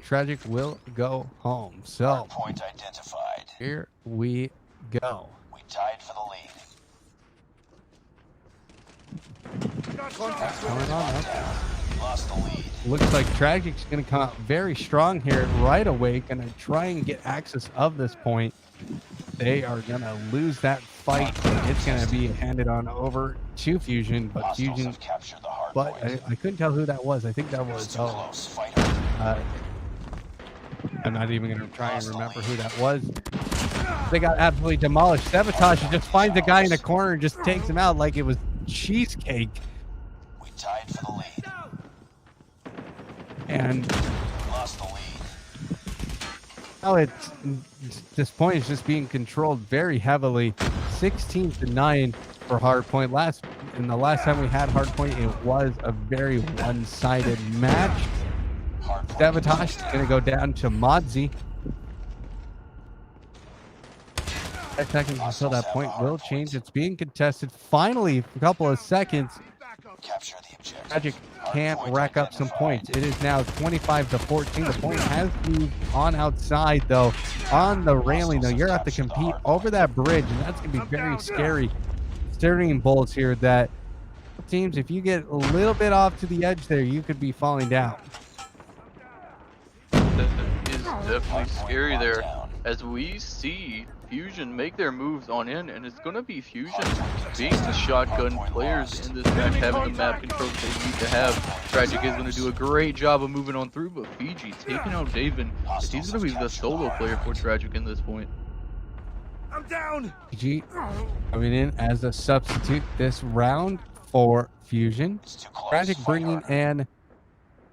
Tragik will go home. So Hardpoint identified. here we go. We tied for the lead. Coming on up. Lost the lead. Looks like Tragik's going to come out very strong here right away. Going to try and get access of this point. They are going to lose that fight. It's going to be handed on over to Fusion, but Hostiles Fusion. have captured the hard But point. I couldn't tell who that was. I think that was. Too close. Fight hard. I'm not even going to try and remember who that was. They got absolutely demolished. Sabotage just finds a guy in a corner and just takes him out like it was cheesecake. We tied for the lead. And Lost the lead. now this point is just being controlled very heavily. 16-9 for Hardpoint. The last time we had Hardpoint, it was a very one-sided match. Hardpoint. Sabotage is going to go down to Modzi. 5 seconds until that point will change. It's being contested. Finally, a couple of seconds. Capture the objective. Tragik can't rack up some points. It is now 25-14. The point has moved on outside, though. On the railing, though, you're have to compete over that bridge, and that's going to be very scary. Steering bolts here that teams, if you get a little bit off to the edge there, you could be falling down. That is definitely scary there, as we see Fusion make their moves on in, and it's going to be Fusion being the shotgun players in this match, having the map control that they need to have. Tragik is going to do a great job of moving on through, but Fiji taking out David, as he's going to be the solo player for Tragik in this point. I'm down. PG coming in as a substitute this round for Fusion. It's too close. Tragik Fight bringing harder. in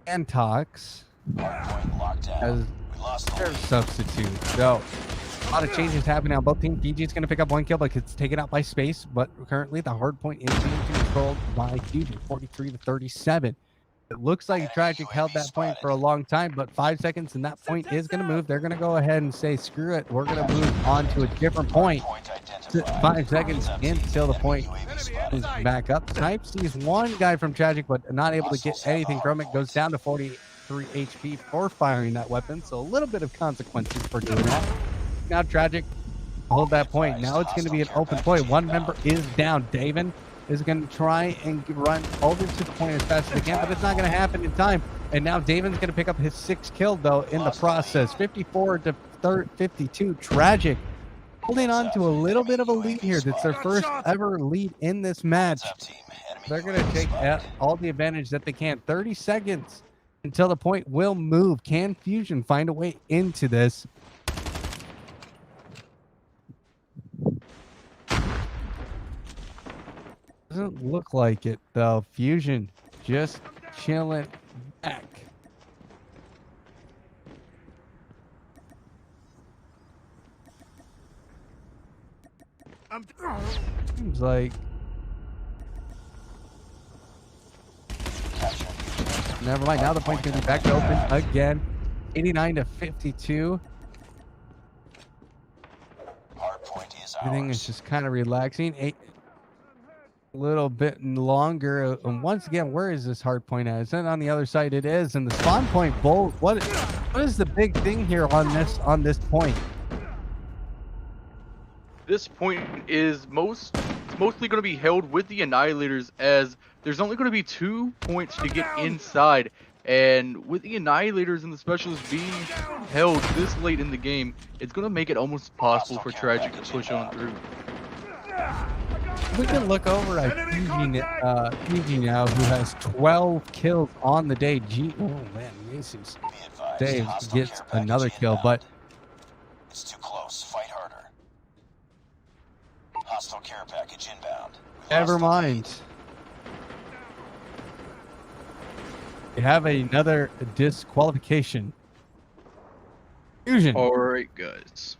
Antox Hardpoint locked down. as We lost the their lead. substitute. So a lot of changes happening on both teams. PG is going to pick up one kill, but it's taken out by Space. But currently the hard point is being controlled by Fusion, 43-37. It looks like Tragik held that point for a long time, but 5 seconds and that point is going to move. They're going to go ahead and say, screw it. We're going to move on to a different point. Point identified. 5 seconds until the point UAV spotted. is back up. Snipe sees one guy from Tragik, but not able to get anything from it. Goes down to 43 HP for firing that weapon. So a little bit of consequences for doing that. Now Tragik hold that point. Now it's going to be an open point. One member is down. Davin is going to try and run over to the point as fast as they can, but it's not going to happen in time. And now Davin's going to pick up his 6th kill, though, in the process. 54-52. Tragik holding on to a little bit of a lead here. That's their first ever lead in this match. Up team. Enemy They're going to UAV take spotted. all the advantage that they can. 30 seconds until the point will move. Can Fusion find a way into this? Doesn't look like it, though. Fusion just chilling back. I'm Seems like Capture the objective. Never mind. Now the point's going to be back open again. 89-52. Hardpoint is Everything is ours. just kind of relaxing. A little bit longer. And once again, where is this hard point at? Is it on the other side? It is. And the spawn point bolt. What is the big thing here on this point? This point is mostly going to be held with the Annihilators, as there's only going to be 2 points to get inside. And with the Annihilators and the Specialists being held this late in the game, it's going to make it almost impossible for Tragik to push on through. We can look over at PG now, who has 12 kills on the day. Oh man, Jesus. Be advised, Dave hostile gets care package another kill, inbound. but It's too close. Fight harder. Hostile care package inbound. We never lost the mind. We have another disqualification. Fusion. Alright, guys.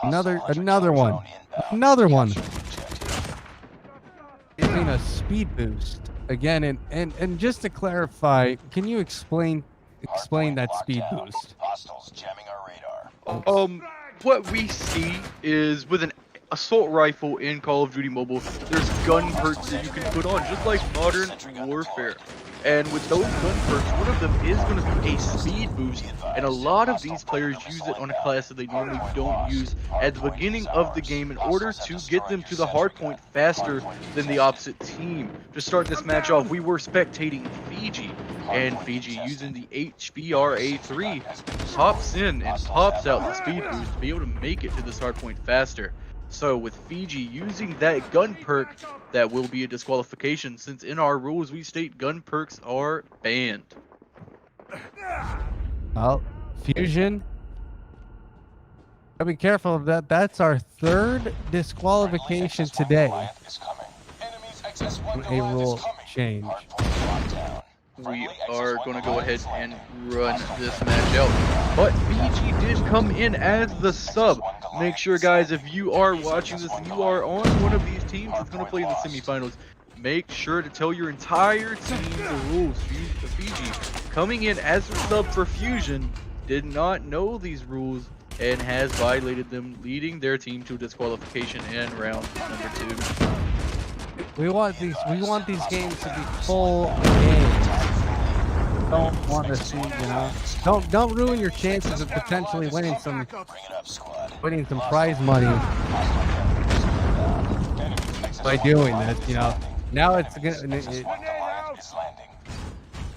lead. Hostile Another one. zone inbound. Another one. Capture the objective. Getting a speed boost again, and just to clarify, can you explain Hardpoint that locked speed down. boost? Hostiles jamming our radar. What we see is with an assault rifle in Call of Duty Mobile, there's gun perks that you can put on, just like Modern Warfare. And with those gun perks, one of them is going to be a speed boost, and a lot of these players use it on a class that they normally don't use at the beginning of the game in order to get them to the hard point faster than the opposite team. To start this match off, we were spectating Fiji, and Fiji, using the HBR-A3, pops in and pops out the speed boost to be able to make it to this hard point faster. So with Fiji using that gun perk, that will be a disqualification, since in our rules we state gun perks are banned. Well, Fusion. Gotta be careful of that. That's our third disqualification today. Goliath is coming. Enemies XS-1 A Goliath rule is coming. change. Hardpoint locked down. We are going to go ahead and run this match out. But Fiji did come in as the sub. Make sure, guys, if you are watching this and you are on one of these teams that's going to play in the semifinals, make sure to tell your entire team the rules. Fiji, coming in as a sub for Fusion, did not know these rules and has violated them, leading their team to disqualification in round number 2. We want these games to be full games. Don't want to see, don't ruin your chances of potentially winning some Bring it up, squad. prize money by doing this. Now it's gonna. Goliath is landing.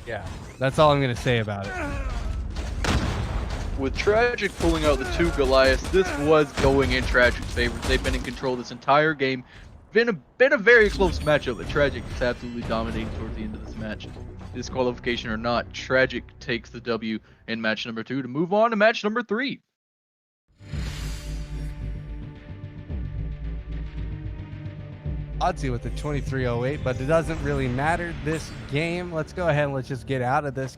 Yeah, that's all I'm gonna say about it. With Tragik pulling out the 2 Goliaths, this was going in Tragik's favor. They've been in control this entire game. Been a very close matchup, but Tragik is absolutely dominating towards the end of this match. Disqualification or not, Tragik takes the W in match number 2 to move on to match number 3. Odsy with the 2308, but it doesn't really matter this game. Let's go ahead and let's just get out of this.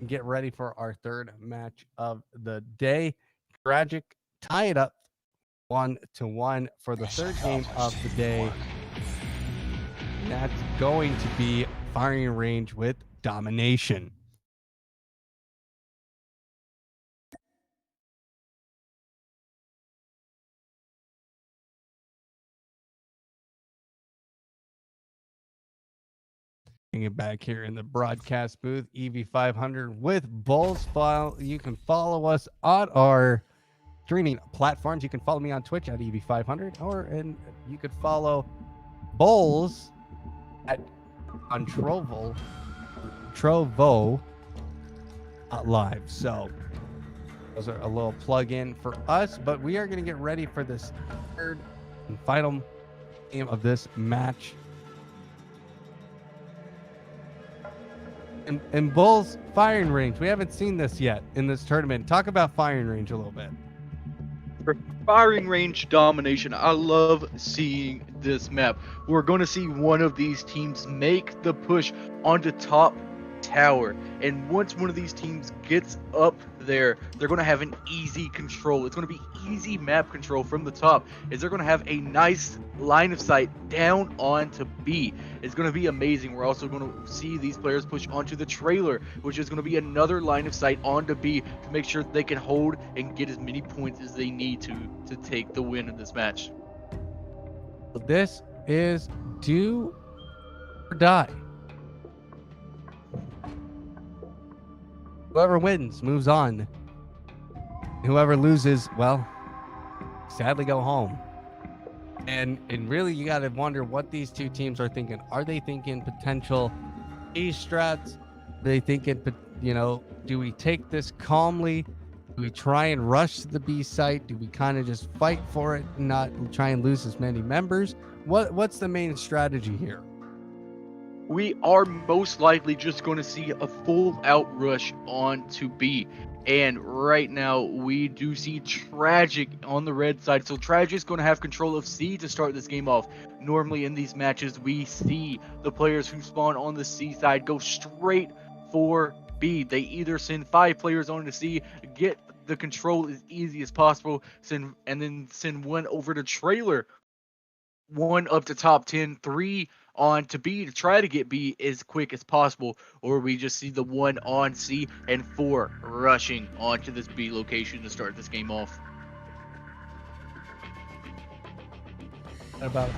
Get ready for our third match of the day. Tragik tie it up 1-1 for the third game of the day. And that's going to be firing range with domination. Bring it back here in the broadcast booth, EV500 with Bulls File. You can follow us on our streaming platforms. You can follow me on Twitch at EV500, and you could follow Bulls on Trovo live. So those are a little plug-in for us, but we are going to get ready for this third and final game of this match. And Bulls firing range. We haven't seen this yet in this tournament. Talk about firing range a little bit. For firing range domination, I love seeing this map. We're going to see one of these teams make the push onto top tower, and once one of these teams gets up there, they're going to have an easy control. It's going to be easy map control from the top. Is they're going to have a nice line of sight down onto B. It's going to be amazing. We're also going to see these players push onto the trailer, which is going to be another line of sight onto B to make sure they can hold and get as many points as they need to take the win in this match. This is do or die. Whoever wins moves on. Whoever loses, well, sadly go home. And really, you got to wonder what these two teams are thinking. Are they thinking potential A strats? Are they thinking, do we take this calmly? Do we try and rush to the B site? Do we kind of just fight for it and not try and lose as many members? What's the main strategy here? We are most likely just going to see a full out rush onto B. And right now we do see Tragik on the red side. So Tragik's going to have control of C to start this game off. Normally in these matches we see the players who spawn on the C side go straight for B. They either send 5 players onto C, get the control as easy as possible, and then send 1 over to trailer, 1 up to top 10, 3 on to B to try to get B as quick as possible, or we just see the 1 on C and 4 rushing onto this B location to start this game off. About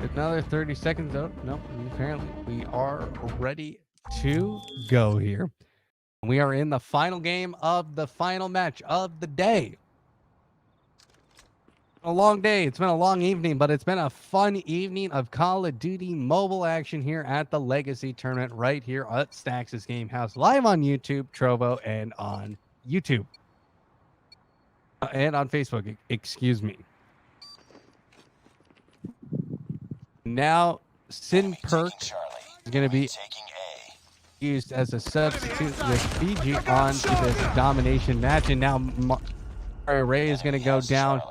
another 30 seconds. Oh, no, apparently we are ready to go here. We are in the final game of the final match of the day. A long day. It's been a long evening, but it's been a fun evening of Call of Duty mobile action here at the Legacy Tournament right here at Stax's Game House, live on YouTube, Trovo, and on YouTube. And on Facebook, excuse me. Now, Sin Perk is going to be used as a substitute with Fiji onto this domination match, and now Ray is going to go down.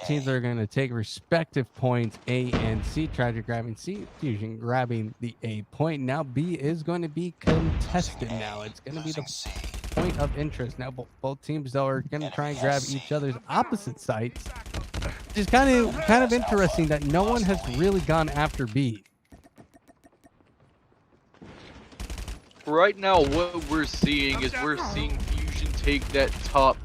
Teams are going to take respective points, A and C. Tragik grabbing C, Fusion grabbing the A point. Now B is going to be contested. Now it's going to be the point of interest. Now both teams though are going to try and grab each other's opposite sites, which is kind of interesting that no one has really gone after B. Right now what we're seeing is Fusion take that top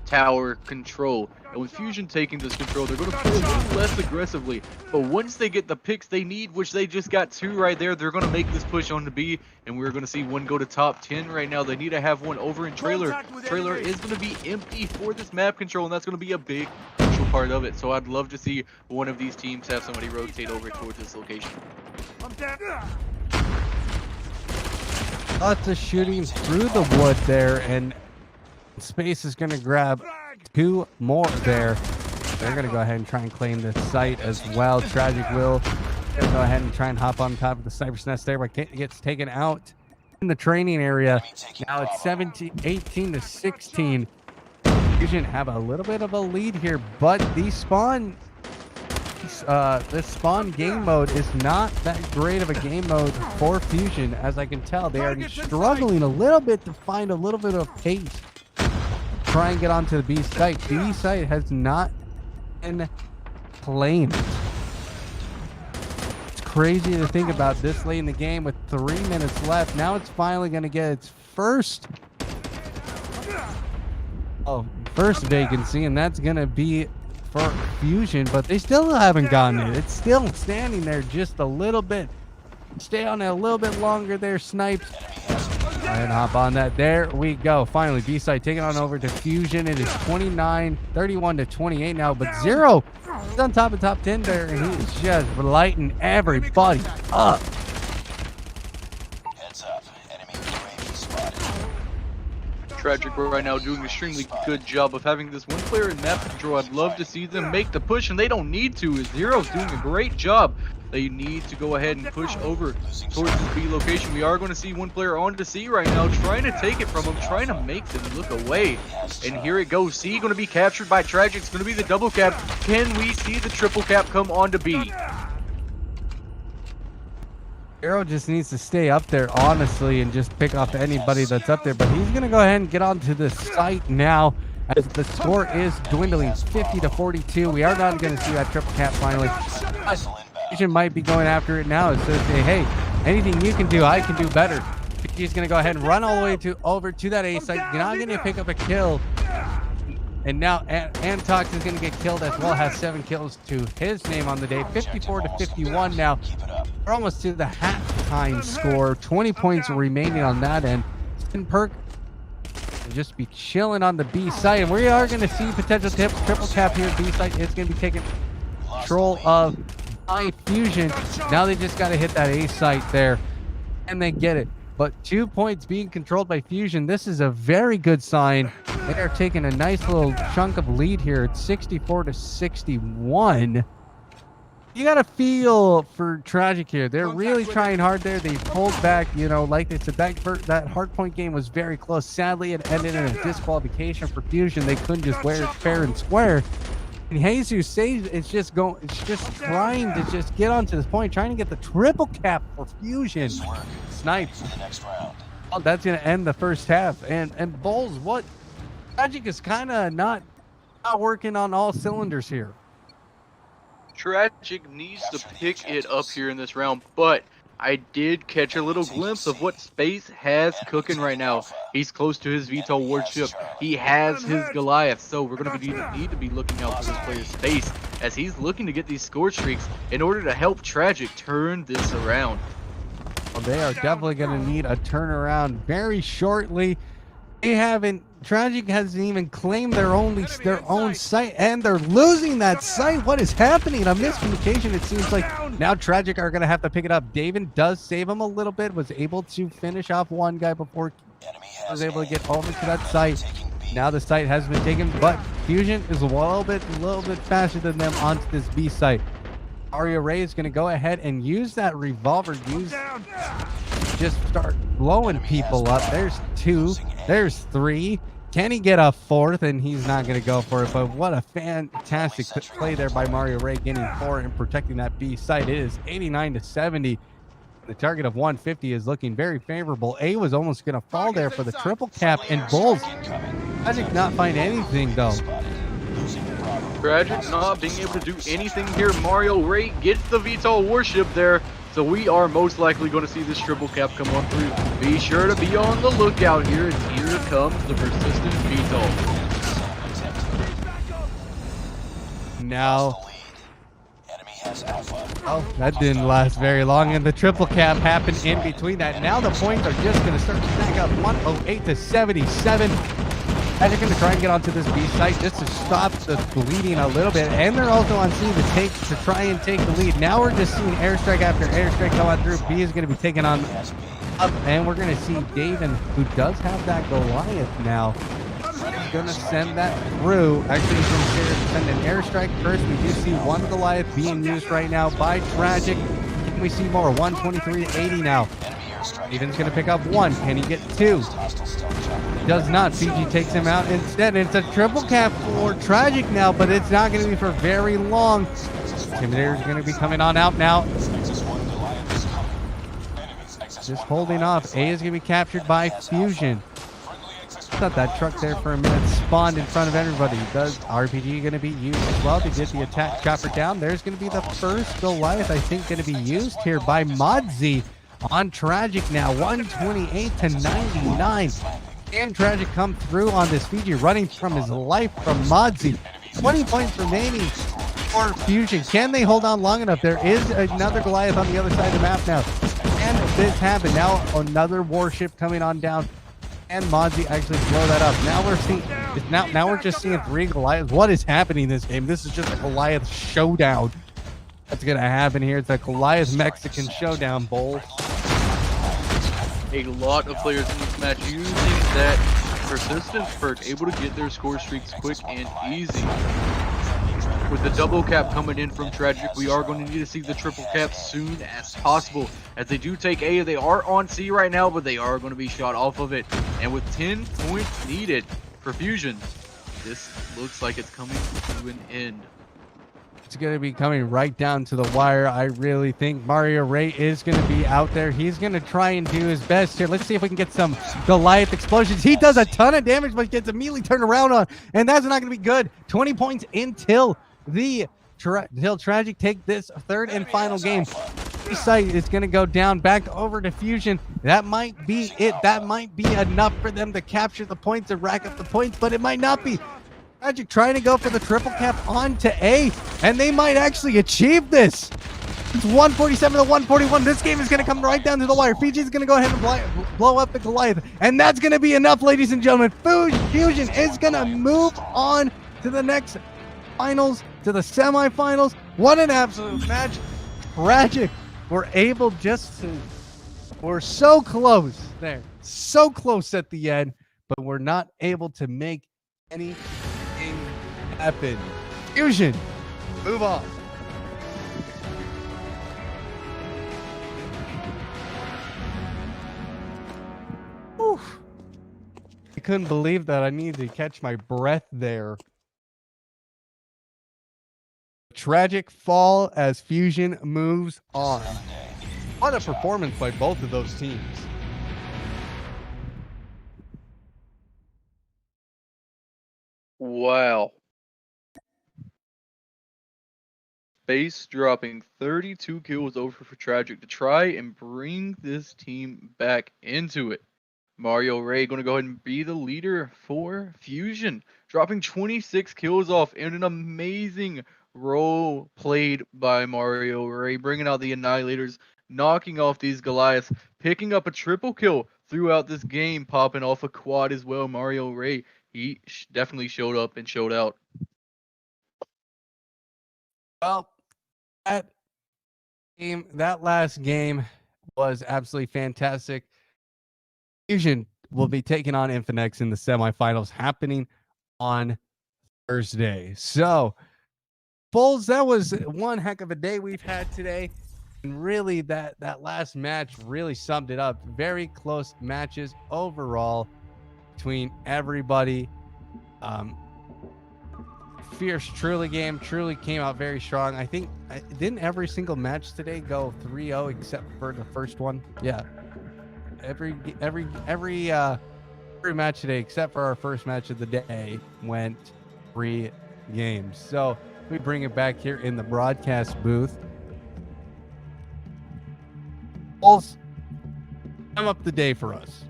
tower control. And with Fusion taking this control, they're going to play a little less aggressively. But once they get the picks they need, which they just got 2 right there, they're going to make this push on the B. And we're going to see 1 go to top 10 right now. They need to have 1 over in trailer. Trailer is going to be empty for this map control, and that's going to be a big crucial part of it. So I'd love to see one of these teams have somebody rotate over towards this location. Lots of shooting through the wood there, and Space is going to grab 2 more there. They're going to go ahead and try and claim this site as well. Tragik will go ahead and try and hop on top of the Cypress Nest there, but gets taken out in the training area. Now it's 18 to 16. Fusion have a little bit of a lead here, but this spawn game mode is not that great of a game mode for Fusion. As I can tell, they are struggling a little bit to find a little bit of pace. Try and get onto the B site. B site has not been claimed. It's crazy to think about this late in the game with 3 minutes left. Now it's finally going to get its first vacancy, and that's going to be for Fusion, but they still haven't gotten it. It's still standing there just a little bit. Stay on it a little bit longer there, Snipes. And hop on that. There we go. Finally, B-side taking on over to Fusion. It is 31 to 28 now, but Zero is on top of top 10 there, and he is just lighting everybody up. Heads up. Enemy UAV spotted. Tragik right now doing an extremely good job of having this 1 player in map control. I'd love to see them make the push, and they don't need to. Zero's doing a great job. They need to go ahead and push over towards this B location. We are going to see 1 player on to C right now, trying to take it from him, trying to make them look away. And here it goes. C going to be captured by Tragik. It's going to be the double cap. Can we see the triple cap come on to B? Arrow just needs to stay up there, honestly, and just pick off anybody that's up there. But he's going to go ahead and get onto the site now as the score is dwindling 50 to 42. We are not going to see that triple cap finally. Fusion might be going after it now. It's just, hey, anything you can do, I can do better. He's going to go ahead and run all the way over to that A site. You're not going to pick up a kill. And now Antox is going to get killed as well. Has 7 kills to his name on the day. 54 to 51 now. We're almost to the halftime score. 20 points remaining on that end. Perk will just be chilling on the B site. And we are going to see potential triple cap here. B site is going to be taking control of by Fusion. Now they just got to hit that A site there. And they get it. But 2 points being controlled by Fusion. This is a very good sign. They are taking a nice little chunk of lead here. It's 64 to 61. You got to feel for Tragik here. They're really trying hard there. They pulled back, you know, like they said, that hardpoint game was very close. Sadly, it ended in a disqualification for Fusion. They couldn't just wear it fair and square. And Jesus says it's just trying to just get onto this point, trying to get the triple cap for Fusion. Snipes. Oh, that's gonna end the first half. And Bulls, what? Tragik is kind of not working on all cylinders here. Tragik needs to pick it up here in this round, but I did catch a little glimpse of what Space has cooking right now. He's close to his VTOL warship. He has his Goliath, so we're going to need to be looking out for this player's Space as he's looking to get these score streaks in order to help Tragik turn this around. Well, they are definitely going to need a turnaround very shortly. They haven't. Tragik hasn't even claimed their own site, and they're losing that site. What is happening? A miscommunication. It seems like now Tragik are going to have to pick it up. David does save him a little bit. Was able to finish off one guy before he was able to get over to that site. Now the site has been taken, but Fusion is a little bit faster than them onto this B site. Mario Ray is going to go ahead and use that revolver. Just start blowing people up. There's 2. There's 3. Can he get a 4th? And he's not going to go for it. But what a fantastic play there by Mario Ray, getting 4 and protecting that B site. It is 89 to 70. The target of 150 is looking very favorable. A was almost going to fall there for the triple cap. And Bulls, Tragik not find anything though. Tragik not being able to do anything here. Mario Ray gets the VTOL warship there. So we are most likely going to see this triple cap come on through. Be sure to be on the lookout here. Here comes the persistent VTOL. Now, oh, that didn't last very long, and the triple cap happened in between that. Now the points are just going to start to stack up. 108 to 77. As you're going to try and get onto this B site just to stop the bleeding a little bit, and they're also on C to try and take the lead. Now we're just seeing airstrike after airstrike come on through. B is going to be taken on up, and we're going to see David, who does have that Goliath now, is going to send that through. Actually, he's going to send an airstrike first. We do see one Goliath being used right now by Tragik. Can we see more? 123 to 80 now. David's going to pick up 1. Can he get 2? Does not. Fiji takes him out instead. It's a triple cap for Tragik now, but it's not going to be for very long. Intimidator is going to be coming on out now. Just holding off. A is going to be captured by Fusion. I thought that truck there for a minute spawned in front of everybody. Does RPG going to be used as well to get the attack chopper down? There's going to be the first Goliath, I think, going to be used here by Modzi on Tragik now. 128 to 99. Can Tragik come through on this Fiji, running from his life from Modzi? 20 points remaining for Fusion. Can they hold on long enough? There is another Goliath on the other side of the map now. And this happened. Now another warship coming on down. And Modzi actually blow that up. Now we're seeing now we're just seeing 3 Goliaths. What is happening in this game? This is just a Goliath showdown. That's gonna happen here. It's a Goliath Mexican showdown, Bowl. A lot of players in this match using that persistence perk, able to get their score streaks quick and easy. With the double cap coming in from Tragik, we are going to need to see the triple cap soon as possible. As they do take A, they are on C right now, but they are going to be shot off of it. And with 10 points needed for Fusion, this looks like it's coming to an end. It's going to be coming right down to the wire. I really think Mario Ray is going to be out there. He's going to try and do his best here. Let's see if we can get some Goliath explosions. He does a ton of damage, but gets immediately turned around on, and that's not going to be good. 20 points until the Tragik take this third and final game. This site is going to go down back over to Fusion. That might be it. That might be enough for them to capture the points and rack up the points, but it might not be. Tragik trying to go for the triple cap onto A, and they might actually achieve this. It's 147 to 141. This game is going to come right down to the wire. Fiji is going to go ahead and blow up the Goliath, and that's going to be enough, ladies and gentlemen. Fusion is going to move on to the next finals, to the semifinals. What an absolute match. Tragik were able we're so close there. So close at the end, but we're not able to make anything happen. Fusion, move on. Oof. I couldn't believe that. I needed to catch my breath there. Tragik fall as Fusion moves on. What a performance by both of those teams. Wow. Base dropping 32 kills over for Tragik to try and bring this team back into it. Mario Ray going to go ahead and be the leader for Fusion, dropping 26 kills off and an amazing role played by Mario Ray, bringing out the Annihilators, knocking off these Goliaths, picking up a triple kill throughout this game, popping off a quad as well. Mario Ray, he definitely showed up and showed out. Well, that last game was absolutely fantastic. Fusion will be taking on Infinex in the semifinals happening on Thursday. So, Bulls, that was one heck of a day we've had today. And really, that last match really summed it up. Very close matches overall between everybody. Fierce truly came out very strong. I think didn't every single match today go 3-0 except for the first one? Yeah. Every match today except for our first match of the day went 3 games. So we bring it back here in the broadcast booth. Bulls, sum up the day for us.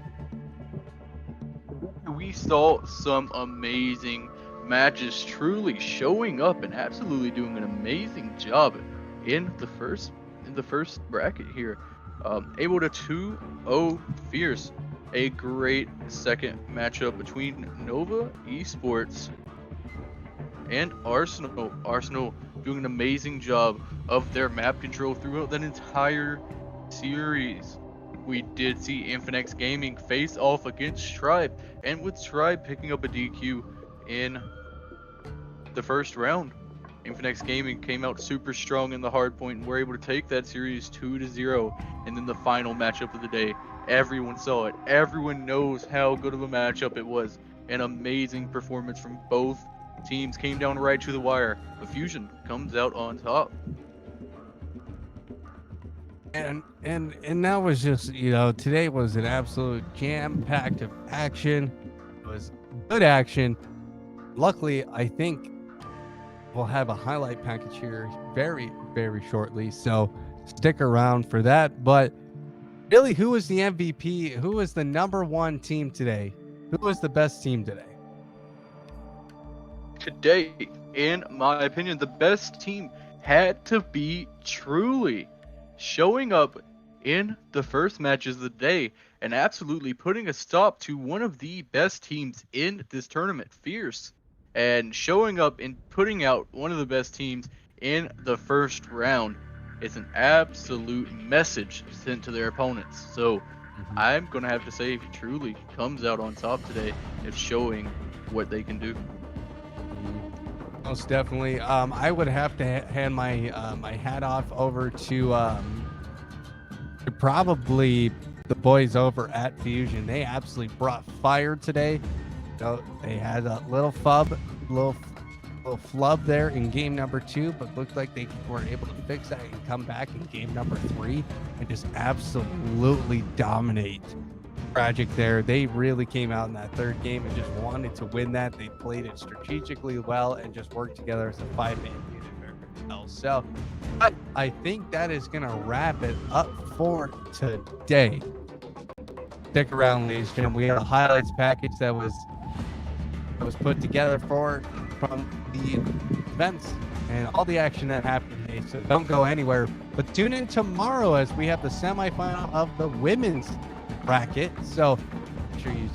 We saw some amazing matches, truly showing up and absolutely doing an amazing job in the first bracket here. Able to 2-0 Fierce, a great second matchup between Nova Esports and Arsenal. Arsenal doing an amazing job of their map control throughout that entire series. We did see Infinex Gaming face off against Tribe, and with Tribe picking up a DQ in the first round. Infinex Gaming came out super strong in the hard point and were able to take that series 2-0. And then the final matchup of the day, everyone saw it. Everyone knows how good of a matchup it was. An amazing performance from both teams, came down right to the wire. The Fusion comes out on top. And that was just, today was an absolute jam-packed of action. It was good action. Luckily, I think we'll have a highlight package here very, very shortly. So stick around for that. But really, who was the MVP? Who was the #1 team today? Who was the best team today? Today, in my opinion, the best team had to be Truly, showing up in the first matches of the day and absolutely putting a stop to one of the best teams in this tournament, Fierce, and showing up and putting out one of the best teams in the first round. It's an absolute message sent to their opponents. So I'm going to have to say Truly comes out on top today and showing what they can do. Most definitely. I would have to hand my my hat off over to probably the boys over at Fusion. They absolutely brought fire today. So they had a little little flub there in game number 2, but looked like they were able to fix that and come back in game number 3 and just absolutely dominate Tragik there. They really came out in that third game and just wanted to win that. They played it strategically well and just worked together as a 5-man unit very well. So I think that is going to wrap it up for today. Stick around, ladies and gentlemen. We have a highlights package that was put together from the events and all the action that happened today. So don't go anywhere, but tune in tomorrow as we have the semifinal of the women's bracket. So make sure you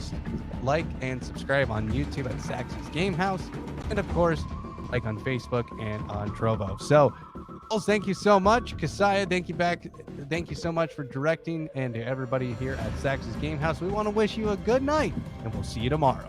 like and subscribe on YouTube at Sax's Game House, and of course like on Facebook and on Trovo. So thank you so much. Kasaya, thank you so much for directing, and to everybody here at Sax's Game House, we want to wish you a good night, and we'll see you tomorrow.